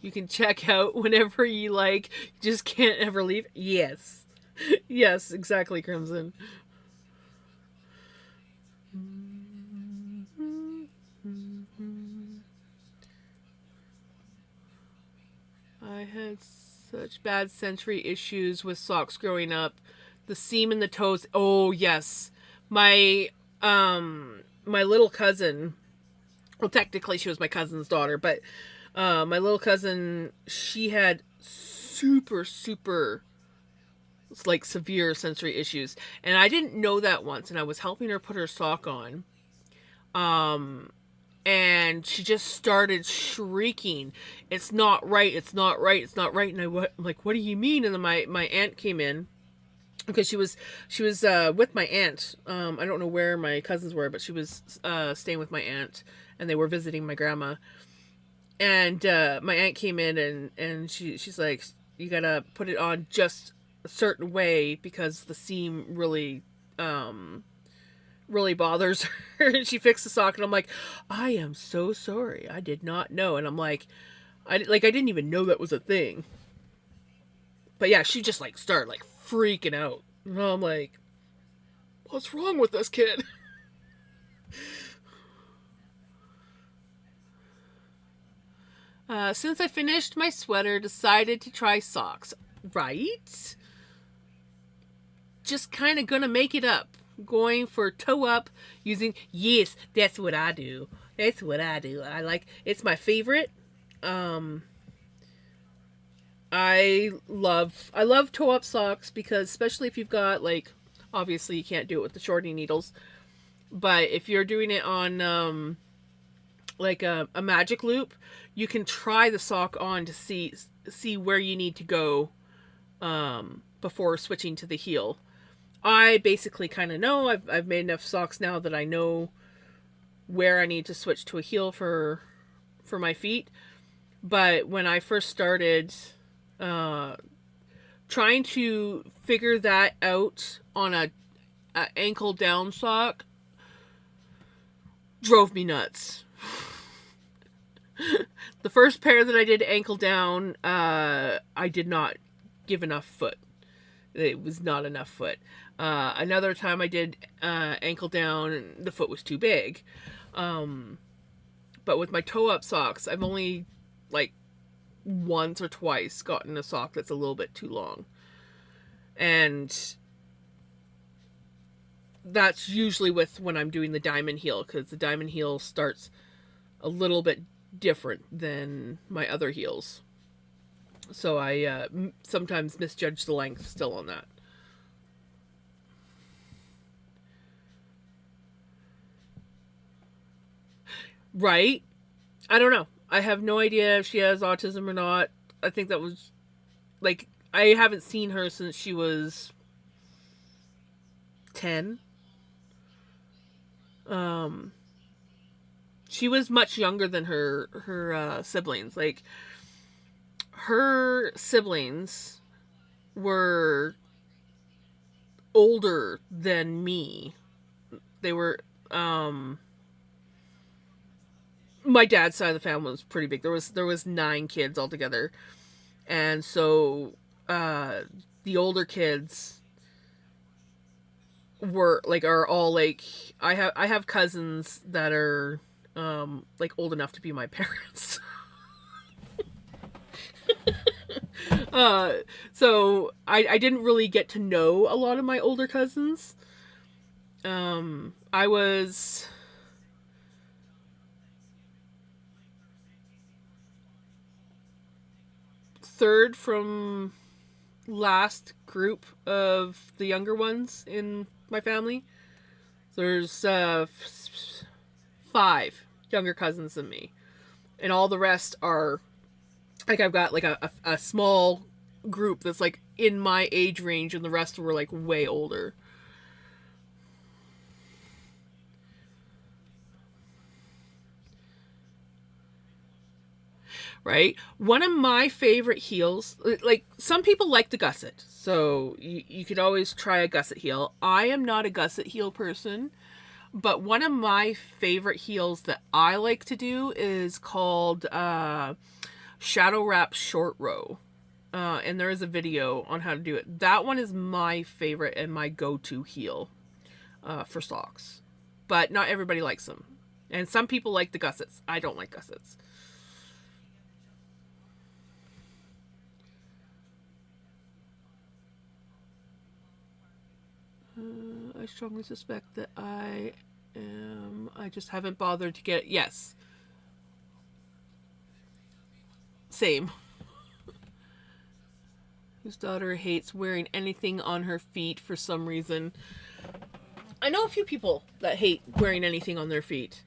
You can check out whenever you like. You just can't ever leave. Yes. Yes, exactly, Crimson. I had such bad sensory issues with socks growing up. The seam in the toes. Oh, yes. My little cousin, well, technically she was my cousin's daughter, but my little cousin, she had super like severe sensory issues, and I didn't know that once, and I was helping her put her sock on, um and she just started shrieking, "It's not right, it's not right, it's not right." And I'm like, "What do you mean?" And then my aunt came in, because she was with my aunt. I don't know where my cousins were, but she was staying with my aunt, and they were visiting my grandma. And my aunt came in, and she's like, "You gotta put it on just a certain way, because the seam really bothers her." And she fixed the sock, and I'm like, "I am so sorry, I did not know." And I'm like, I didn't even know that was a thing. But yeah, she just like started like freaking out, and I'm like, "What's wrong with this kid?" Since I finished my sweater, decided to try socks. Right? Just kind of gonna make it up. Going for toe up using. Yes, that's what I do. That's what I do. It's my favorite. Um, I love toe up socks, because especially if you've got, like, obviously you can't do it with the shorty needles, but if you're doing it on like a magic loop, you can try the sock on to see where you need to go before switching to the heel. I basically kind of know. I've made enough socks now that I know where I need to switch to a heel for my feet. But when I first started uh, trying to figure that out on a ankle down sock, drove me nuts. The first pair that I did ankle down, I did not give enough foot. It was not enough foot. Another time I did ankle down, and the foot was too big. Um, but with my toe up socks, I've only, like, once or twice gotten a sock that's a little bit too long. And that's usually with when I'm doing the diamond heel, because the diamond heel starts a little bit different than my other heels. So I sometimes misjudge the length still on that. Right? I don't know. I have no idea if she has autism or not. I think that was, like, I haven't seen her since she was 10. Um she was much younger than her siblings. Like, her siblings were older than me. They were my dad's side of the family was pretty big. There was 9 kids altogether. And so uh the older kids are all like, I have cousins that are like old enough to be my parents. uh so I didn't really get to know a lot of my older cousins. I was third from last group of the younger ones in my family. There's 5 younger cousins than me, and all the rest are like, I've got like a small group that's like in my age range, and the rest were like way older. Right? One of my favorite heels, like some people like the gusset, so you could always try a gusset heel. I am not a gusset heel person, but one of my favorite heels that I like to do is called Shadow Wrap Short Row. And there is a video on how to do it. That one is my favorite and my go-to heel for socks. But not everybody likes them. And some people like the gussets. I don't like gussets. I strongly suspect that I am. I just haven't bothered to get. Yes. Same. Whose daughter hates wearing anything on her feet for some reason. I know a few people that hate wearing anything on their feet.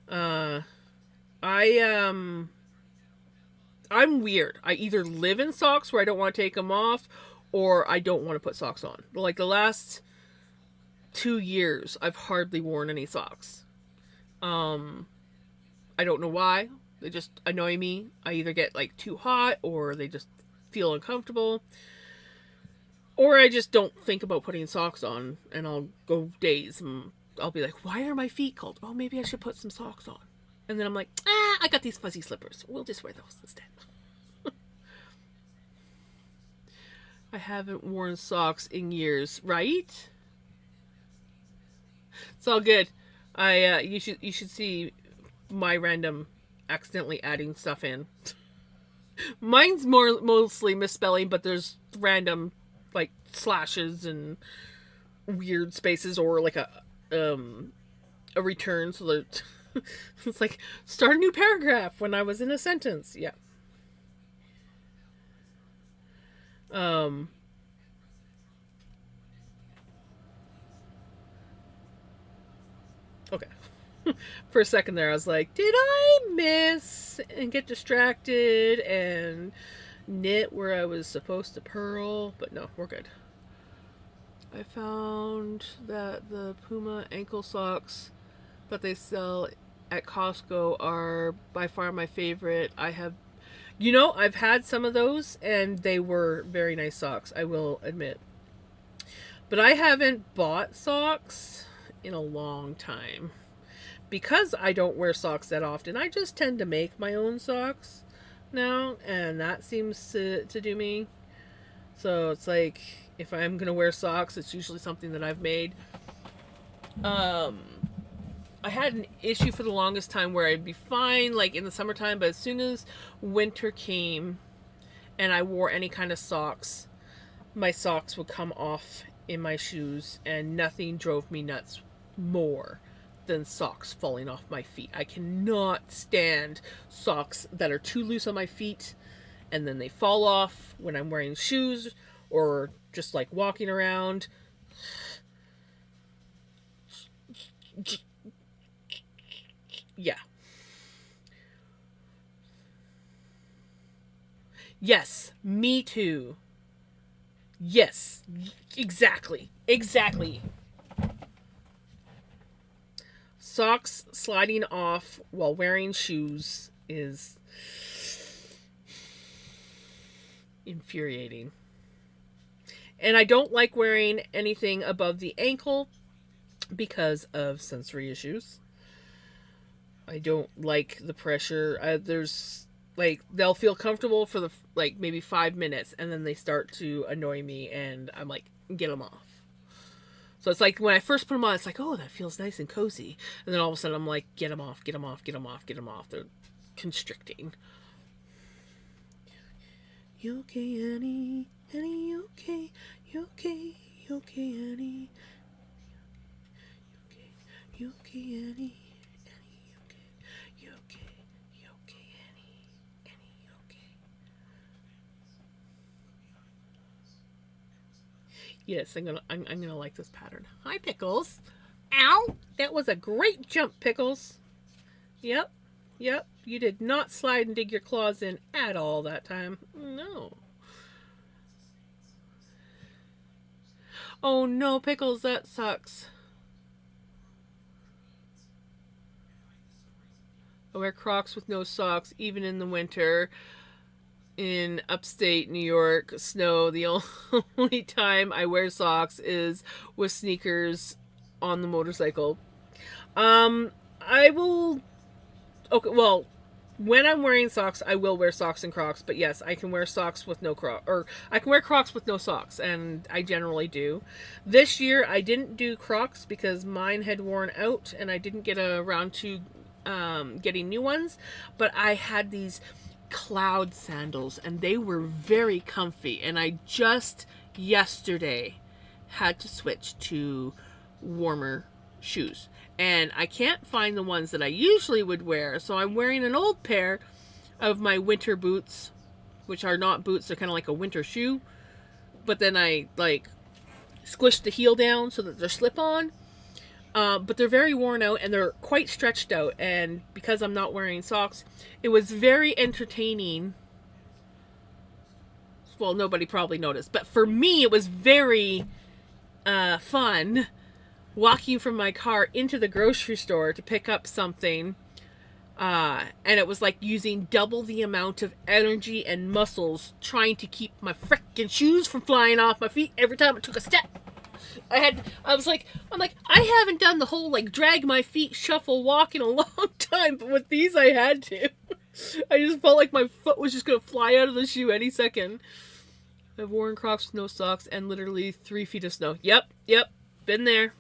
I'm weird. I either live in socks where I don't want to take them off, or I don't want to put socks on. Like the last 2 years, I've hardly worn any socks. I don't know why. They just annoy me. I either get like too hot, or they just feel uncomfortable, or I just don't think about putting socks on, and I'll go days and I'll be like, why are my feet cold? Oh, maybe I should put some socks on. And then I'm like, I got these fuzzy slippers. We'll just wear those instead. I haven't worn socks in years, right? It's all good. You should see my random accidentally adding stuff in. Mine's mostly misspelling, but there's random like slashes and weird spaces, or like a return, so that it's like start a new paragraph when I was in a sentence. Yeah. Um okay. For a second there I was like, did I miss and get distracted and knit where I was supposed to purl? But no, we're good. I found that the Puma ankle socks that they sell at Costco are by far my favorite. I've had some of those and they were very nice socks, I will admit. But I haven't bought socks in a long time. Because I don't wear socks that often, I just tend to make my own socks now, and that seems to do me. So it's like, if I'm gonna wear socks, it's usually something that I've made. I had an issue for the longest time where I'd be fine, like in the summertime, but as soon as winter came and I wore any kind of socks, my socks would come off in my shoes, and nothing drove me nuts more than socks falling off my feet. I cannot stand socks that are too loose on my feet and then they fall off when I'm wearing shoes or just like walking around. Yeah. Yes, me too. Yes, exactly. Exactly. Socks sliding off while wearing shoes is infuriating. And I don't like wearing anything above the ankle because of sensory issues. I don't like the pressure. There's like, they'll feel comfortable for the like maybe 5 minutes, and then they start to annoy me, and I'm like, get them off. So it's like when I first put them on, it's like, oh, that feels nice and cozy, and then all of a sudden I'm like, get them off, get them off, get them off, get them off. They're constricting. You okay, Annie? Annie, you okay? You okay? You okay, Annie? You okay, Annie? Annie, you okay? You okay? You okay, Annie? Annie, you okay? Yes, I'm gonna like this pattern. Hi, Pickles. Ow! That was a great jump, Pickles. Yep, yep. You did not slide and dig your claws in at all that time. No. Oh no, Pickles, that sucks. I wear Crocs with no socks, even in the winter. In upstate New York, snow, the only time I wear socks is with sneakers on the motorcycle. I will. Okay, well, when I'm wearing socks, I will wear socks and Crocs. But yes, I can wear socks with no Crocs, or I can wear Crocs with no socks, and I generally do. This year, I didn't do Crocs because mine had worn out, and I didn't get around to getting new ones. But I had these cloud sandals, and they were very comfy. And I just yesterday had to switch to warmer shoes. And I can't find the ones that I usually would wear, so I'm wearing an old pair of my winter boots, which are not boots, they're kind of like a winter shoe. But then I like squished the heel down so that they're slip on. But they're very worn out and they're quite stretched out. And because I'm not wearing socks, it was very entertaining. Well, nobody probably noticed, but for me, it was very fun walking from my car into the grocery store to pick up something. And it was like using double the amount of energy and muscles trying to keep my frickin' shoes from flying off my feet every time I took a step. I'm like, I haven't done the whole like drag my feet shuffle walk in a long time, but with these I had to. I just felt like my foot was just gonna fly out of the shoe any second. I've worn Crocs with no socks and literally 3 feet of snow. Yep. Been there.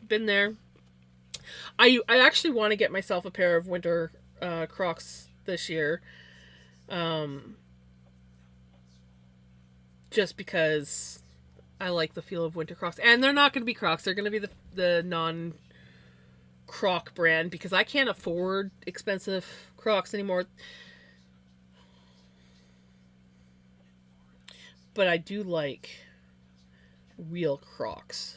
I actually want to get myself a pair of winter Crocs this year. Just because I like the feel of winter Crocs. And they're not going to be Crocs. They're going to be the non-Croc brand because I can't afford expensive Crocs anymore. But I do like real Crocs.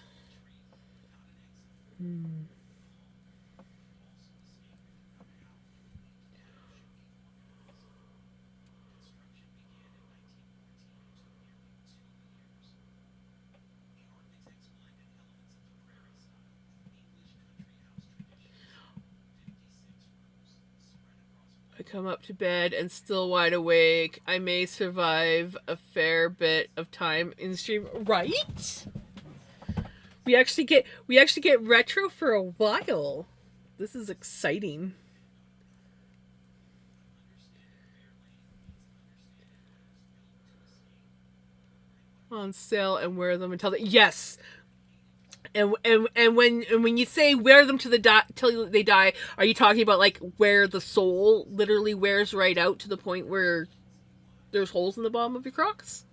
I come up to bed and still wide awake. I may survive a fair bit of time in stream. Right? We actually get retro for a while. This is exciting. On sale and wear them until yes. And when you say wear them to till they die, are you talking about like where the sole literally wears right out to the point where there's holes in the bottom of your Crocs?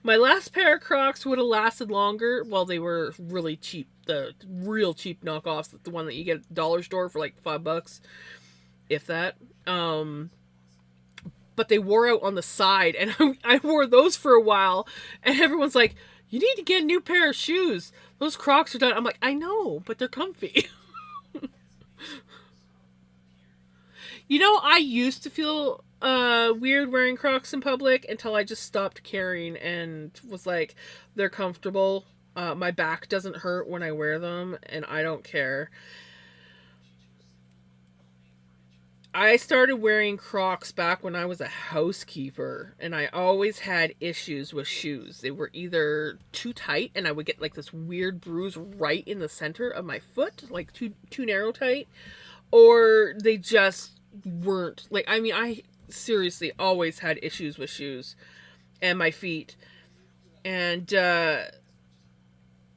My last pair of Crocs would have lasted longer. Well, they were really cheap. The real cheap knockoffs, the one that you get at the dollar store for like $5, if that. But they wore out on the side, and I wore those for a while, and everyone's like, "You need to get a new pair of shoes. Those Crocs are done." I'm like, "I know, but they're comfy." I used to feel weird wearing Crocs in public until I just stopped caring and was like, they're comfortable. My back doesn't hurt when I wear them, and I don't care. I started wearing Crocs back when I was a housekeeper, and I always had issues with shoes. They were either too tight, and I would get like this weird bruise right in the center of my foot, like too narrow tight, or they just weren't like. I mean, I seriously always had issues with shoes and my feet, and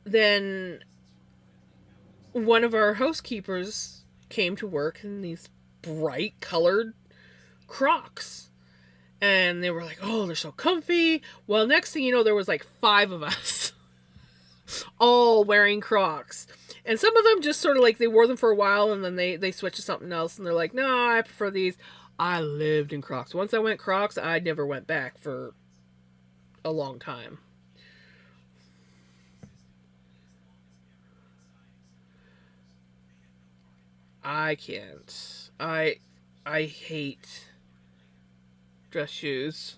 then one of our housekeepers came to work in these bright colored Crocs. And they were like, "Oh, they're so comfy." Well, next thing you know, there was like 5 of us all wearing Crocs. And some of them just sort of like they wore them for a while and then they switched to something else and they're like, "No, I prefer these." I lived in Crocs. Once I went Crocs, I never went back for a long time. I can't. I hate dress shoes.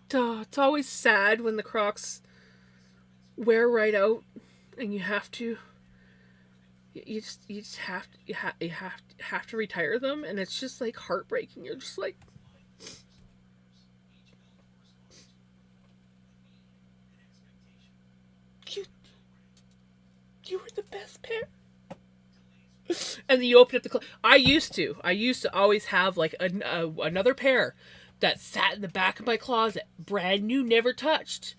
Duh, it's always sad when the Crocs wear right out and you just have to retire them, and it's just like heartbreaking. You're just like, you you were the best pair. And then you open up the I used to always have like another pair that sat in the back of my closet, brand new, never touched.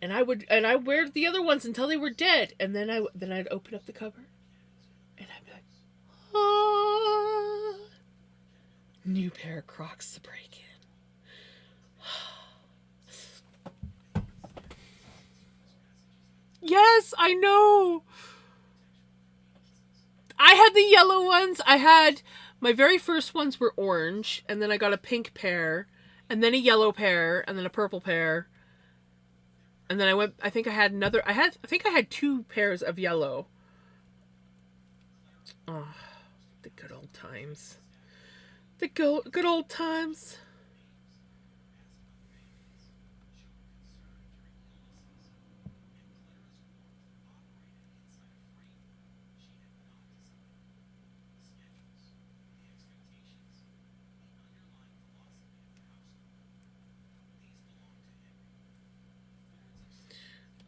And I wear the other ones until they were dead, and then I'd open up the cover, and I'd be like, ah, new pair of Crocs to break in. Yes, I know. I had the yellow ones. I had my very first ones were orange, and then I got a pink pair, and then a yellow pair, and then a purple pair, and then I went. I think I had another. I think I had two pairs of yellow. Oh, the good old times. The good old times.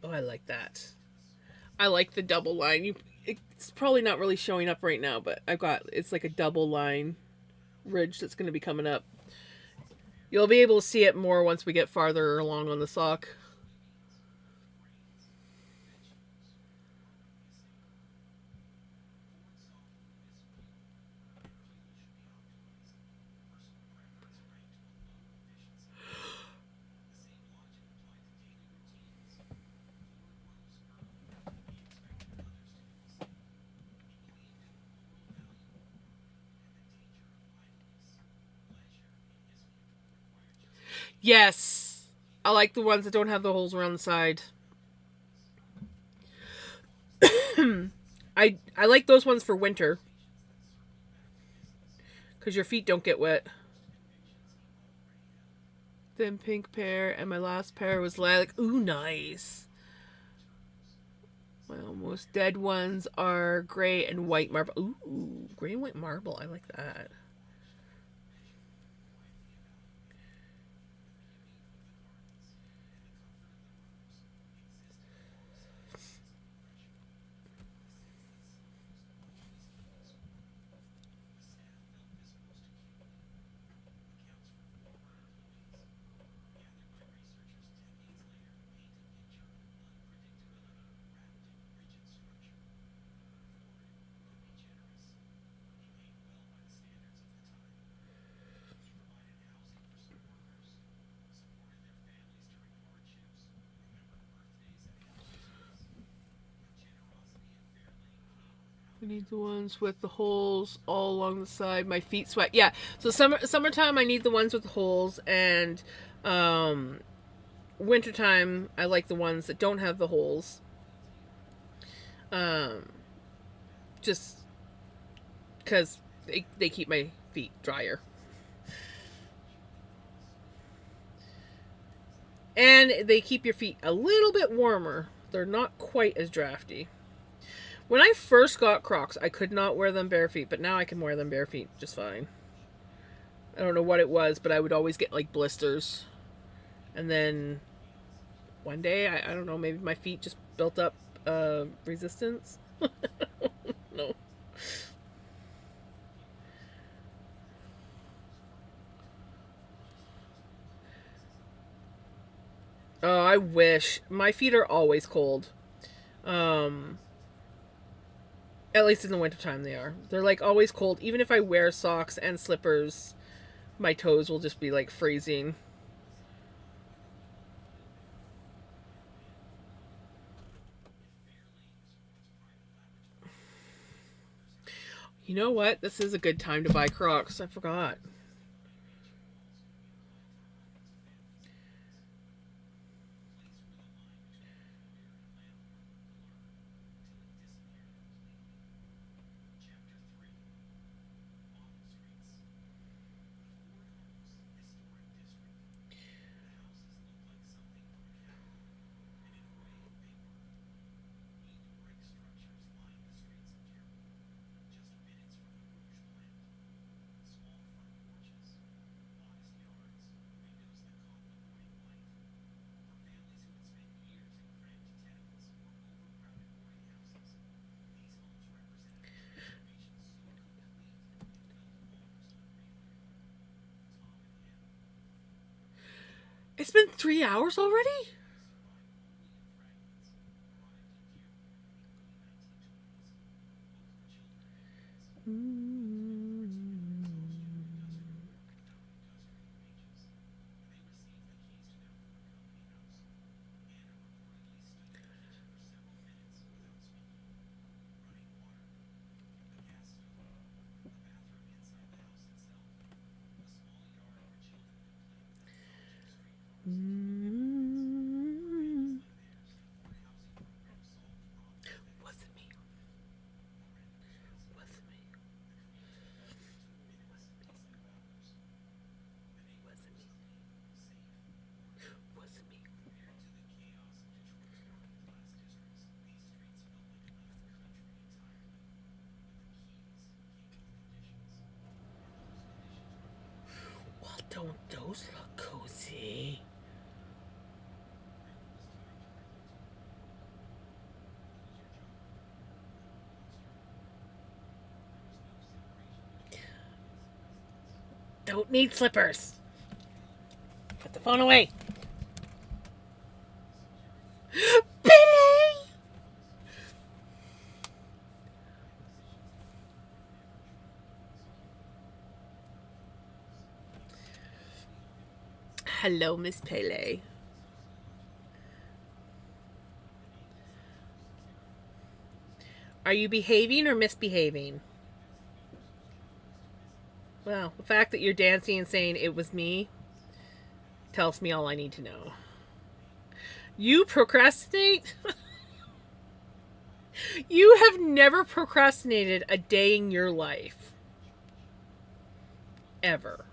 Oh, I like that. I like the double line. It's probably not really showing up right now, but I've got it's like a double line ridge that's going to be coming up. You'll be able to see it more once we get farther along on the sock. Yes, I like the ones that don't have the holes around the side. I like those ones for winter because your feet don't get wet. Then pink pair, and my last pair was lilac. Ooh, nice. My almost dead ones are gray and white marble. Ooh, gray and white marble. I like that. We need the ones with the holes all along the side. My feet sweat. Yeah. So summertime, I need the ones with the holes, and um, wintertime, I like the ones that don't have the holes. Um, just because they keep my feet drier. And they keep your feet a little bit warmer. They're not quite as drafty. When I first got Crocs, I could not wear them bare feet, but now I can wear them bare feet just fine. I don't know what it was, but I would always get like blisters. And then one day, I don't know, maybe my feet just built up resistance. No. Oh, I wish. My feet are always cold. Um, at least in the wintertime they are. They're like always cold. Even if I wear socks and slippers, My toes will just be like freezing. You know what? This is a good time to buy Crocs. I forgot. It's been 3 hours already? Wasn't me. Wasn't me. Wasn't me. Wasn't me. Well, don't those look cozy? Don't need slippers. Put the phone away. Billy! Hello, Miss Pele. Are you behaving or misbehaving? Well, the fact that you're dancing and saying it was me tells me all I need to know. You procrastinate? You have never procrastinated a day in your life. Ever.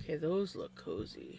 Okay, those look cozy.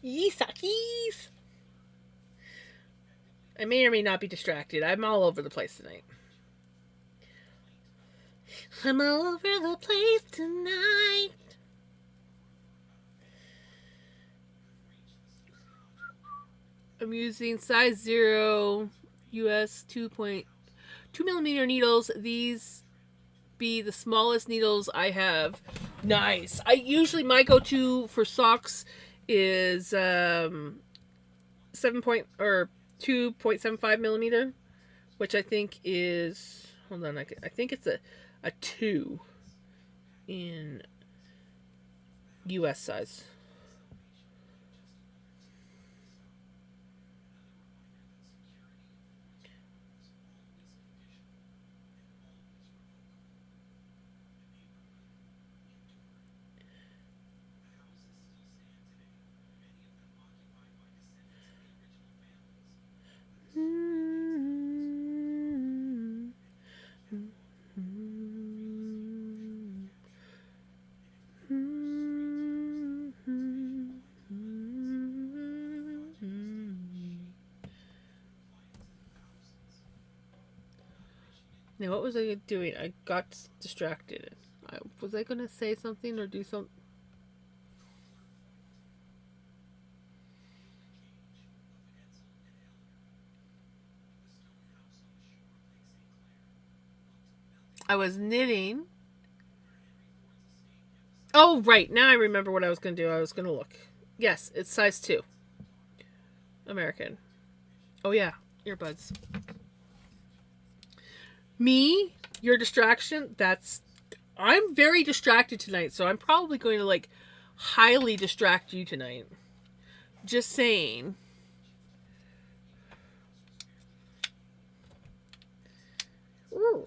Yeesakies! I may or may not be distracted. I'm all over the place tonight. I'm all over the place tonight. I'm using size 0 US 2.2 millimeter needles. These be the smallest needles I have. Nice. I usually my go-to for socks is 7 point or 2.75 millimeter, which I think is, hold on, I think it's a 2 in US size. Now, what was I doing? I got distracted. Was I going to say something or do something? I was knitting. Oh, right. Now I remember what I was going to do. I was going to look. Yes, it's size 2. American. Oh, yeah. Earbuds. Me? Your distraction? I'm very distracted tonight, so I'm probably going to, like, highly distract you tonight. Just saying. Ooh.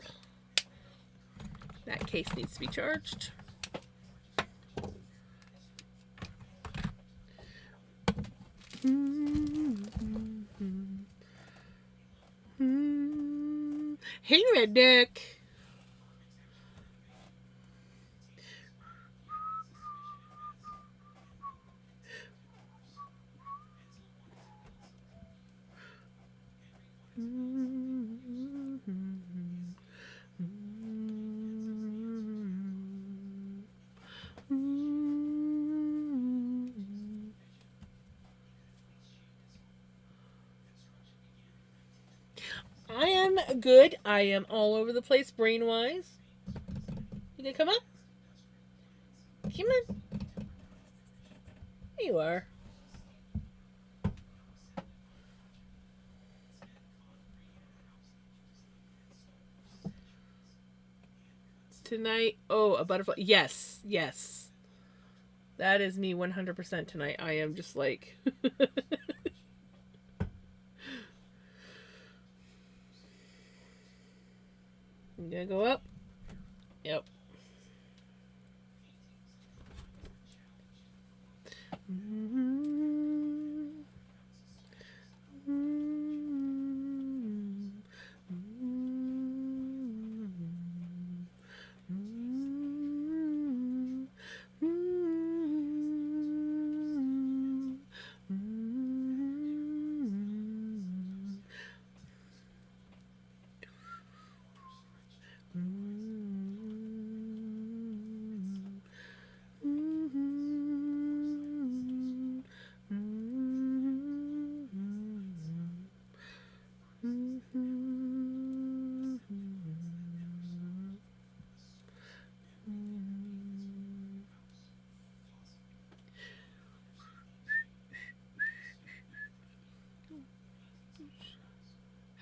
That case needs to be charged. Hey, Redneck. I am good. I am all over the place brain wise. You gonna come up? Come on. There you are. Tonight. Oh, a butterfly. Yes, yes. That is me 100% tonight. I am just like. You gonna go up? Yep.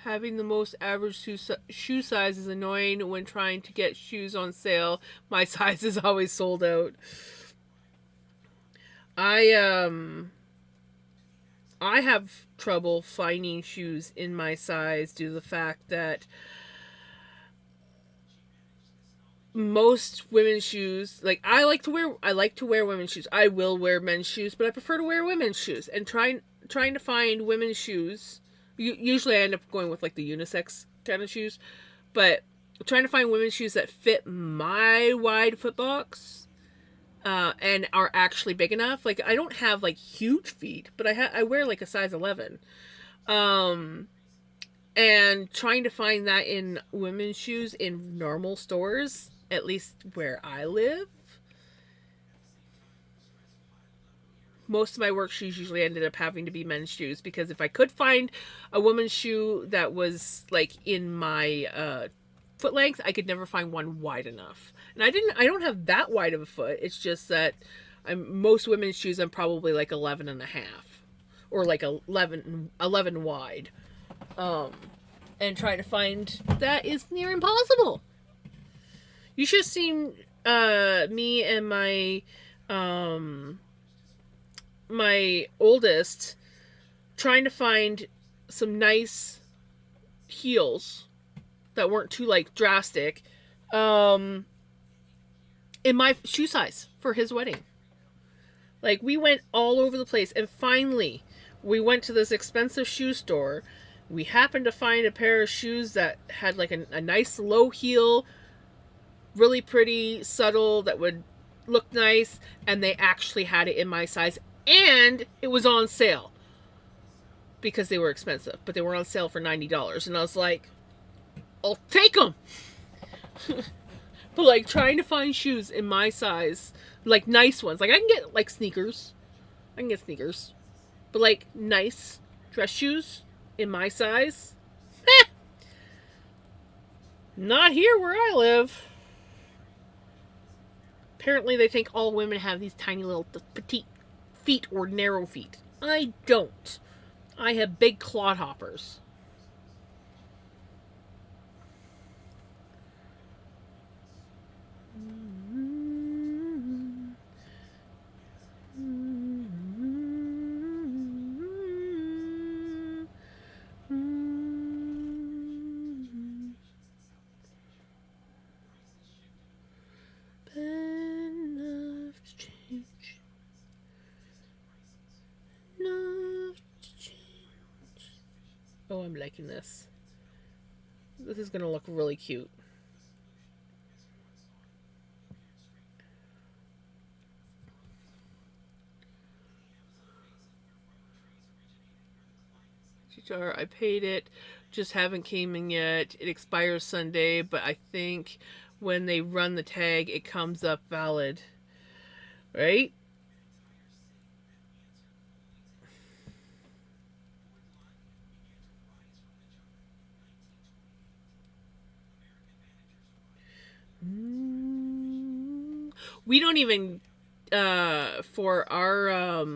Having the most average shoe size is annoying when trying to get shoes on sale. My size is always sold out. I have trouble finding shoes in my size due to the fact that most women's shoes, like I like to wear women's shoes. I will wear men's shoes, but I prefer to wear women's shoes. And trying to find women's shoes, usually I end up going with like the unisex kind of shoes, but trying to find women's shoes that fit my wide foot box and are actually big enough. Like I don't have like huge feet, but I wear like a size 11. And trying to find that in women's shoes in normal stores, at least where I live. Most of my work shoes usually ended up having to be men's shoes because if I could find a woman's shoe that was like in my foot length, I could never find one wide enough. And I don't have that wide of a foot. It's just that most women's shoes I'm probably like 11 and a half or like 11 wide. And trying to find that is near impossible. You should have seen me and my oldest trying to find some nice heels that weren't too like drastic in my shoe size for his wedding. Like we went all over the place and finally we went to this expensive shoe store. We happened to find a pair of shoes that had like a nice low heel, really pretty, subtle, that would look nice, and they actually had it in my size, and it was on sale because they were expensive, but they were on sale for $90, and I was like, I'll take them. But like trying to find shoes in my size, like nice ones. Like I can get like sneakers. I can get sneakers. But like nice dress shoes in my size, not here where I live. Apparently they think all women have these tiny little petite feet or narrow feet. I don't. I have big clodhoppers. Oh, I'm liking this. This is gonna look really cute. I paid it, just haven't came in yet. It expires Sunday, but I think when they run the tag, it comes up valid. Right? We don't even for our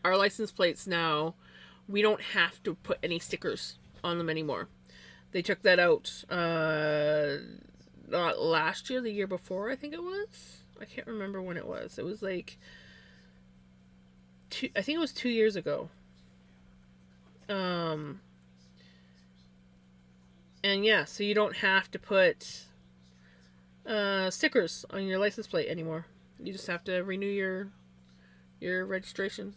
license plates now, we don't have to put any stickers on them anymore. They took that out not last year, the year before, I think it was. I can't remember when it was. It was like I think it was 2 years ago. And yeah, so you don't have to put stickers on your license plate anymore. You just have to renew your registration.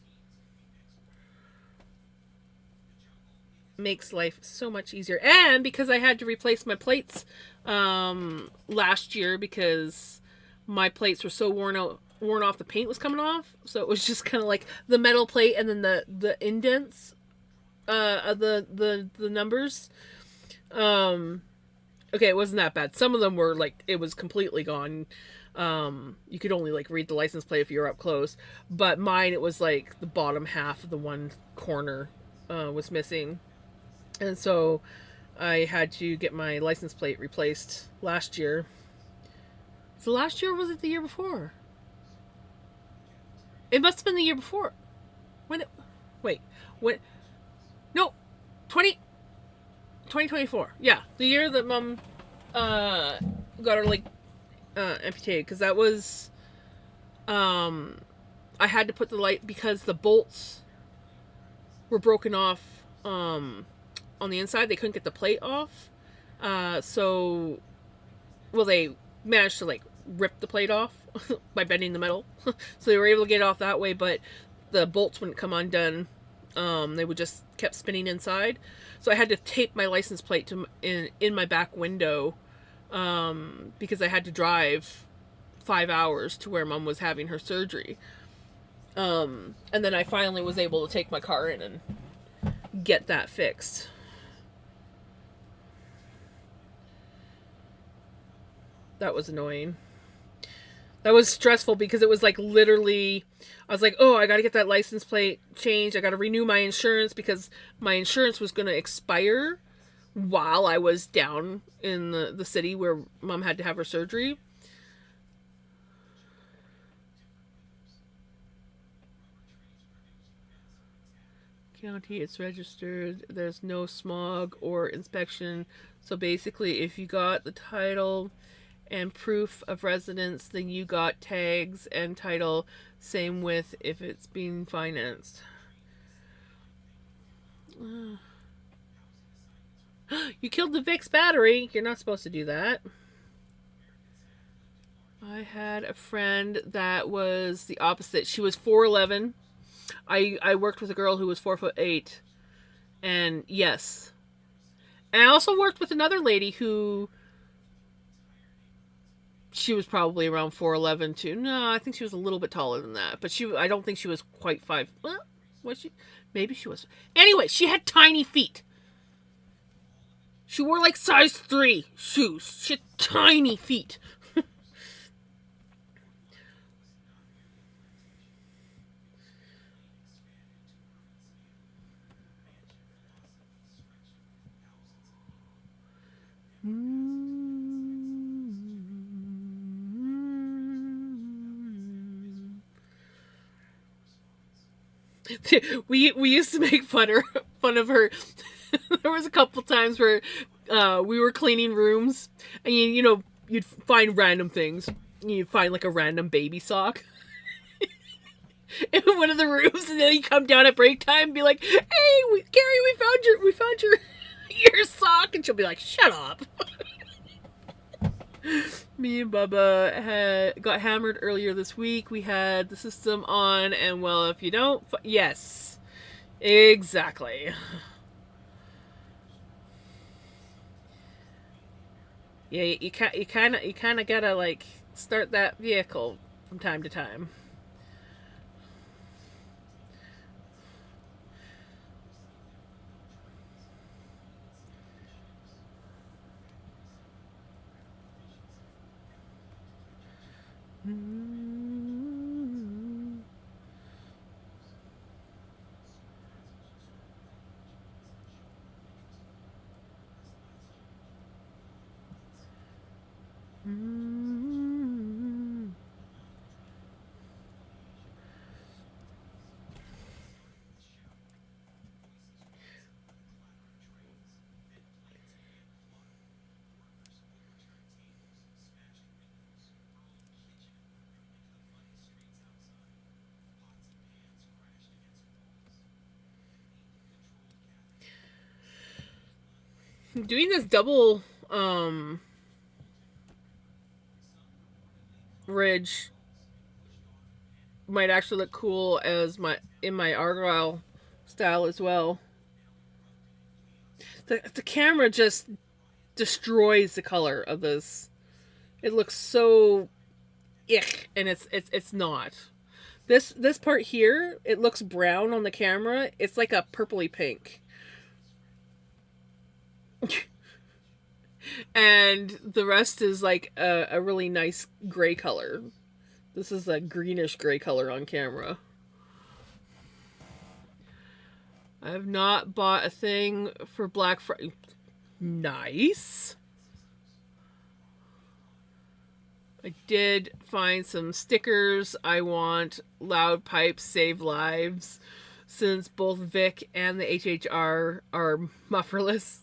Makes life so much easier. And because I had to replace my plates last year because my plates were so worn off, the paint was coming off, so it was just kind of like the metal plate and then the indents of the numbers. Okay, it wasn't that bad. Some of them were like, it was completely gone. You could only like read the license plate if you were up close, but mine, it was like the bottom half of the one corner was missing, and so I had to get my license plate replaced last year. So last year, or was it the year before? It must have been the year before. Wait, when? No, 2024. Yeah, the year that Mom got her leg amputated, because that was I had to put the light because the bolts were broken off on the inside. They couldn't get the plate off. So they managed to like rip the plate off by bending the metal. So they were able to get it off that way, but the bolts wouldn't come undone. They would just kept spinning inside. So I had to tape my license plate to in my back window because I had to drive 5 hours to where Mom was having her surgery. And then I finally was able to take my car in and get that fixed. That was annoying. That was stressful because it was like literally, I was like, oh, I got to get that license plate changed. I got to renew my insurance because my insurance was going to expire while I was down in the city where Mom had to have her surgery. County, it's registered. There's no smog or inspection. So basically, if you got the title and proof of residence, then you got tags and title. Same with if it's being financed. You killed the Vicks battery. You're not supposed to do that. I had a friend that was the opposite. She was 4'11". I worked with a girl who was 4'8", and yes. And I also worked with another lady who, she was probably around 4'11" too. No, I think she was a little bit taller than that. But I don't think she was quite 5. Well, was she? Maybe she was. Anyway, she had tiny feet. She wore like size 3 shoes. She had tiny feet. we used to make fun of her. There was a couple times where we were cleaning rooms, and you'd find random things. You'd find like a random baby sock in one of the rooms, and then you come down at break time and be like, "Hey, Gary, we found your your sock," and she'll be like, "Shut up." Me and Bubba got hammered earlier this week. We had the system on, and well, if you don't, yes, exactly. Yeah, you kind of gotta like start that vehicle from time to time. Doing this double ridge might actually look cool as my Argyle style as well. The camera just destroys the color of this. It looks so ick, and it's not. This part here, it looks brown on the camera. It's like a purpley pink. And the rest is like a really nice gray color. This is a greenish gray color on camera. I have not bought a thing for Black Friday. Nice. I did find some stickers. I want Loud Pipes Save Lives, since both Vic and the HHR are mufferless.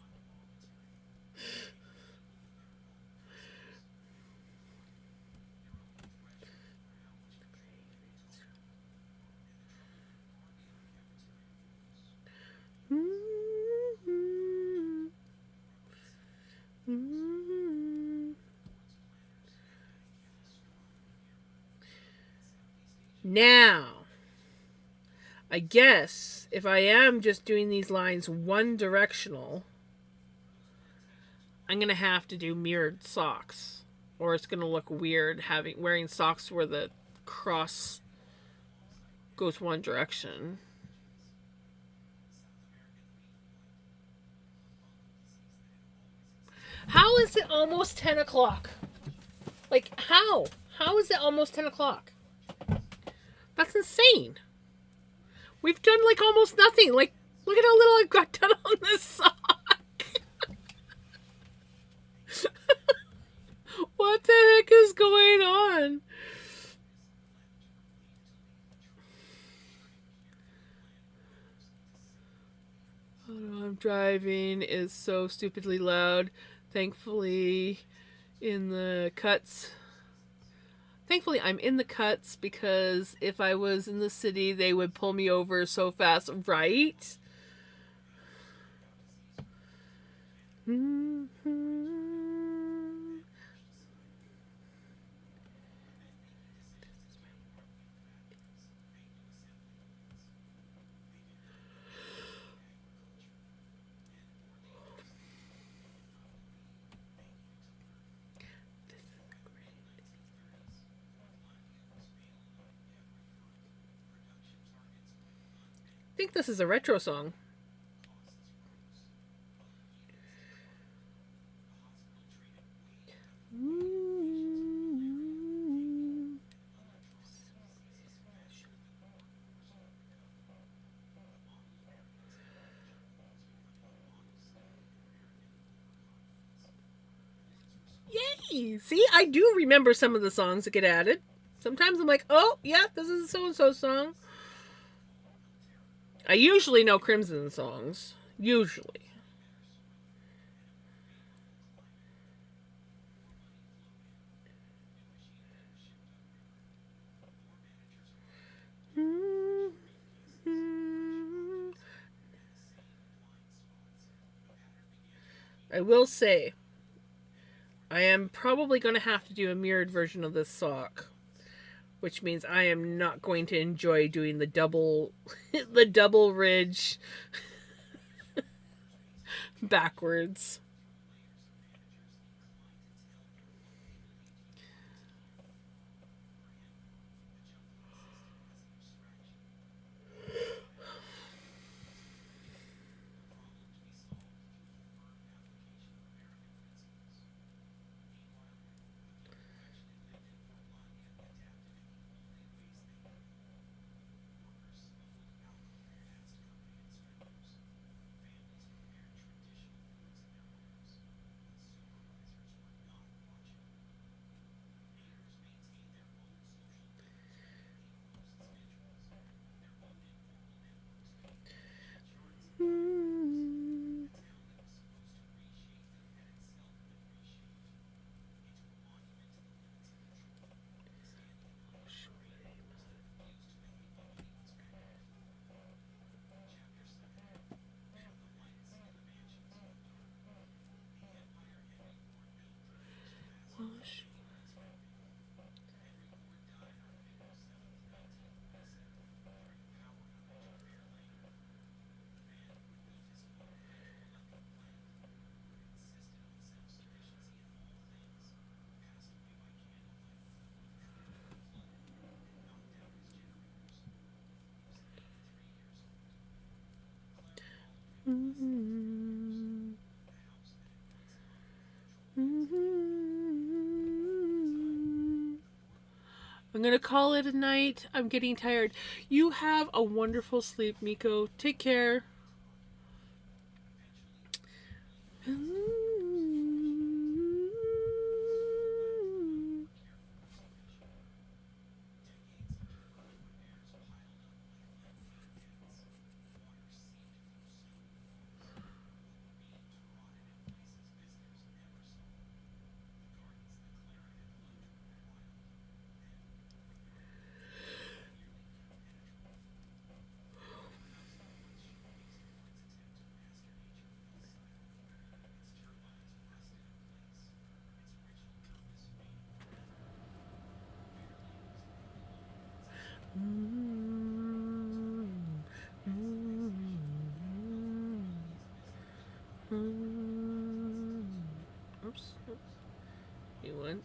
Now, I guess if I am just doing these lines one directional, I'm gonna have to do mirrored socks, or it's gonna look weird wearing socks where the cross goes one direction. How is it almost 10 o'clock? Like, how? How is it almost 10 o'clock? That's insane. We've done like almost nothing. Like, look at how little I've got done on this sock. What the heck is going on? Oh no, I'm driving is so stupidly loud. Thankfully, in the cuts. Thankfully, I'm in the cuts, because if I was in the city, they would pull me over so fast, right? I think this is a retro song. See, I do remember some of the songs that get added. Sometimes I'm like, oh, yeah, this is a so and so song. I usually know Crimson songs. Usually. I will say, I am probably going to have to do a mirrored version of this sock, which means I am not going to enjoy doing the double, the double ridge backwards. I'm going to call it a night. I'm getting tired. You have a wonderful sleep, Miko. Take care. Oops. You want.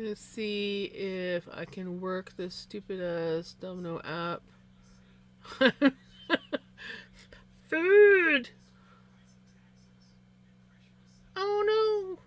Let's see if I can work this stupid ass domino app. Food! Oh no!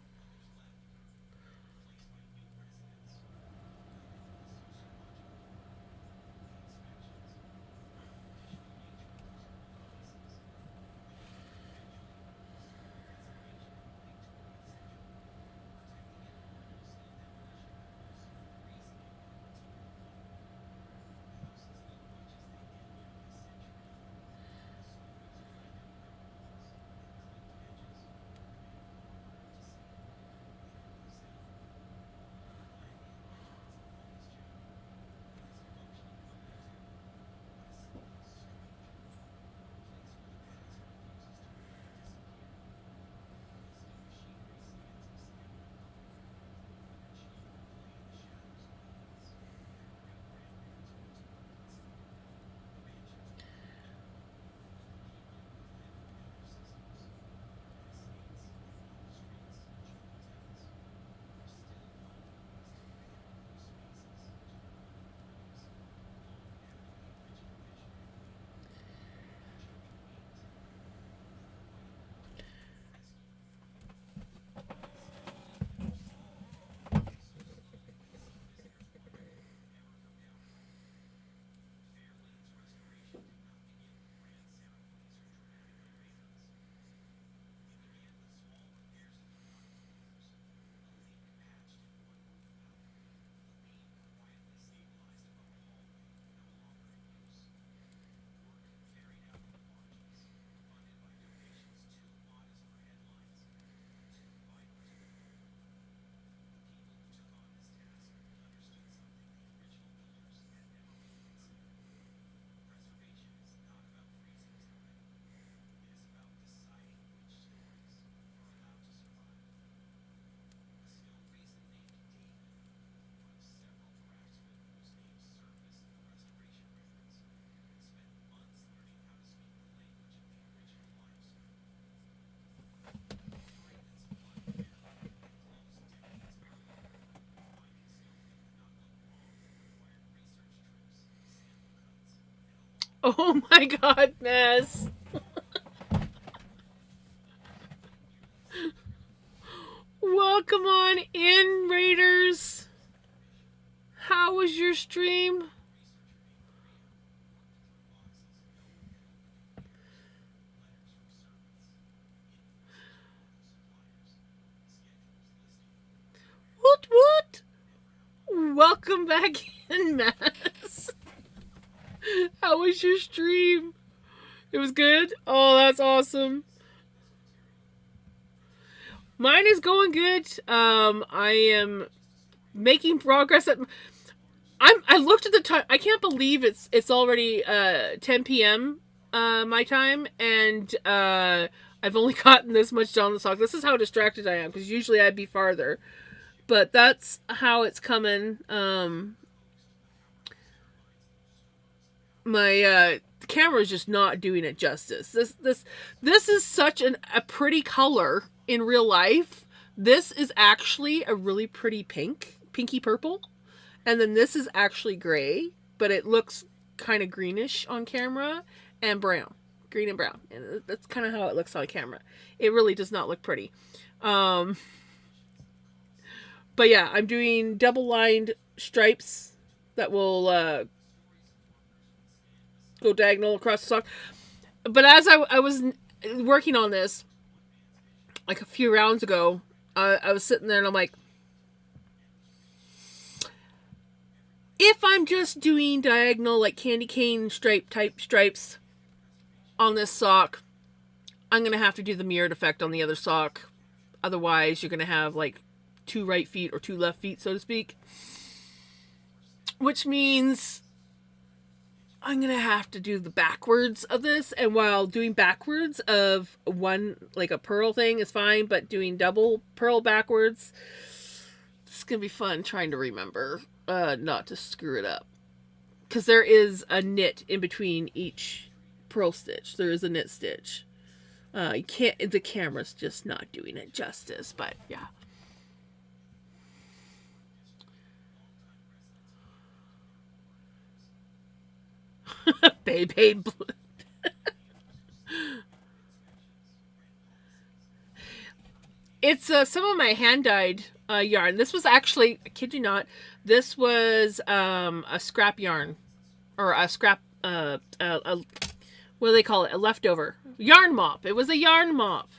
Oh my god, Ness! Welcome on in, Raiders! How was your stream? Woot woot! Welcome back in, Mass. How was your stream? It was good? Oh, that's awesome. Mine is going good. I am making progress at I looked at the time. I can't believe it's already 10 p.m. My time, and I've only gotten this much done on the sock. This is how distracted I am, because usually I'd be farther. But that's how it's coming. My camera is just not doing it justice. This is such a pretty color in real life. This is actually a really pretty pinky purple, and then this is actually gray, but it looks kind of greenish on camera and brown, green and brown, and that's kind of how it looks on camera. It really does not look pretty. But yeah, I'm doing double lined stripes that will go diagonal across the sock. But as I was working on this, like a few rounds ago, I was sitting there and I'm like, if I'm just doing diagonal, like candy cane stripe type stripes on this sock, I'm going to have to do the mirrored effect on the other sock. Otherwise, you're going to have like 2 right feet or 2 left feet, so to speak. Which means I'm going to have to do the backwards of this. And while doing backwards of one, like a pearl thing is fine, but doing double pearl backwards, it's going to be fun trying to remember not to screw it up. Because there is a knit in between each pearl stitch. There is a knit stitch. You can't, the camera's just not doing it justice, but yeah. Beyblade blue. It's some of my hand dyed yarn. This was actually, I kid you not, this was a scrap yarn or a scrap what do they call it? A leftover yarn mop. It was a yarn mop.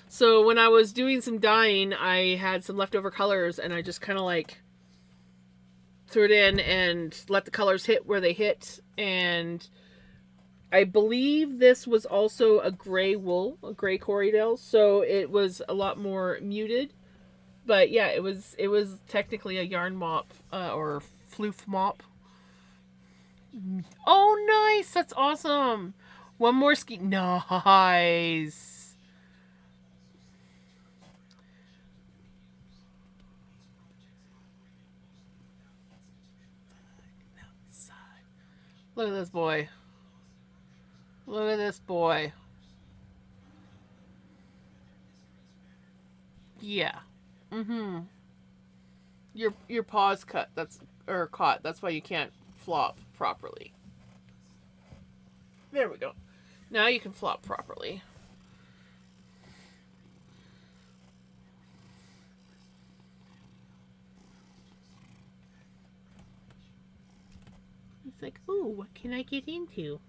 So when I was doing some dyeing, I had some leftover colors, and I just kind of like threw it in and let the colors hit where they hit. And I believe this was also a gray wool, a gray Corriedale, so it was a lot more muted. But yeah, it was technically a yarn mop or floof mop. Oh, nice! That's awesome. One more ski. Nice. Look at this boy. Look at this boy. Yeah. Mm-hmm. Your paw's cut. That's or caught. That's why you can't flop properly. There we go. Now you can flop properly. It's like, ooh, what can I get into?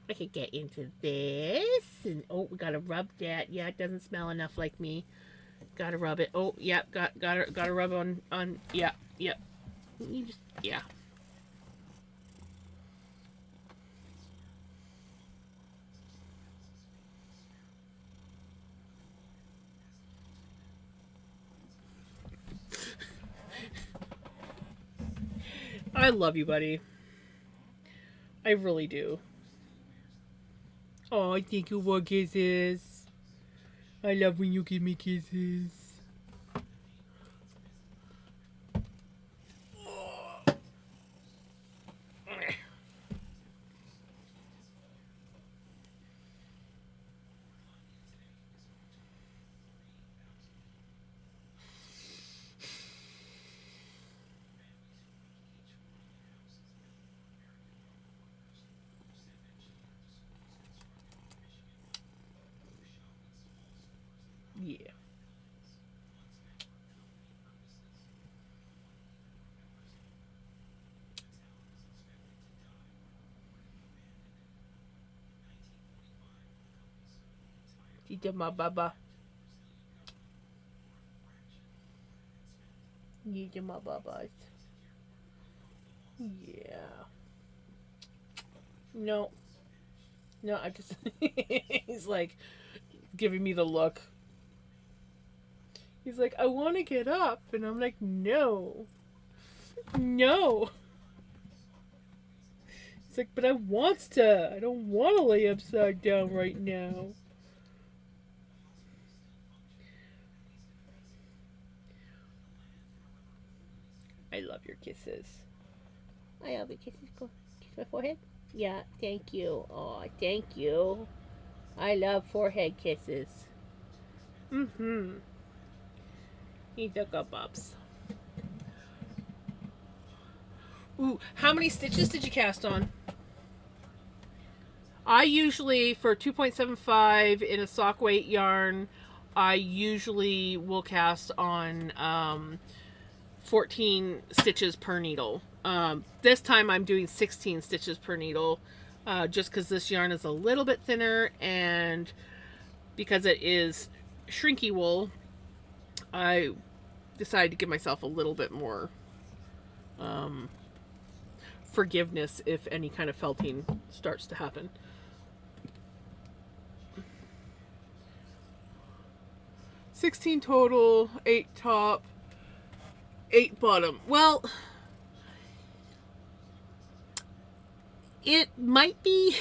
I could get into this, and oh, we gotta rub that. Yeah, it doesn't smell enough like me. Gotta rub it. Oh, yeah, gotta rub on. Yeah, yeah. You just, yeah. I love you, buddy. I really do. Oh, thank you for kisses. I love when you give me kisses. Yeah. Tita my baba. Tita my babas. Yeah. No. No, I just. He's like giving me the look. He's like, I want to get up. And I'm like, no. No. He's like, but I wants to. I don't want to lay upside down right now. I love your kisses. I love your kisses. Go kiss my forehead. Yeah, thank you. Oh, thank you. I love forehead kisses. Mm-hmm. He took up ups. Ooh, how many stitches did you cast on? I usually, for 2.75 in a sock weight yarn, I usually will cast on 14 stitches per needle. This time I'm doing 16 stitches per needle, just because this yarn is a little bit thinner, and because it is shrinky wool, I decided to give myself a little bit more forgiveness if any kind of felting starts to happen. $16 total, 8 top, 8 bottom. Well, it might be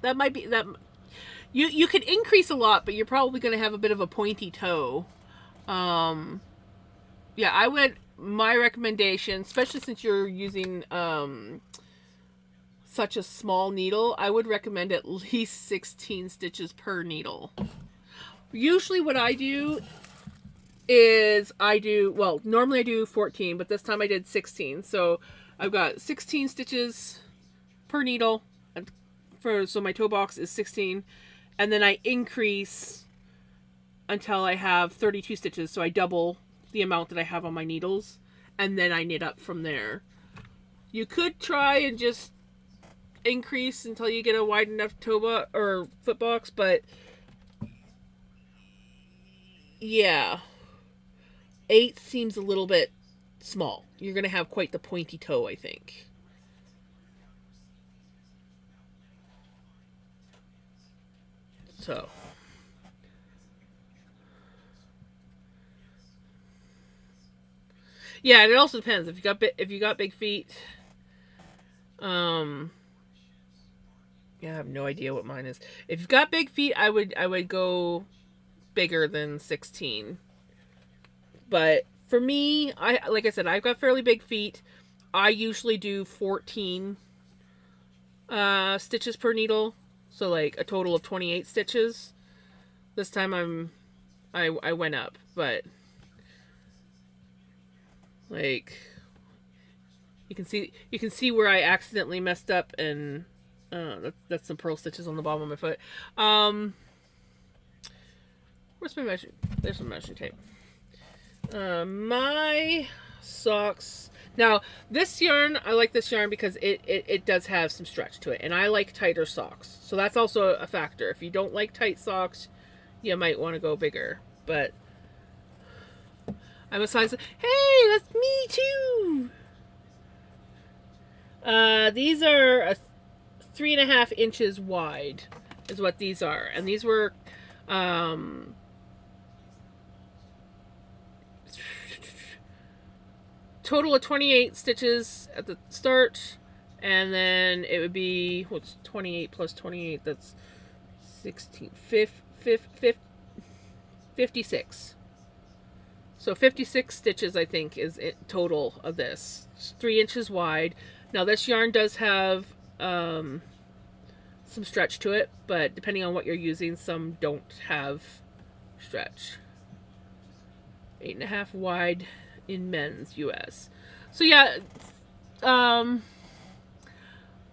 that might be that you could increase a lot, but you're probably going to have a bit of a pointy toe. Yeah, I would. My recommendation, especially since you're using such a small needle, I would recommend at least 16 stitches per needle. Usually what I do is normally I do 14, but this time I did 16. So I've got 16 stitches per needle. So my toe box is 16, and then I increase until I have 32 stitches. So I double the amount that I have on my needles, and then I knit up from there. You could try and just increase until you get a wide enough toe box or foot box, but yeah, 8 seems a little bit small. You're gonna have quite the pointy toe, I think. So yeah, and it also depends if you got big feet. Um, yeah, I have no idea what mine is. If you've got big feet, I would go bigger than 16. But for me, I like I said, I've got fairly big feet. I usually do 14 stitches per needle, so like a total of 28 stitches. This time I went up, but like you can see where I accidentally messed up, and that's some pearl stitches on the bottom of my foot. Where's my measuring? There's some measuring tape. My socks. Now, this yarn, I like this yarn because it does have some stretch to it. And I like tighter socks. So that's also a factor. If you don't like tight socks, you might want to go bigger. But I'm a size. Hey, that's me too! These are 3.5 inches wide, is what these are. And these were total of 28 stitches at the start, and then it would be, what's 28 plus 28? That's 16, 56. So 56 stitches, I think, is it total of this. It's 3 inches wide. Now this yarn does have some stretch to it, but depending on what you're using, some don't have stretch. 8.5 wide in men's US. So yeah, I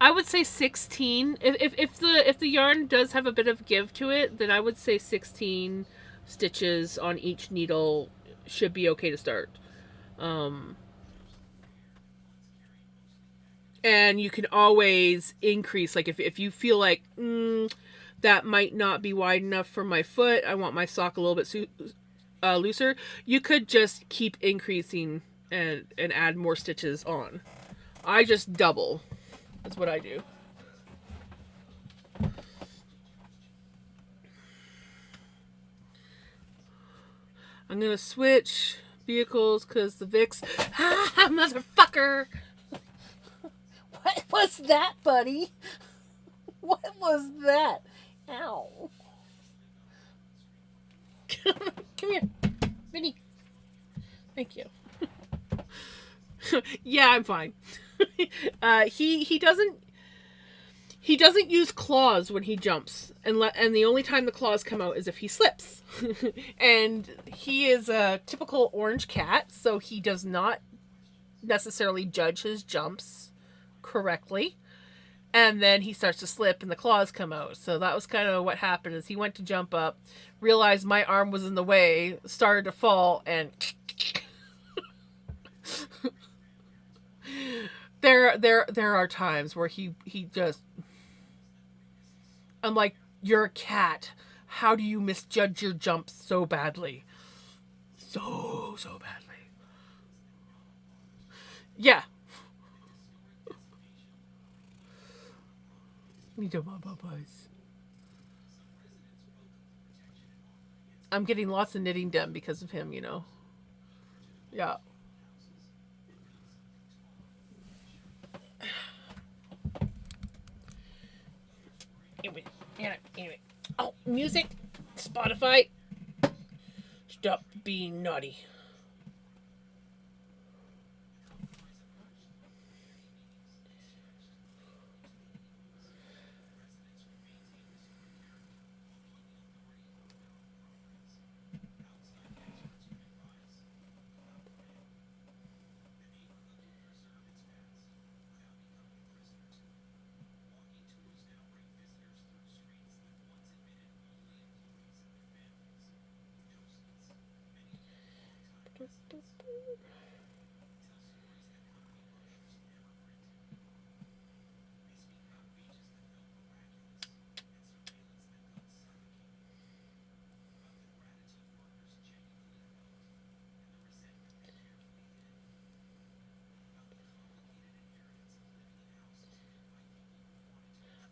would say 16. If the yarn does have a bit of give to it, then I would say 16 stitches on each needle should be okay to start. And you can always increase, like if you feel like that might not be wide enough for my foot, I want my sock a little bit looser, you could just keep increasing and add more stitches on. I just double. That's what I do. I'm gonna switch vehicles because the Vix. Ah, motherfucker! What was that, buddy? What was that? Ow. Come here, Vinny. Thank you. Yeah, I'm fine. He doesn't use claws when he jumps, and the only time the claws come out is if he slips. And he is a typical orange cat, so he does not necessarily judge his jumps correctly. And then he starts to slip and the claws come out. So that was kind of what happened, is he went to jump up, realized my arm was in the way, started to fall, and there are times where he just, I'm like, you're a cat. How do you misjudge your jumps so badly? So badly. Yeah. Me too, Popeyes. I'm getting lots of knitting done because of him, you know. Yeah. Anyway. Oh, music. Spotify. Stop being naughty.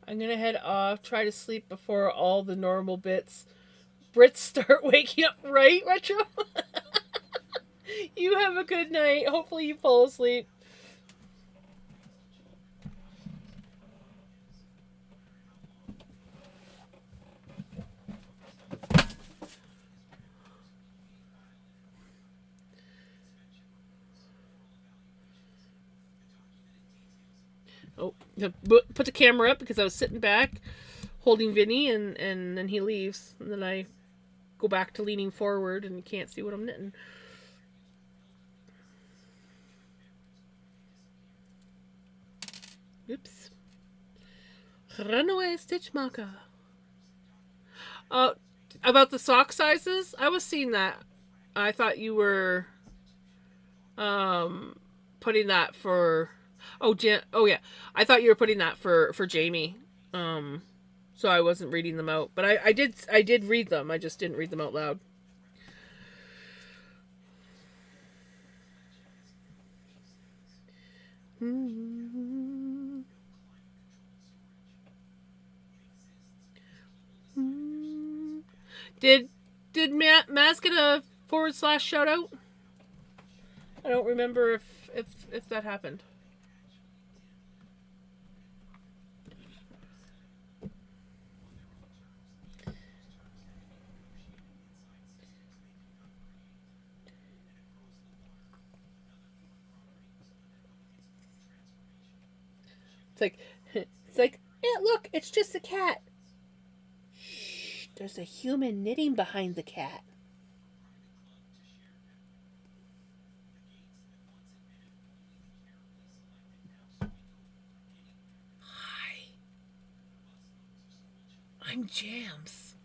I'm gonna head off, try to sleep before all the normal Brits start waking up, right, Retro? You have a good night. Hopefully you fall asleep. Oh, put the camera up because I was sitting back holding Vinny, and then he leaves. And then I go back to leaning forward and can't see what I'm knitting. Oops. Runaway stitch marker. Uh, about the sock sizes, I was seeing that. I thought you were um putting that for oh yeah. I thought you were putting that for Jamie. So I wasn't reading them out, but I did read them. I just didn't read them out loud. Did Maz get a forward slash shout out? I don't remember if that happened. It's like yeah, look, it's just a cat. Shh, there's a human knitting behind the cat. Hi, I'm Jams,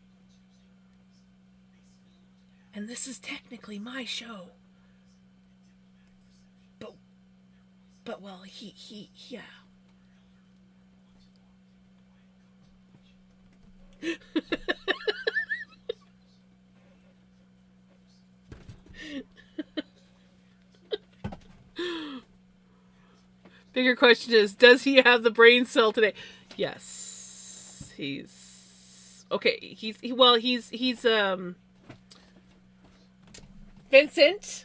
and this is technically my show. But well, he yeah. Bigger question is, does he have the brain cell today? Yes, he's okay. He's Vincent.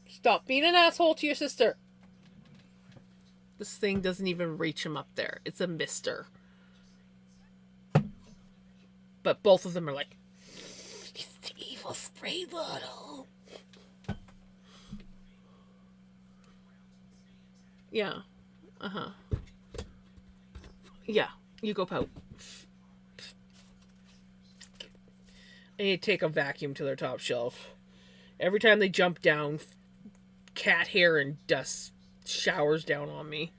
Stop being an asshole to your sister. This thing doesn't even reach him up there. It's a mister. But both of them are like, it's the evil spray bottle. Yeah. Uh huh. Yeah. You go pout. They take a vacuum to their top shelf. Every time they jump down, cat hair and dust showers down on me.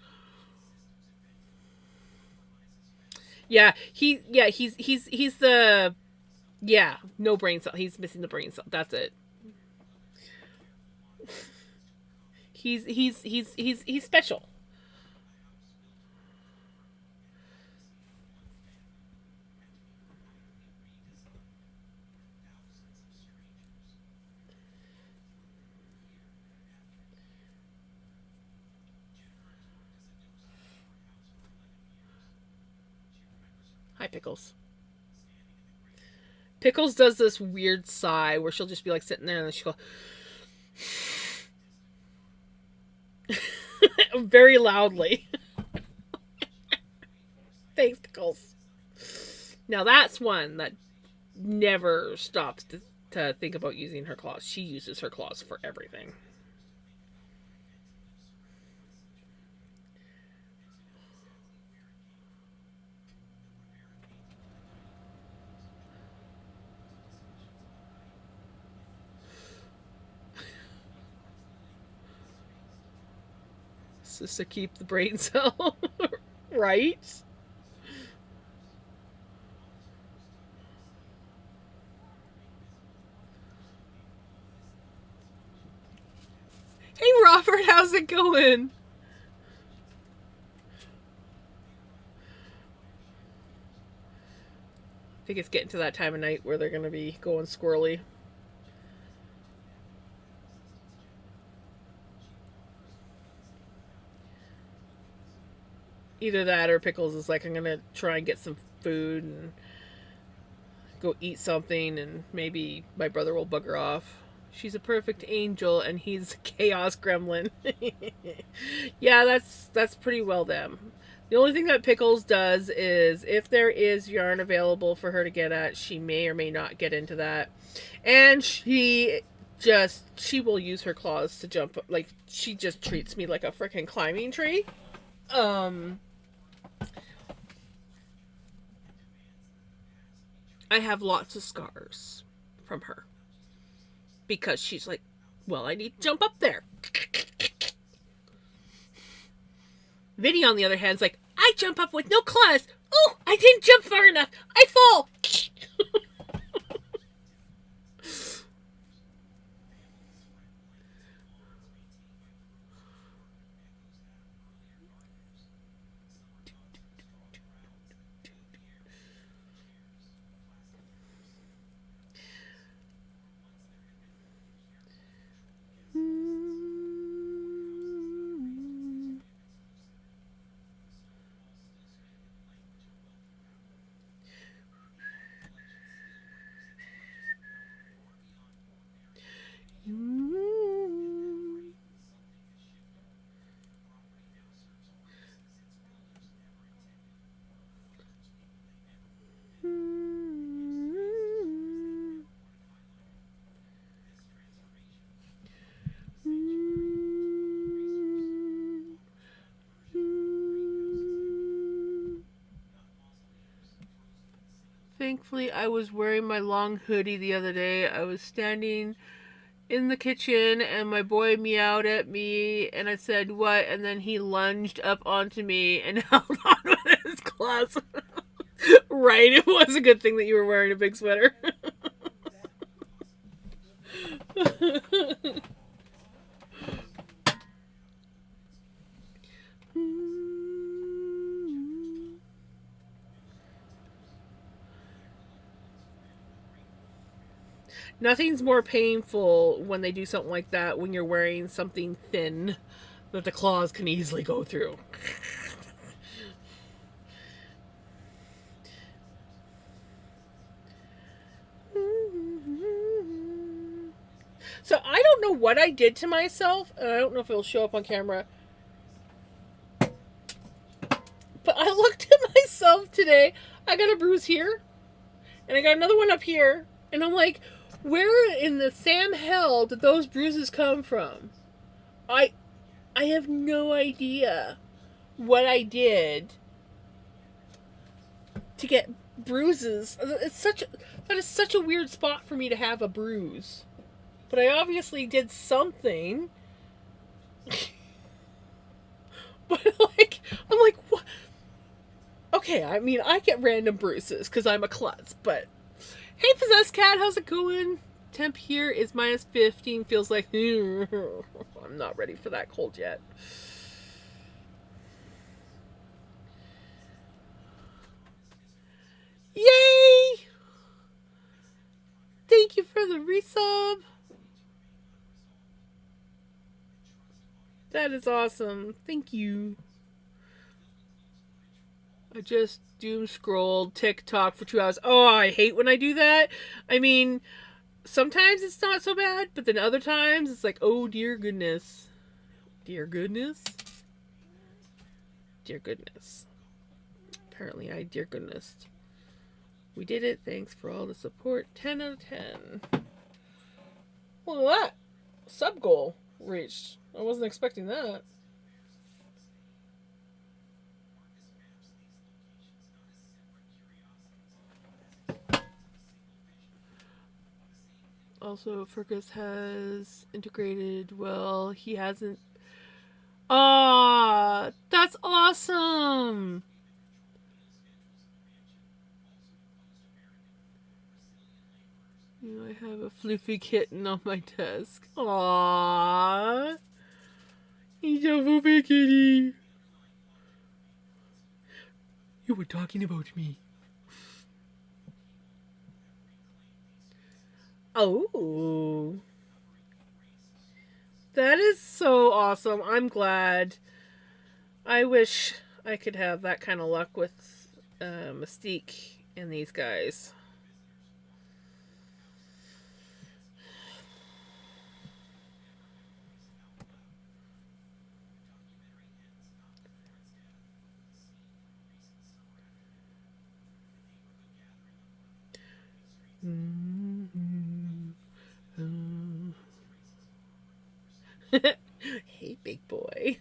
Yeah, he's the yeah, no brain cell. He's missing the brain cell. That's it. He's special. Hi, Pickles. Pickles does this weird sigh where she'll just be like sitting there and then she'll go very loudly. Thanks, Pickles. Now that's one that never stops to think about using her claws. She uses her claws for everything. Just to keep the brain cell right. Hey, Robert, how's it going? I think it's getting to that time of night where they're going to be going squirrely. Either that or Pickles is like, I'm going to try and get some food and go eat something, and maybe my brother will bugger off. She's a perfect angel, and he's a chaos gremlin. Yeah, that's pretty well them. The only thing that Pickles does is if there is yarn available for her to get at, she may or may not get into that. And she will use her claws to jump. Like, she just treats me like a freaking climbing tree. Um I have lots of scars from her because she's like, well, I need to jump up there. Vinny, on the other hand, is like, I jump up with no claws. Oh, I didn't jump far enough. I fall. Thankfully, I was wearing my long hoodie the other day. I was standing in the kitchen and my boy meowed at me and I said, "What?" And then he lunged up onto me and held on with his claws. Right, it was a good thing that you were wearing a big sweater. Nothing's more painful when they do something like that when you're wearing something thin that the claws can easily go through. So I don't know what I did to myself, and I don't know if it'll show up on camera. But I looked at myself today. I got a bruise here, and I got another one up here, and I'm like, where in the Sam hell did those bruises come from? I I have no idea what I did to get bruises. That is such a weird spot for me to have a bruise. But I obviously did something. But like, I'm like, what? Okay, I mean, I get random bruises because I'm a klutz, but hey, Possessed Cat, how's it going? Temp here is minus 15. Feels like I'm not ready for that cold yet. Yay! Thank you for the resub. That is awesome. Thank you. I just doom scrolled TikTok for 2 hours. Oh, I hate when I do that. I mean, sometimes it's not so bad, but then other times it's like, oh dear goodness. Dear goodness? Dear goodness. Apparently I dear goodness. We did it. Thanks for all the support. 10 out of 10. Look at that. Sub goal reached. I wasn't expecting that. Also, Fergus has integrated well. He hasn't. Ah, that's awesome. I have a floofy kitten on my desk. Aww. Deja kitty. You were talking about me. Oh. That is so awesome. I'm glad. I wish I could have that kind of luck with Mystique and these guys. Hey, big boy.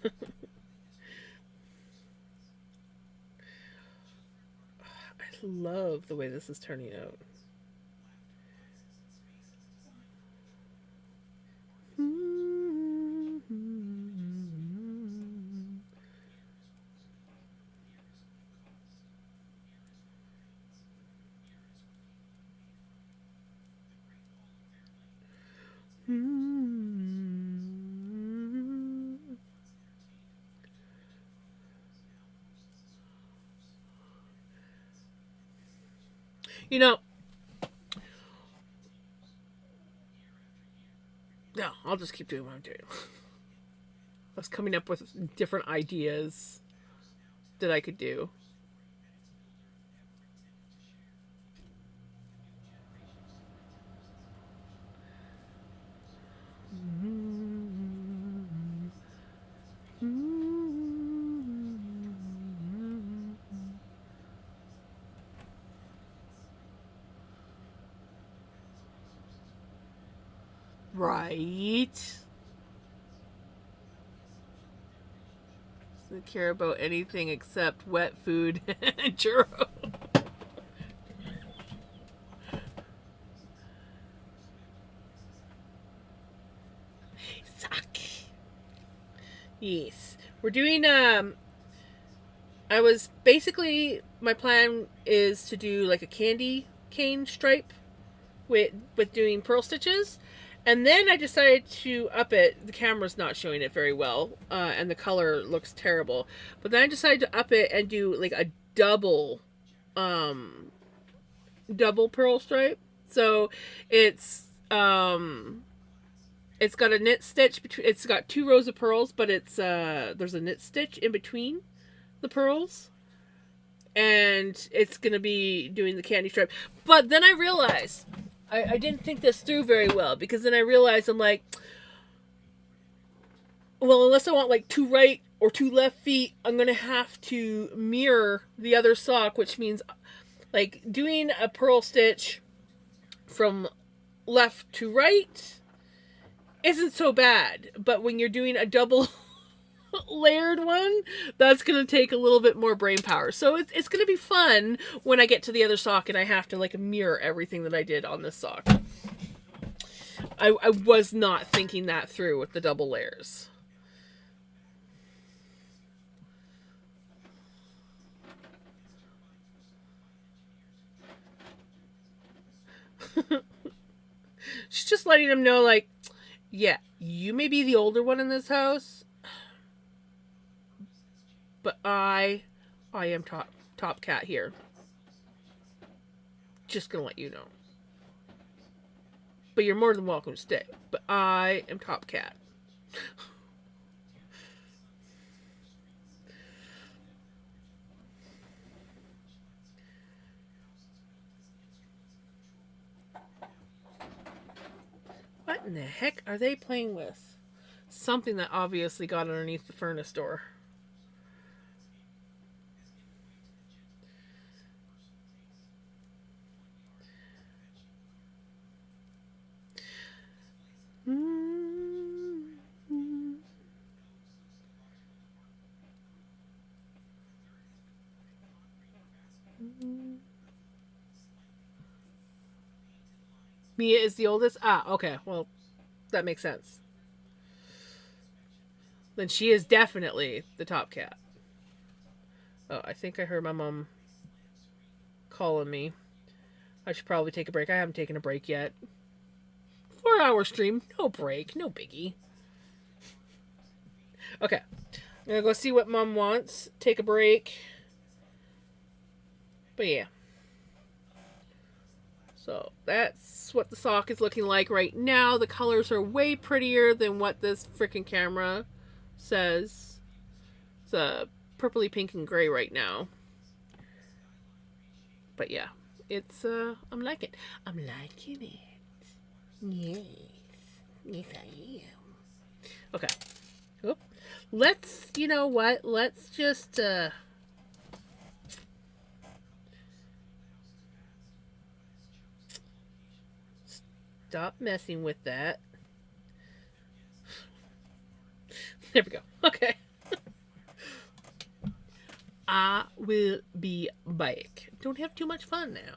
I love the way this is turning out. You know, no, I'll just keep doing what I'm doing. I was coming up with different ideas that I could do. Right? Doesn't care about anything except wet food and churros. Suck. Yes. We're doing I was basically my plan is to do like a candy cane stripe with doing pearl stitches. And then I decided to up it. The camera's not showing it very well, and the color looks terrible. But then I decided to up it and do like a um, double pearl stripe. So it's got a knit stitch between. It's got 2 rows of pearls, but it's there's a knit stitch in between the pearls, and it's gonna be doing the candy stripe. But then I realized I didn't think this through very well, because then I realized I'm like, well, unless I want like 2 right or 2 left feet, I'm gonna have to mirror the other sock, which means like doing a pearl stitch from left to right isn't so bad. But when you're doing a double layered one, that's going to take a little bit more brain power. So it's going to be fun when I get to the other sock and I have to like mirror everything that I did on this sock. I was not thinking that through with the double layers. She's just letting him know, like, yeah, you may be the older one in this house, but I am top cat here. Just gonna let you know. But you're more than welcome to stay. But I am top cat. What in the heck are they playing with? Something that obviously got underneath the furnace door. Mia is the oldest? Ah, okay. Well, that makes sense. Then she is definitely the top cat. Oh, I think I heard my mom calling me. I should probably take a break. I haven't taken a break yet. 4-hour stream, no break, no biggie. Okay. I'm gonna go see what Mom wants. Take a break. But yeah. So that's what the sock is looking like right now. The colors are way prettier than what this freaking camera says. It's a purpley pink and gray right now. But yeah, it's I'm liking it. I'm liking it. Yes. Yes I am. Okay. Oop. Let's you know what? Let's just stop messing with that. There we go. Okay. I will be back. Don't have too much fun now.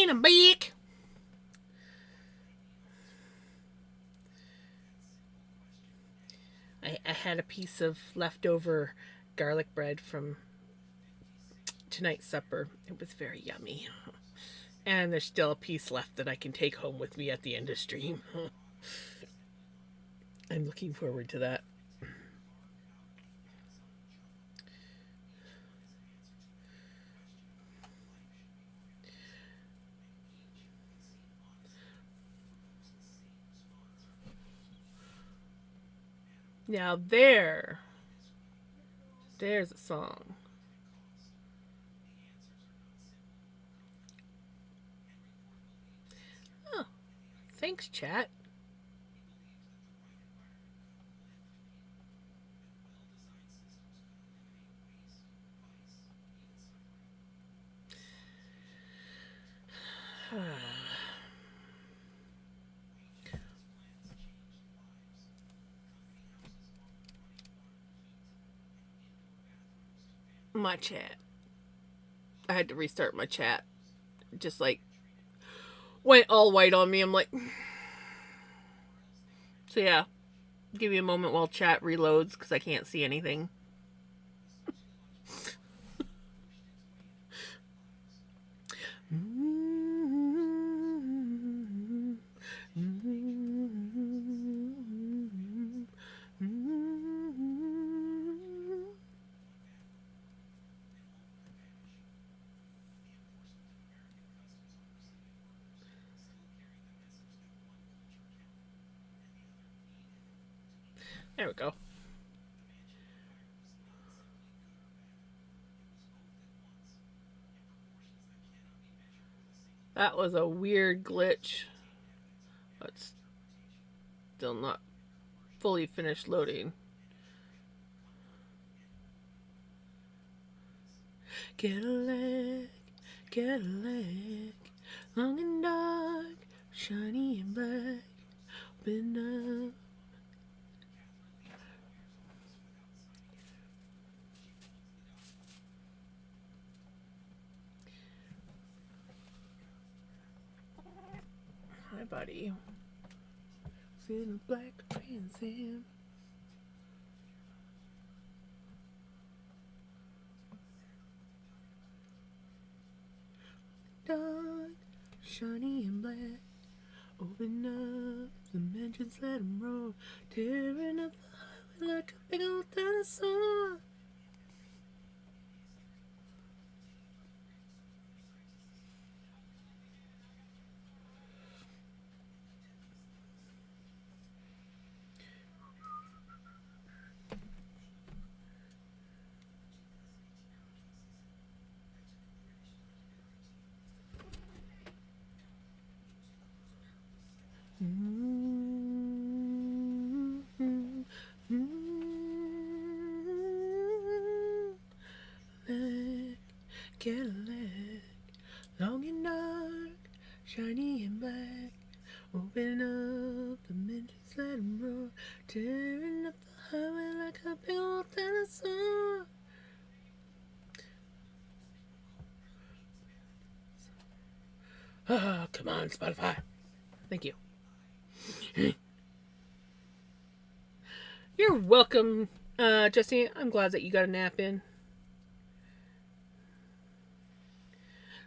And I'm back. I had a piece of leftover garlic bread from tonight's supper. It was very yummy. And there's still a piece left that I can take home with me at the end of stream. I'm looking forward to that. Now there's a song. Oh, thanks, chat. My chat. I had to restart my chat. Just like went all white on me. I'm like, so yeah. Give me a moment while chat reloads because I can't see anything. There we go. That was a weird glitch. It's still not fully finished loading. Cadillac, Cadillac, long and dark, shiny and black, open up. Hi, buddy. In a black Trans Am. Dark, shiny and black. Open up the mansions, let them roll. Tearing up the highway like a big old dinosaur. Cadillac, long and dark, shiny and black. Open up the mansions, let them roar. Tearing up the highway like a big old dinosaur. Oh, come on, Spotify. Thank you. You're welcome, Jesse. I'm glad that you got a nap in.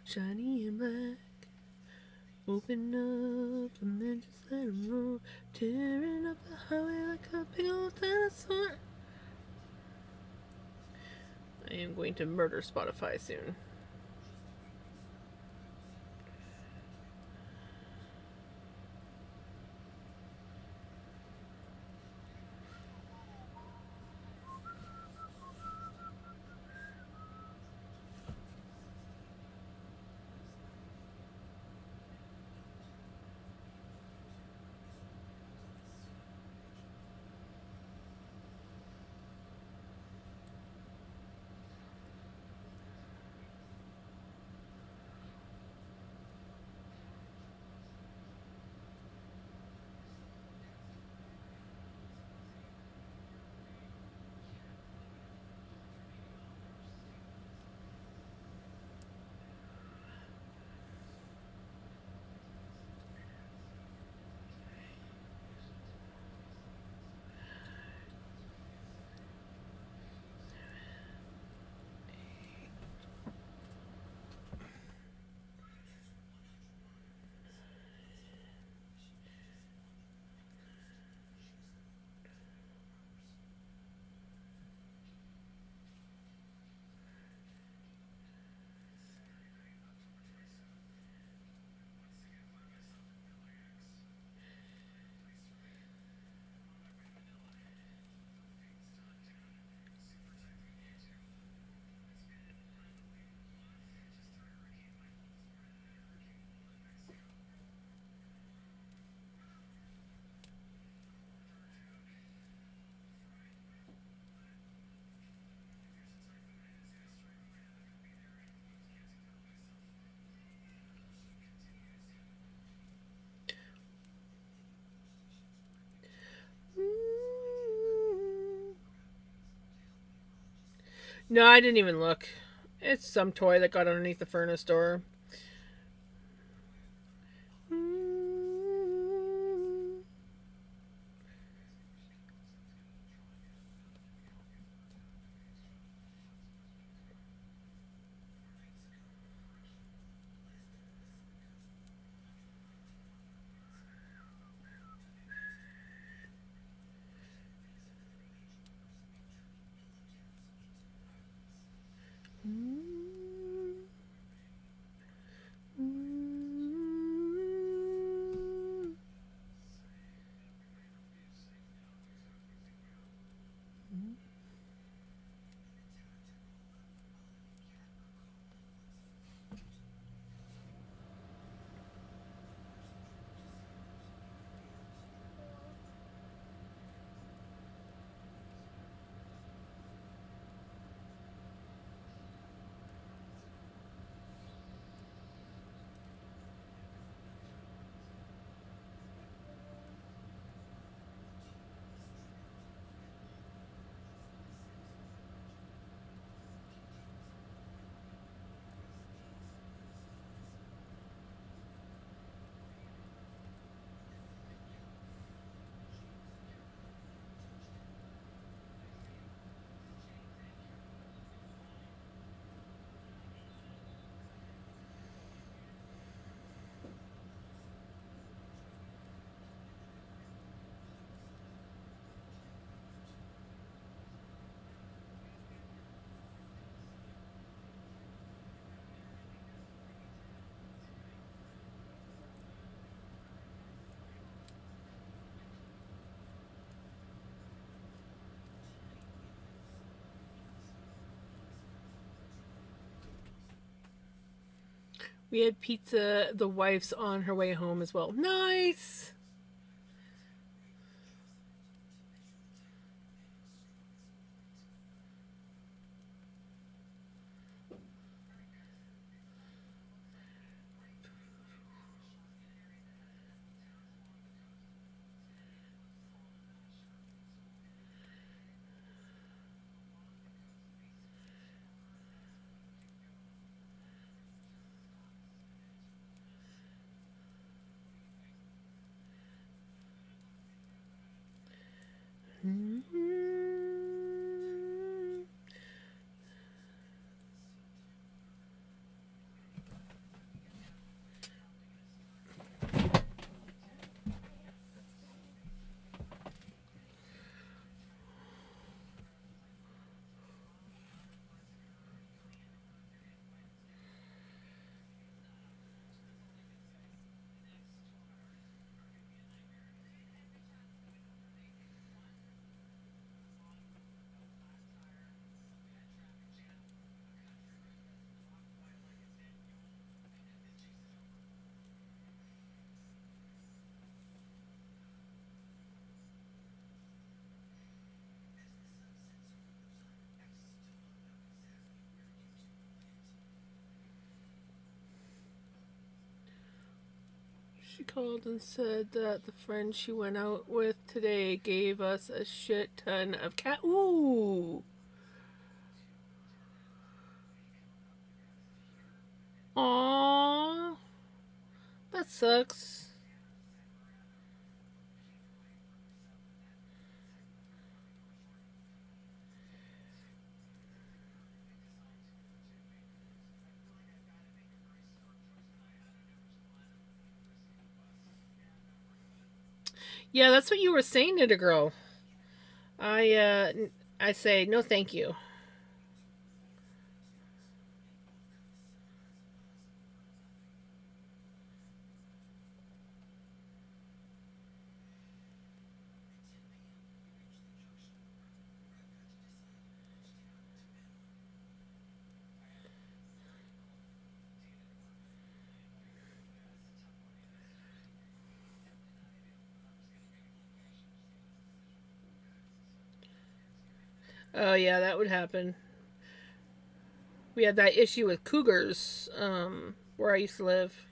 Shiny and black. Open up the mansions, let them roar. Tearing up the highway like a big old dinosaur. I am going to murder Spotify soon. No, I didn't even look. It's some toy that got underneath the furnace door. We had pizza. The wife's on her way home as well. Nice. She called and said that the friend she went out with today gave us a shit ton of cat. Ooh. Aww. That sucks. Yeah, that's what you were saying to the girl. I uh I say no thank you. Oh yeah, that would happen. We had that issue with cougars where I used to live.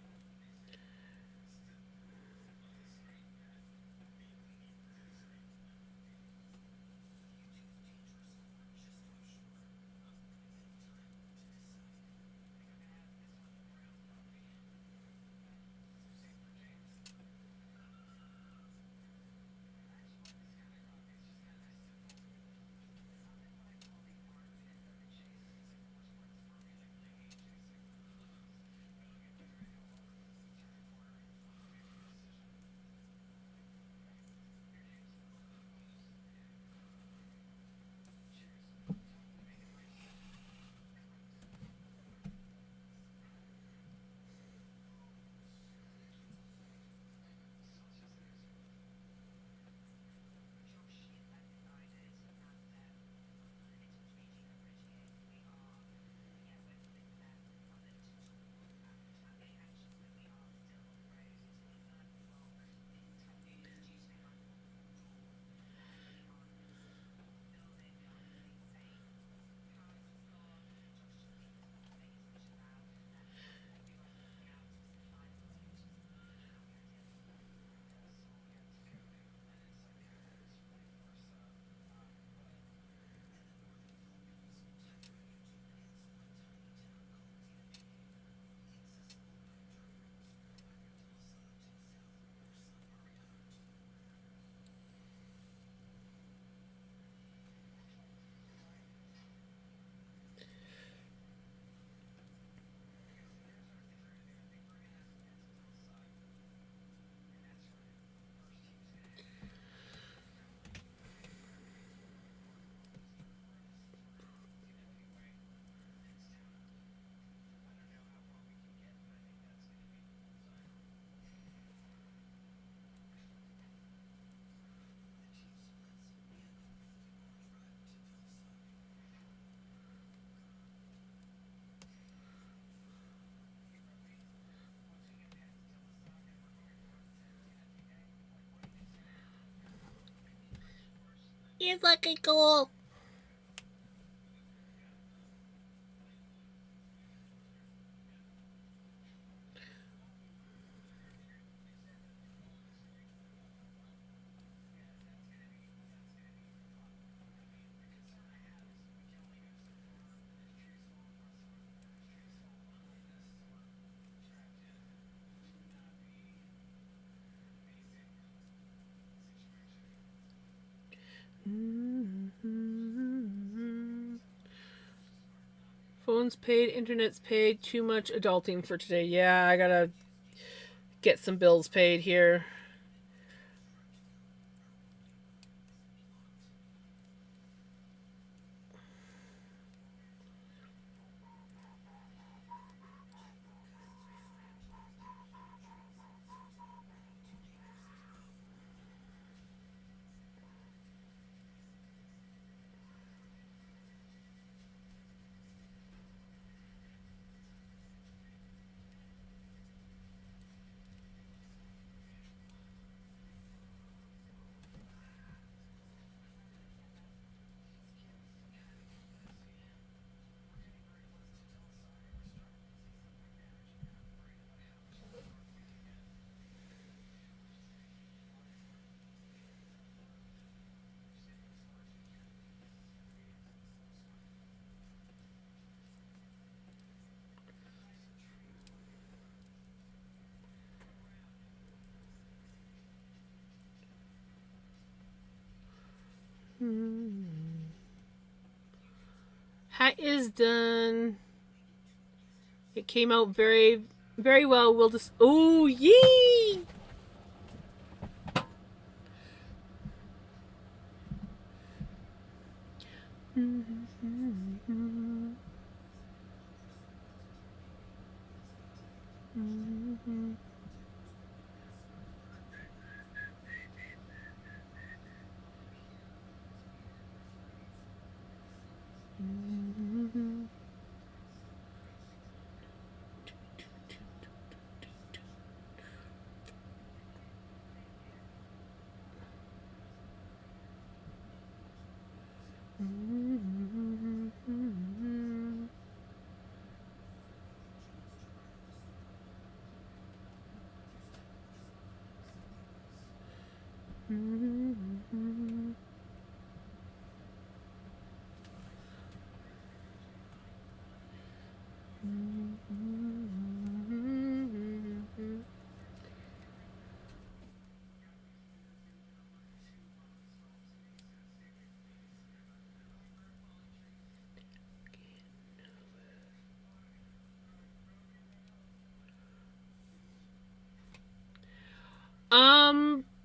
He's looking cool. Phone's paid, internet's paid, too much adulting for today. Yeah, I gotta get some bills paid here. Hat is done. It came out very, very well. We'll just. Oh, yee!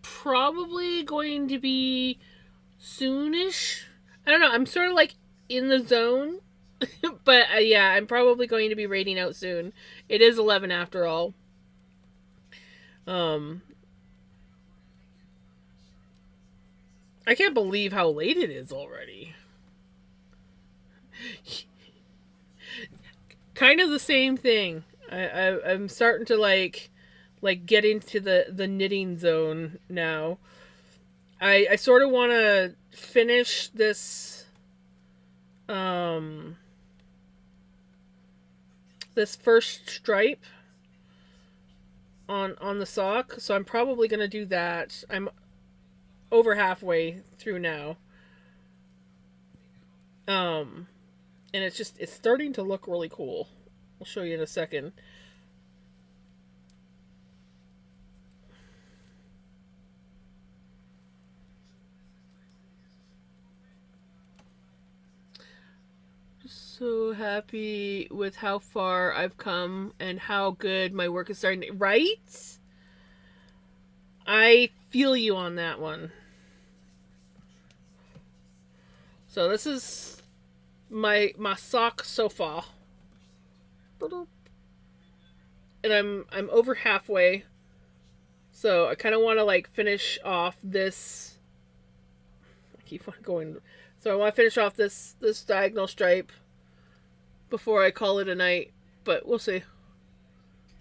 Probably going to be soonish. I don't know. I'm sort of like in the zone, but yeah, I'm probably going to be raiding out soon. It is 11 after all. Um, I can't believe how late it is already. Kind of the same thing. I'm starting to get into the knitting zone now. I sort of want to finish um this first stripe on the sock, so I'm probably gonna do that. I'm over halfway through now. Um, and it's starting to look really cool. I'll show you in a second. So happy with how far I've come and how good my work is starting to, right? I feel you on that one. So this is my sock so far. And I'm over halfway. So I kind of want to like finish off this. I keep on going. So I want to finish off this diagonal stripe before I call it a night. But we'll see.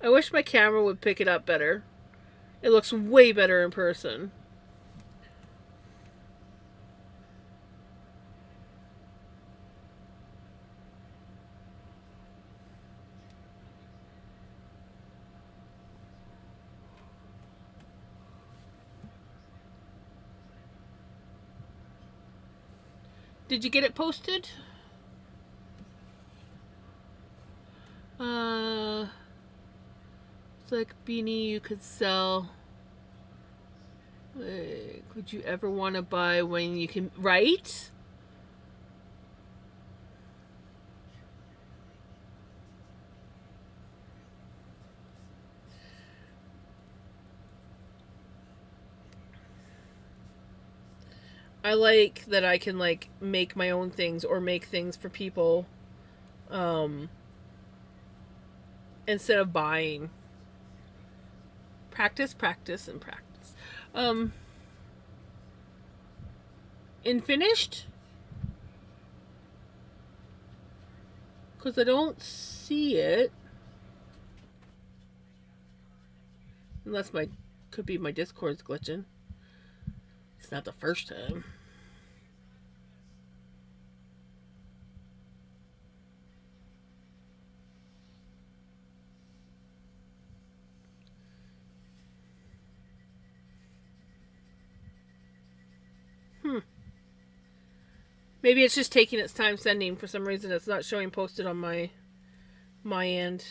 I wish my camera would pick it up better. It looks way better in person. Did you get it posted? It's like beanie you could sell. Like, would you ever want to buy when you can? Right? I like that I can like make my own things or make things for people, um, instead of buying. Practice, practice, and practice. Um, in finished, because I don't see it unless my could be my Discord's glitching. It's not the first time. Hmm. Maybe it's just taking its time sending. For some reason, it's not showing posted on my end.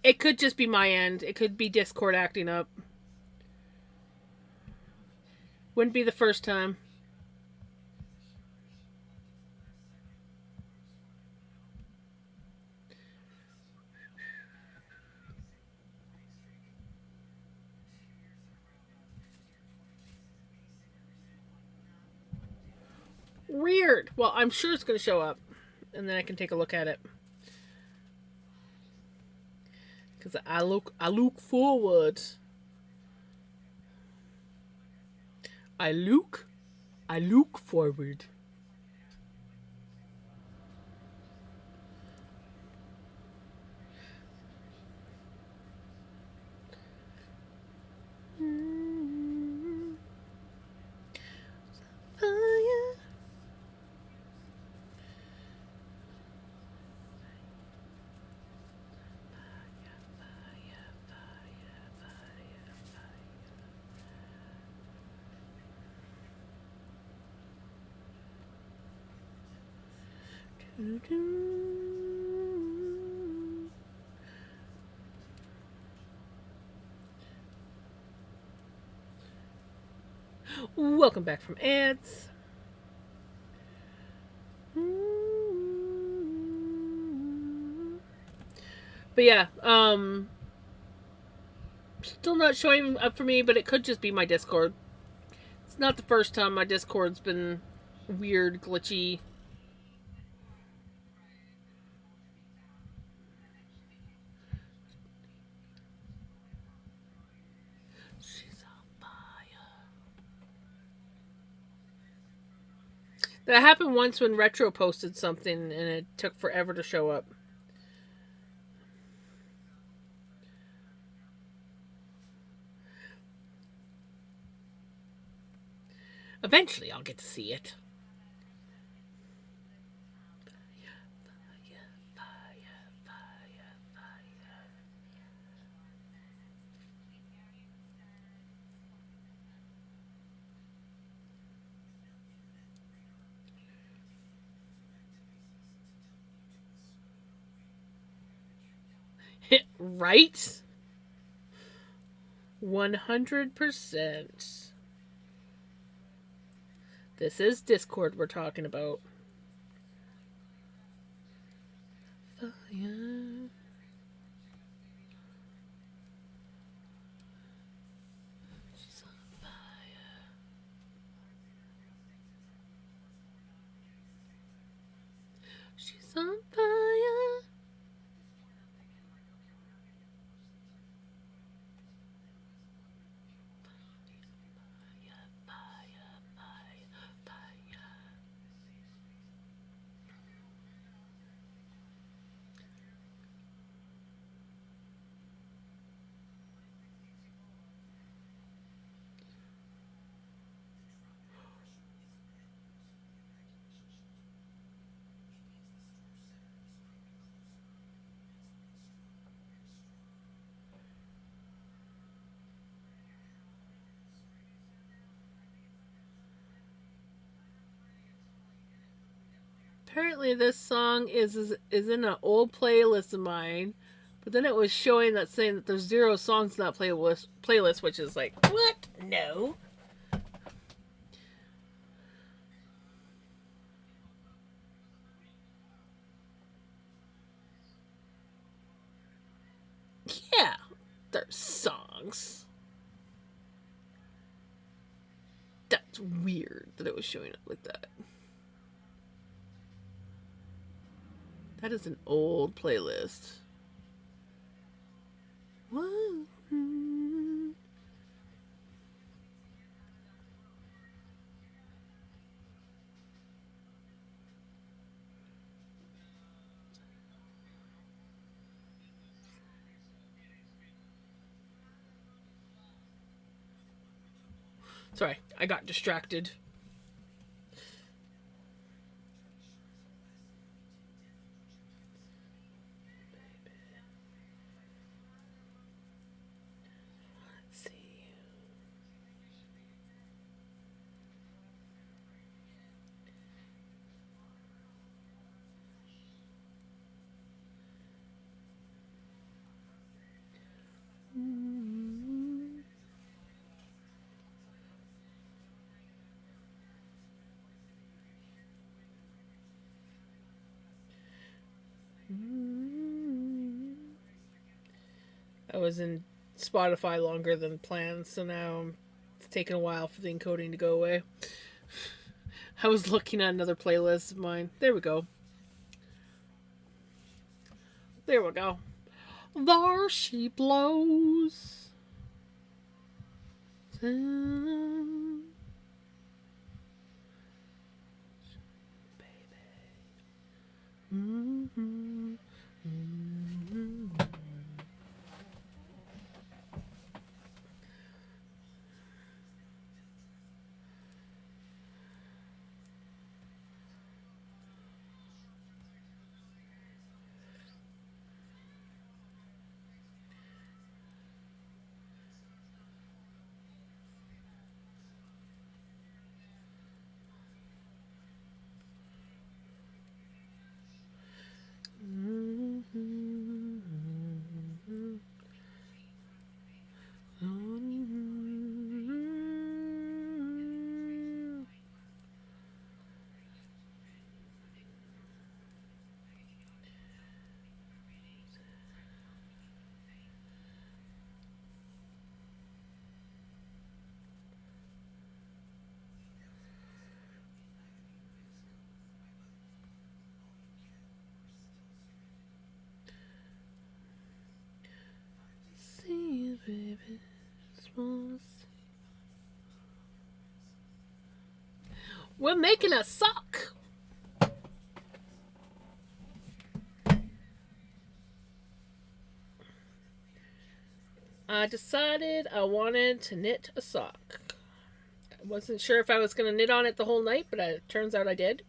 It could just be my end. It could be Discord acting up. Wouldn't be the first time. Weird. Well, I'm sure it's going to show up, and then I can take a look at it. Because I look forward. I look forward. Fire. Welcome back from ads. But yeah, still not showing up for me, but it could just be my Discord. It's not the first time my Discord's been weird, glitchy. She's on fire. That happened once when Retro posted something and it took forever to show up. Eventually, I'll get to see it. Right? 100%. This is Discord we're talking about. Fire. She's on fire. She's on fire. apparently this song is in an old playlist of mine, but then it was showing that saying that there's 0 songs in that playlist, which is like, what? No. Yeah, there's songs. That's weird that it was showing up like that. That is an old playlist. What? Sorry, I got distracted. Let's see. I was in Spotify longer than planned, so now it's taking a while for the encoding to go away. I was looking at another playlist of mine. There we go. There we go. There she blows. Mm-hmm. Mm-hmm. See you, baby. We're making a sock. I decided I wanted to knit a sock. I wasn't sure if I was going to knit on it the whole night, but it turns out I did.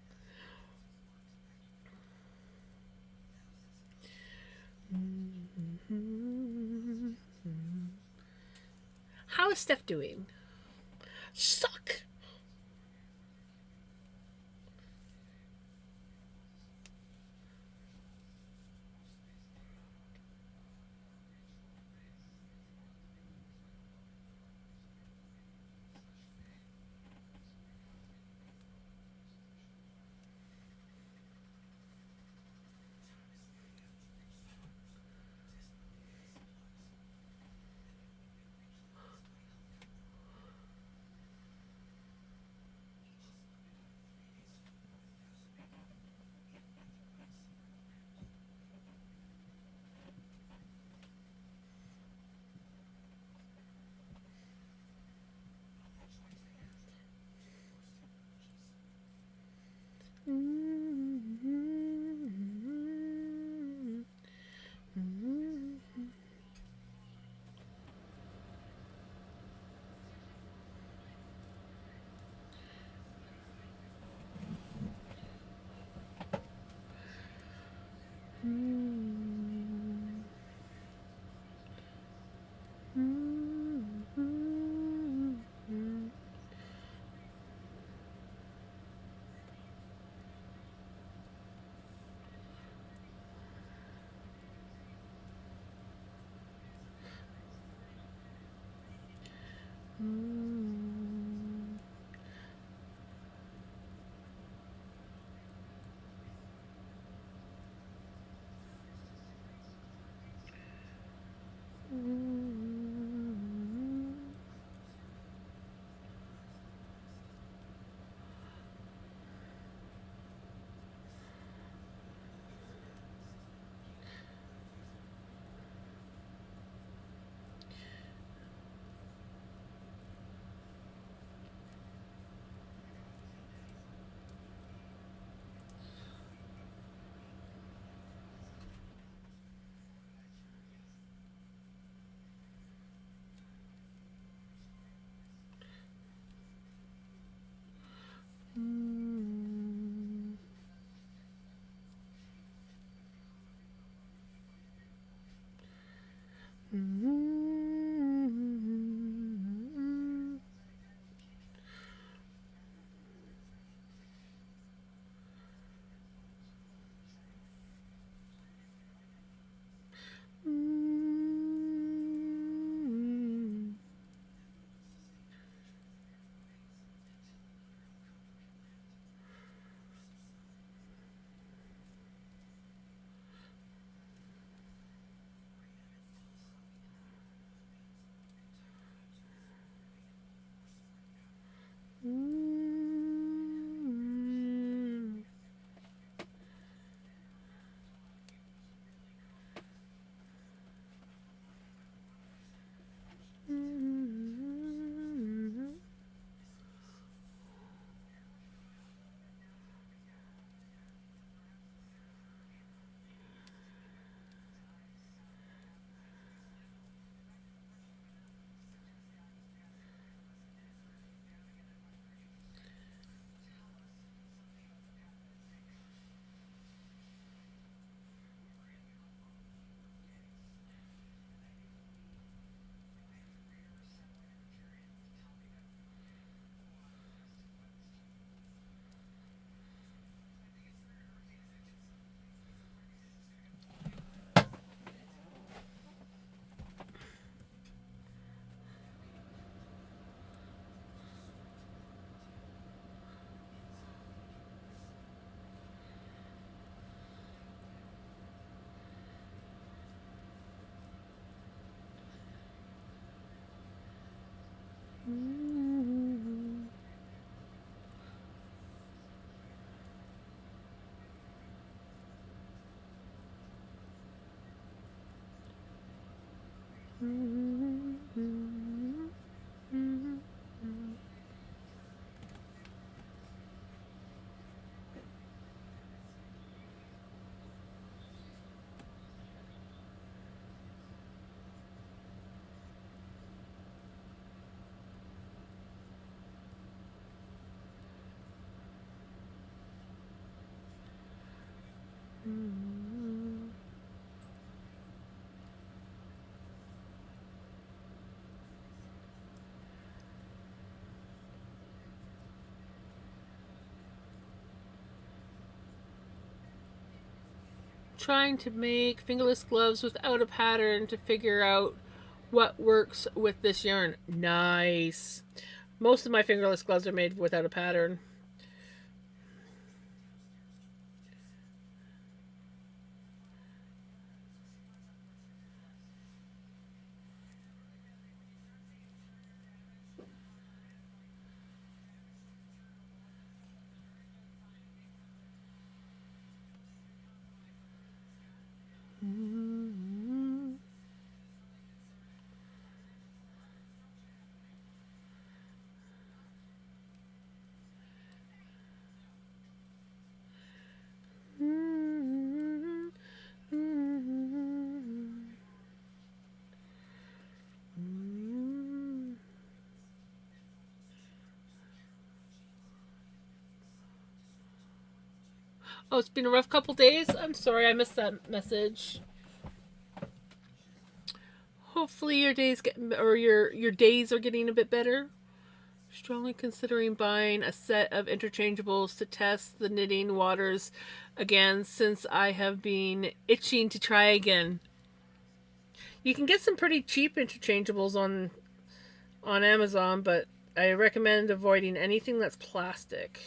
How is Steph doing? Suck. Mm. Mm. Mm. Mm. Mm. Mm. Mm. Mm. Mm. Mm. Mm. Trying to make fingerless gloves without a pattern to figure out what works with this yarn. Nice. Most of my fingerless gloves are made without a pattern. Mm. Mm. Mm. Mm. Oh, it's been a rough couple days. I'm sorry, I missed that message. Hopefully your days get or your days are getting a bit better. Strongly considering buying a set of interchangeables to test the knitting waters again since I have been itching to try again. You can get some pretty cheap interchangeables on Amazon, but I recommend avoiding anything that's plastic.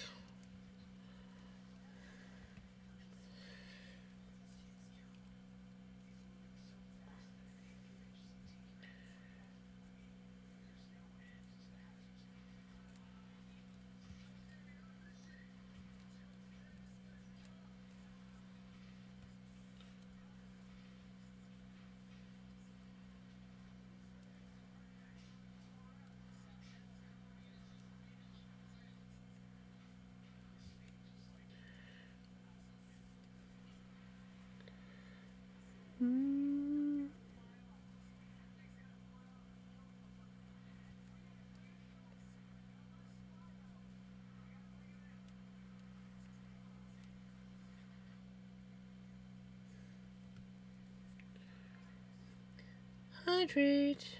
Hydrate.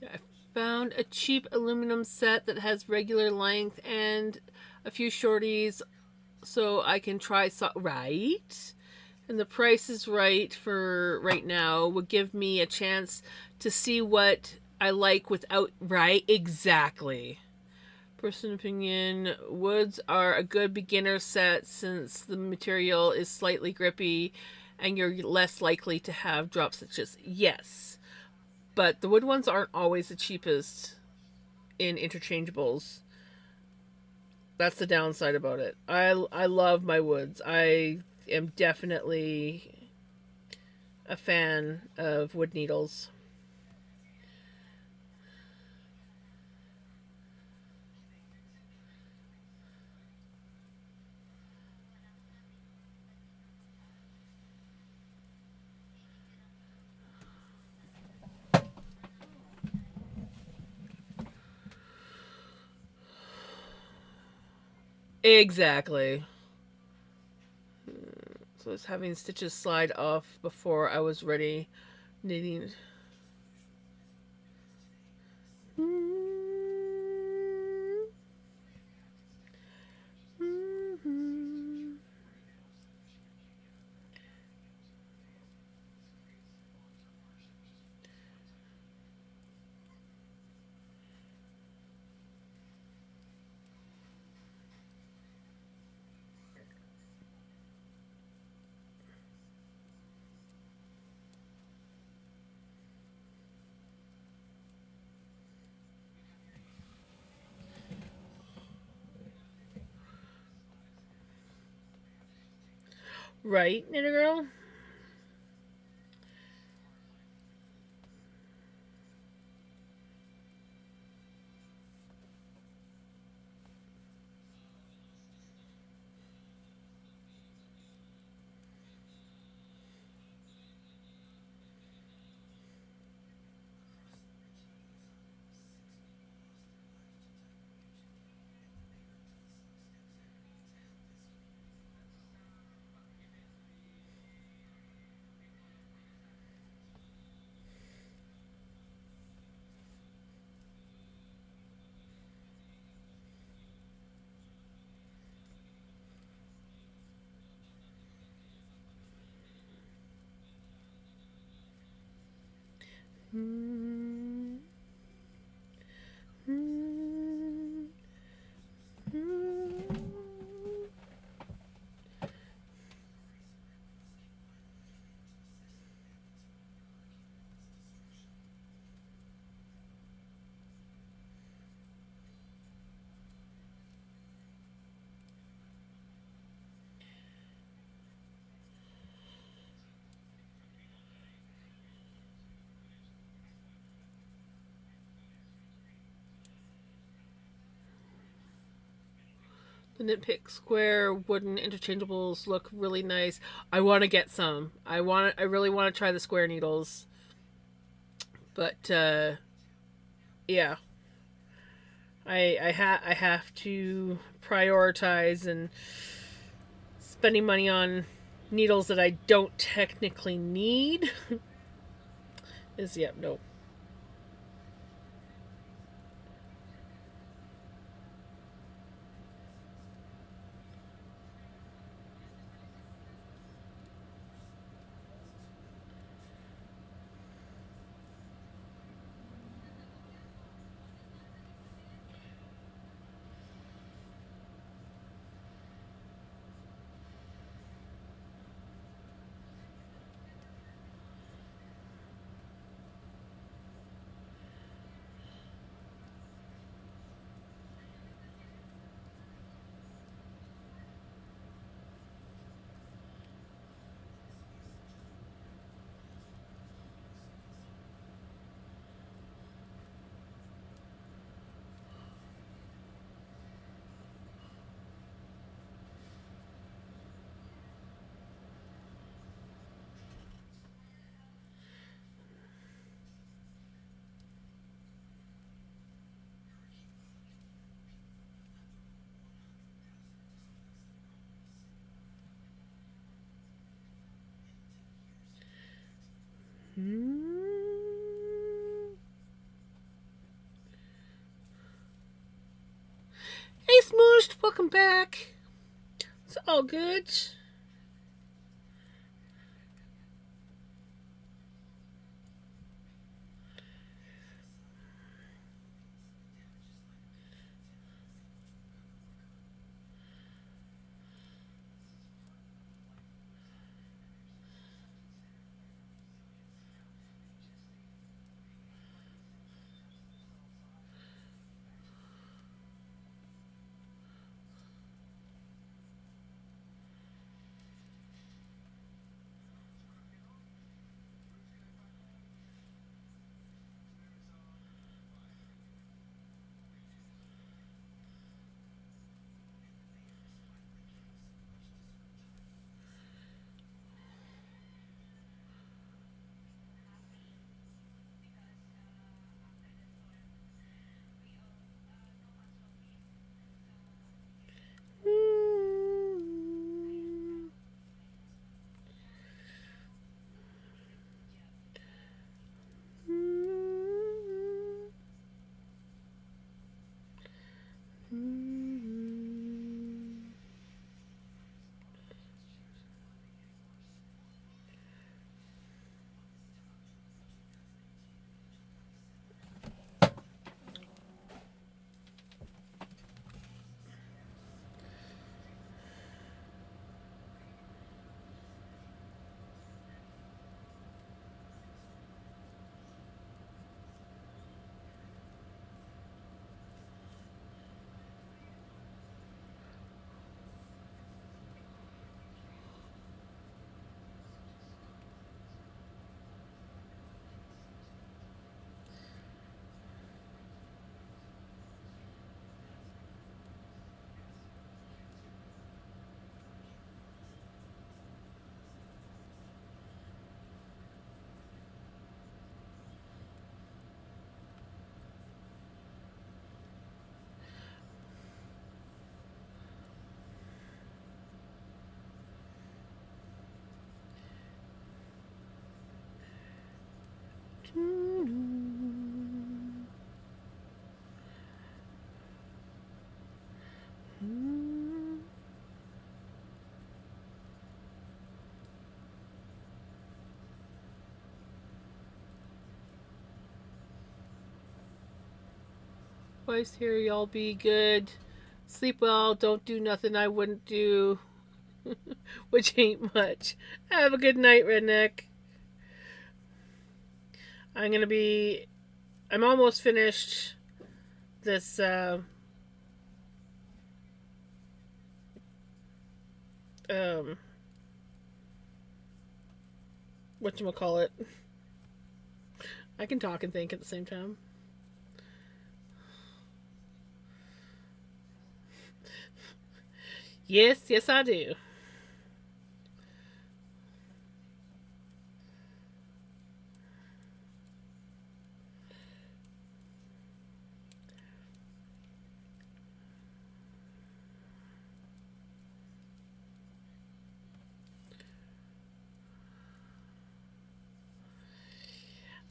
I found a cheap aluminum set that has regular length and a few shorties so I can try right. And the price is right for right now. Would give me a chance to see what I like without right exactly. Personal opinion, woods are a good beginner set since the material is slightly grippy and you're less likely to have drop stitches. Yes, but the wood ones aren't always the cheapest in interchangeables. That's the downside about it. I love my woods. I am definitely a fan of wood needles. Exactly. So I was having stitches slide off before I was ready knitting. Right, knitter girl? Nitpick Square wooden interchangeables look really nice. I want to get some. I really want to try the square needles. But yeah, I have to prioritize, and spending money on needles that I don't technically need is, yep, nope. Hey, Smooshed, welcome back. It's all good. Boys, here, y'all be good. Sleep well. Don't do nothing I wouldn't do, which ain't much. Have a good night, Redneck. I'm gonna be. I'm almost finished this. Um. Whatchamacallit. I can talk and think at the same time. Yes, yes, I do.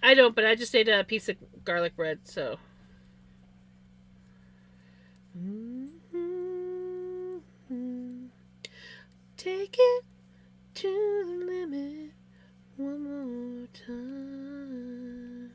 I don't, but I just ate a piece of garlic bread, so. Take it to the limit one more time.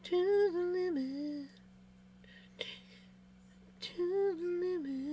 To the limit, to the limit.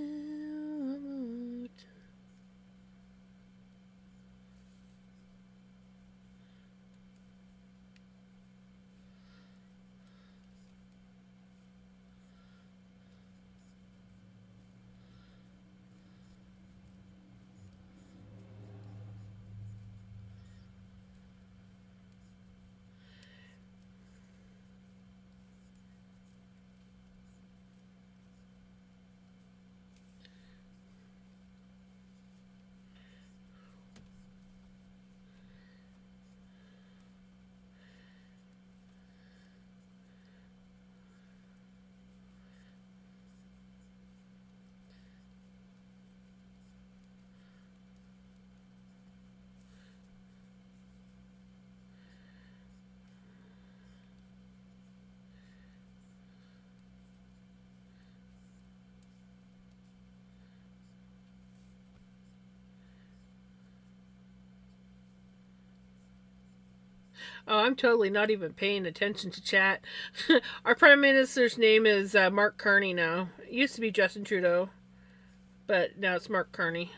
Oh, I'm totally not even paying attention to chat. Our prime minister's name is Mark Carney now. It used to be Justin Trudeau, but now it's Mark Carney.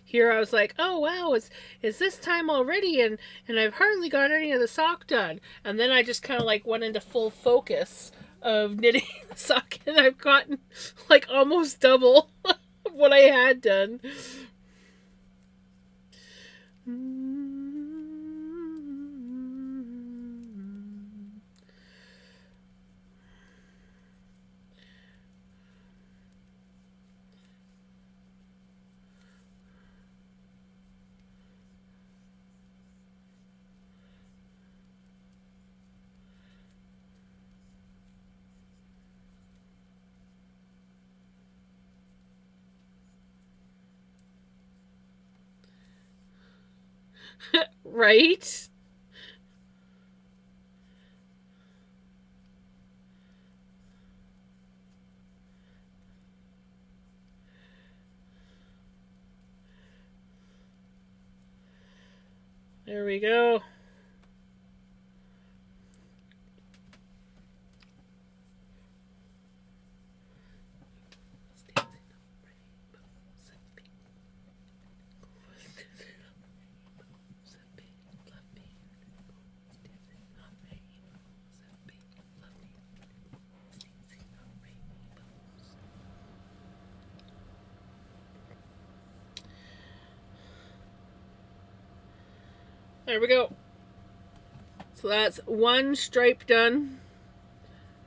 Here I was like, oh wow, it's this time already, and I've hardly got any of the sock done. And then I just kind of like went into full focus of knitting the sock, and I've gotten like almost double what I had done. Right? There we go. There we go. So that's one stripe done,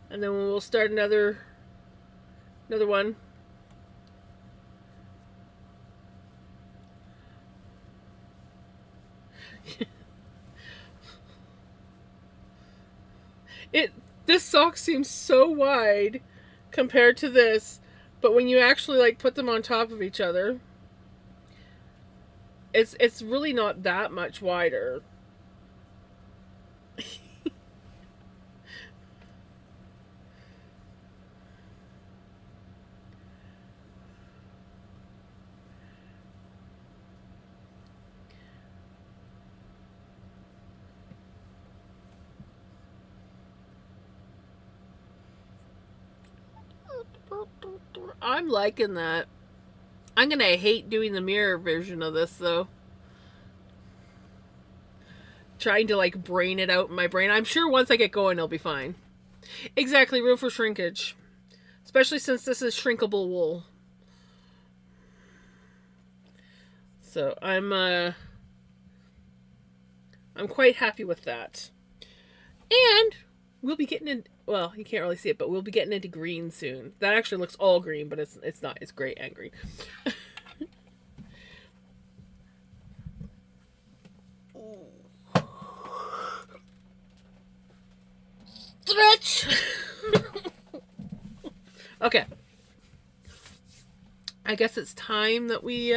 and then we'll start another one. It this sock seems so wide compared to this, but when you actually like put them on top of each other, it's really not that much wider. I'm liking that. I'm gonna hate doing the mirror version of this though. Trying to like brain it out in my brain. I'm sure once I get going, it'll be fine. Exactly, room for shrinkage, especially since this is shrinkable wool. So I'm quite happy with that. And we'll be getting in. Well, you can't really see it, but we'll be getting into green soon. That actually looks all green, but it's not. It's gray and green. Stretch. Okay. I guess it's time that we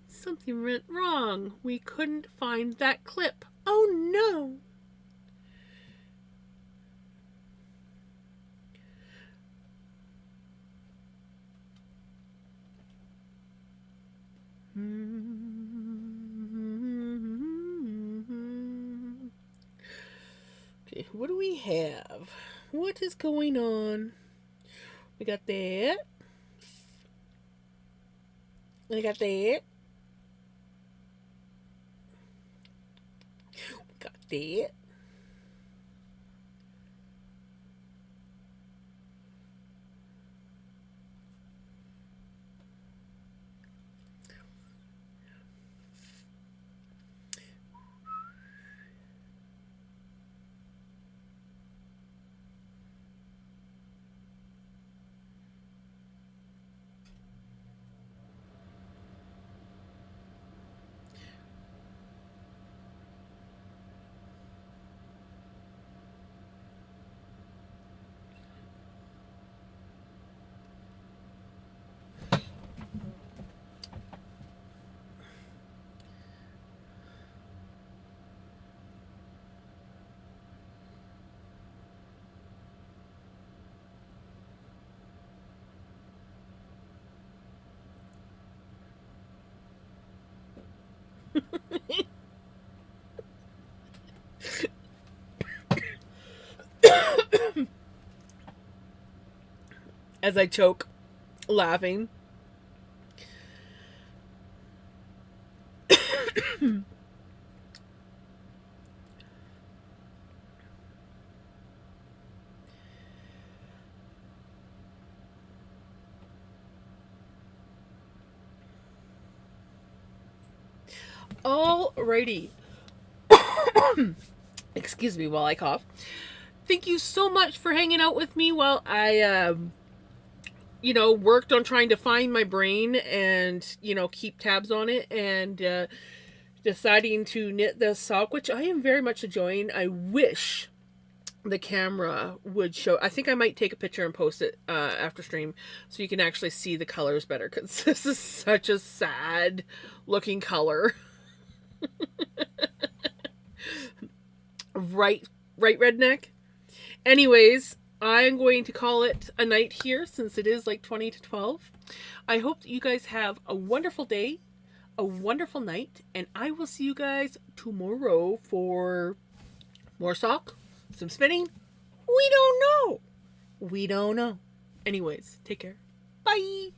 something went wrong. We couldn't find that clip. Oh no. Okay, what do we have? What is going on? We got that. We got that. that. As I choke, laughing. Alrighty. Excuse me while I cough. Thank you so much for hanging out with me while I, worked on trying to find my brain and, keep tabs on it and deciding to knit this sock, which I am very much enjoying. I wish the camera would show. I think I might take a picture and post it after stream so you can actually see the colors better, because this is such a sad looking color. Right, redneck. Anyways, I'm going to call it a night here since it is like 20 to 12. I hope that you guys have a wonderful day, a wonderful night, and I will see you guys tomorrow for more sock, some spinning. We don't know. Anyways, take care. Bye.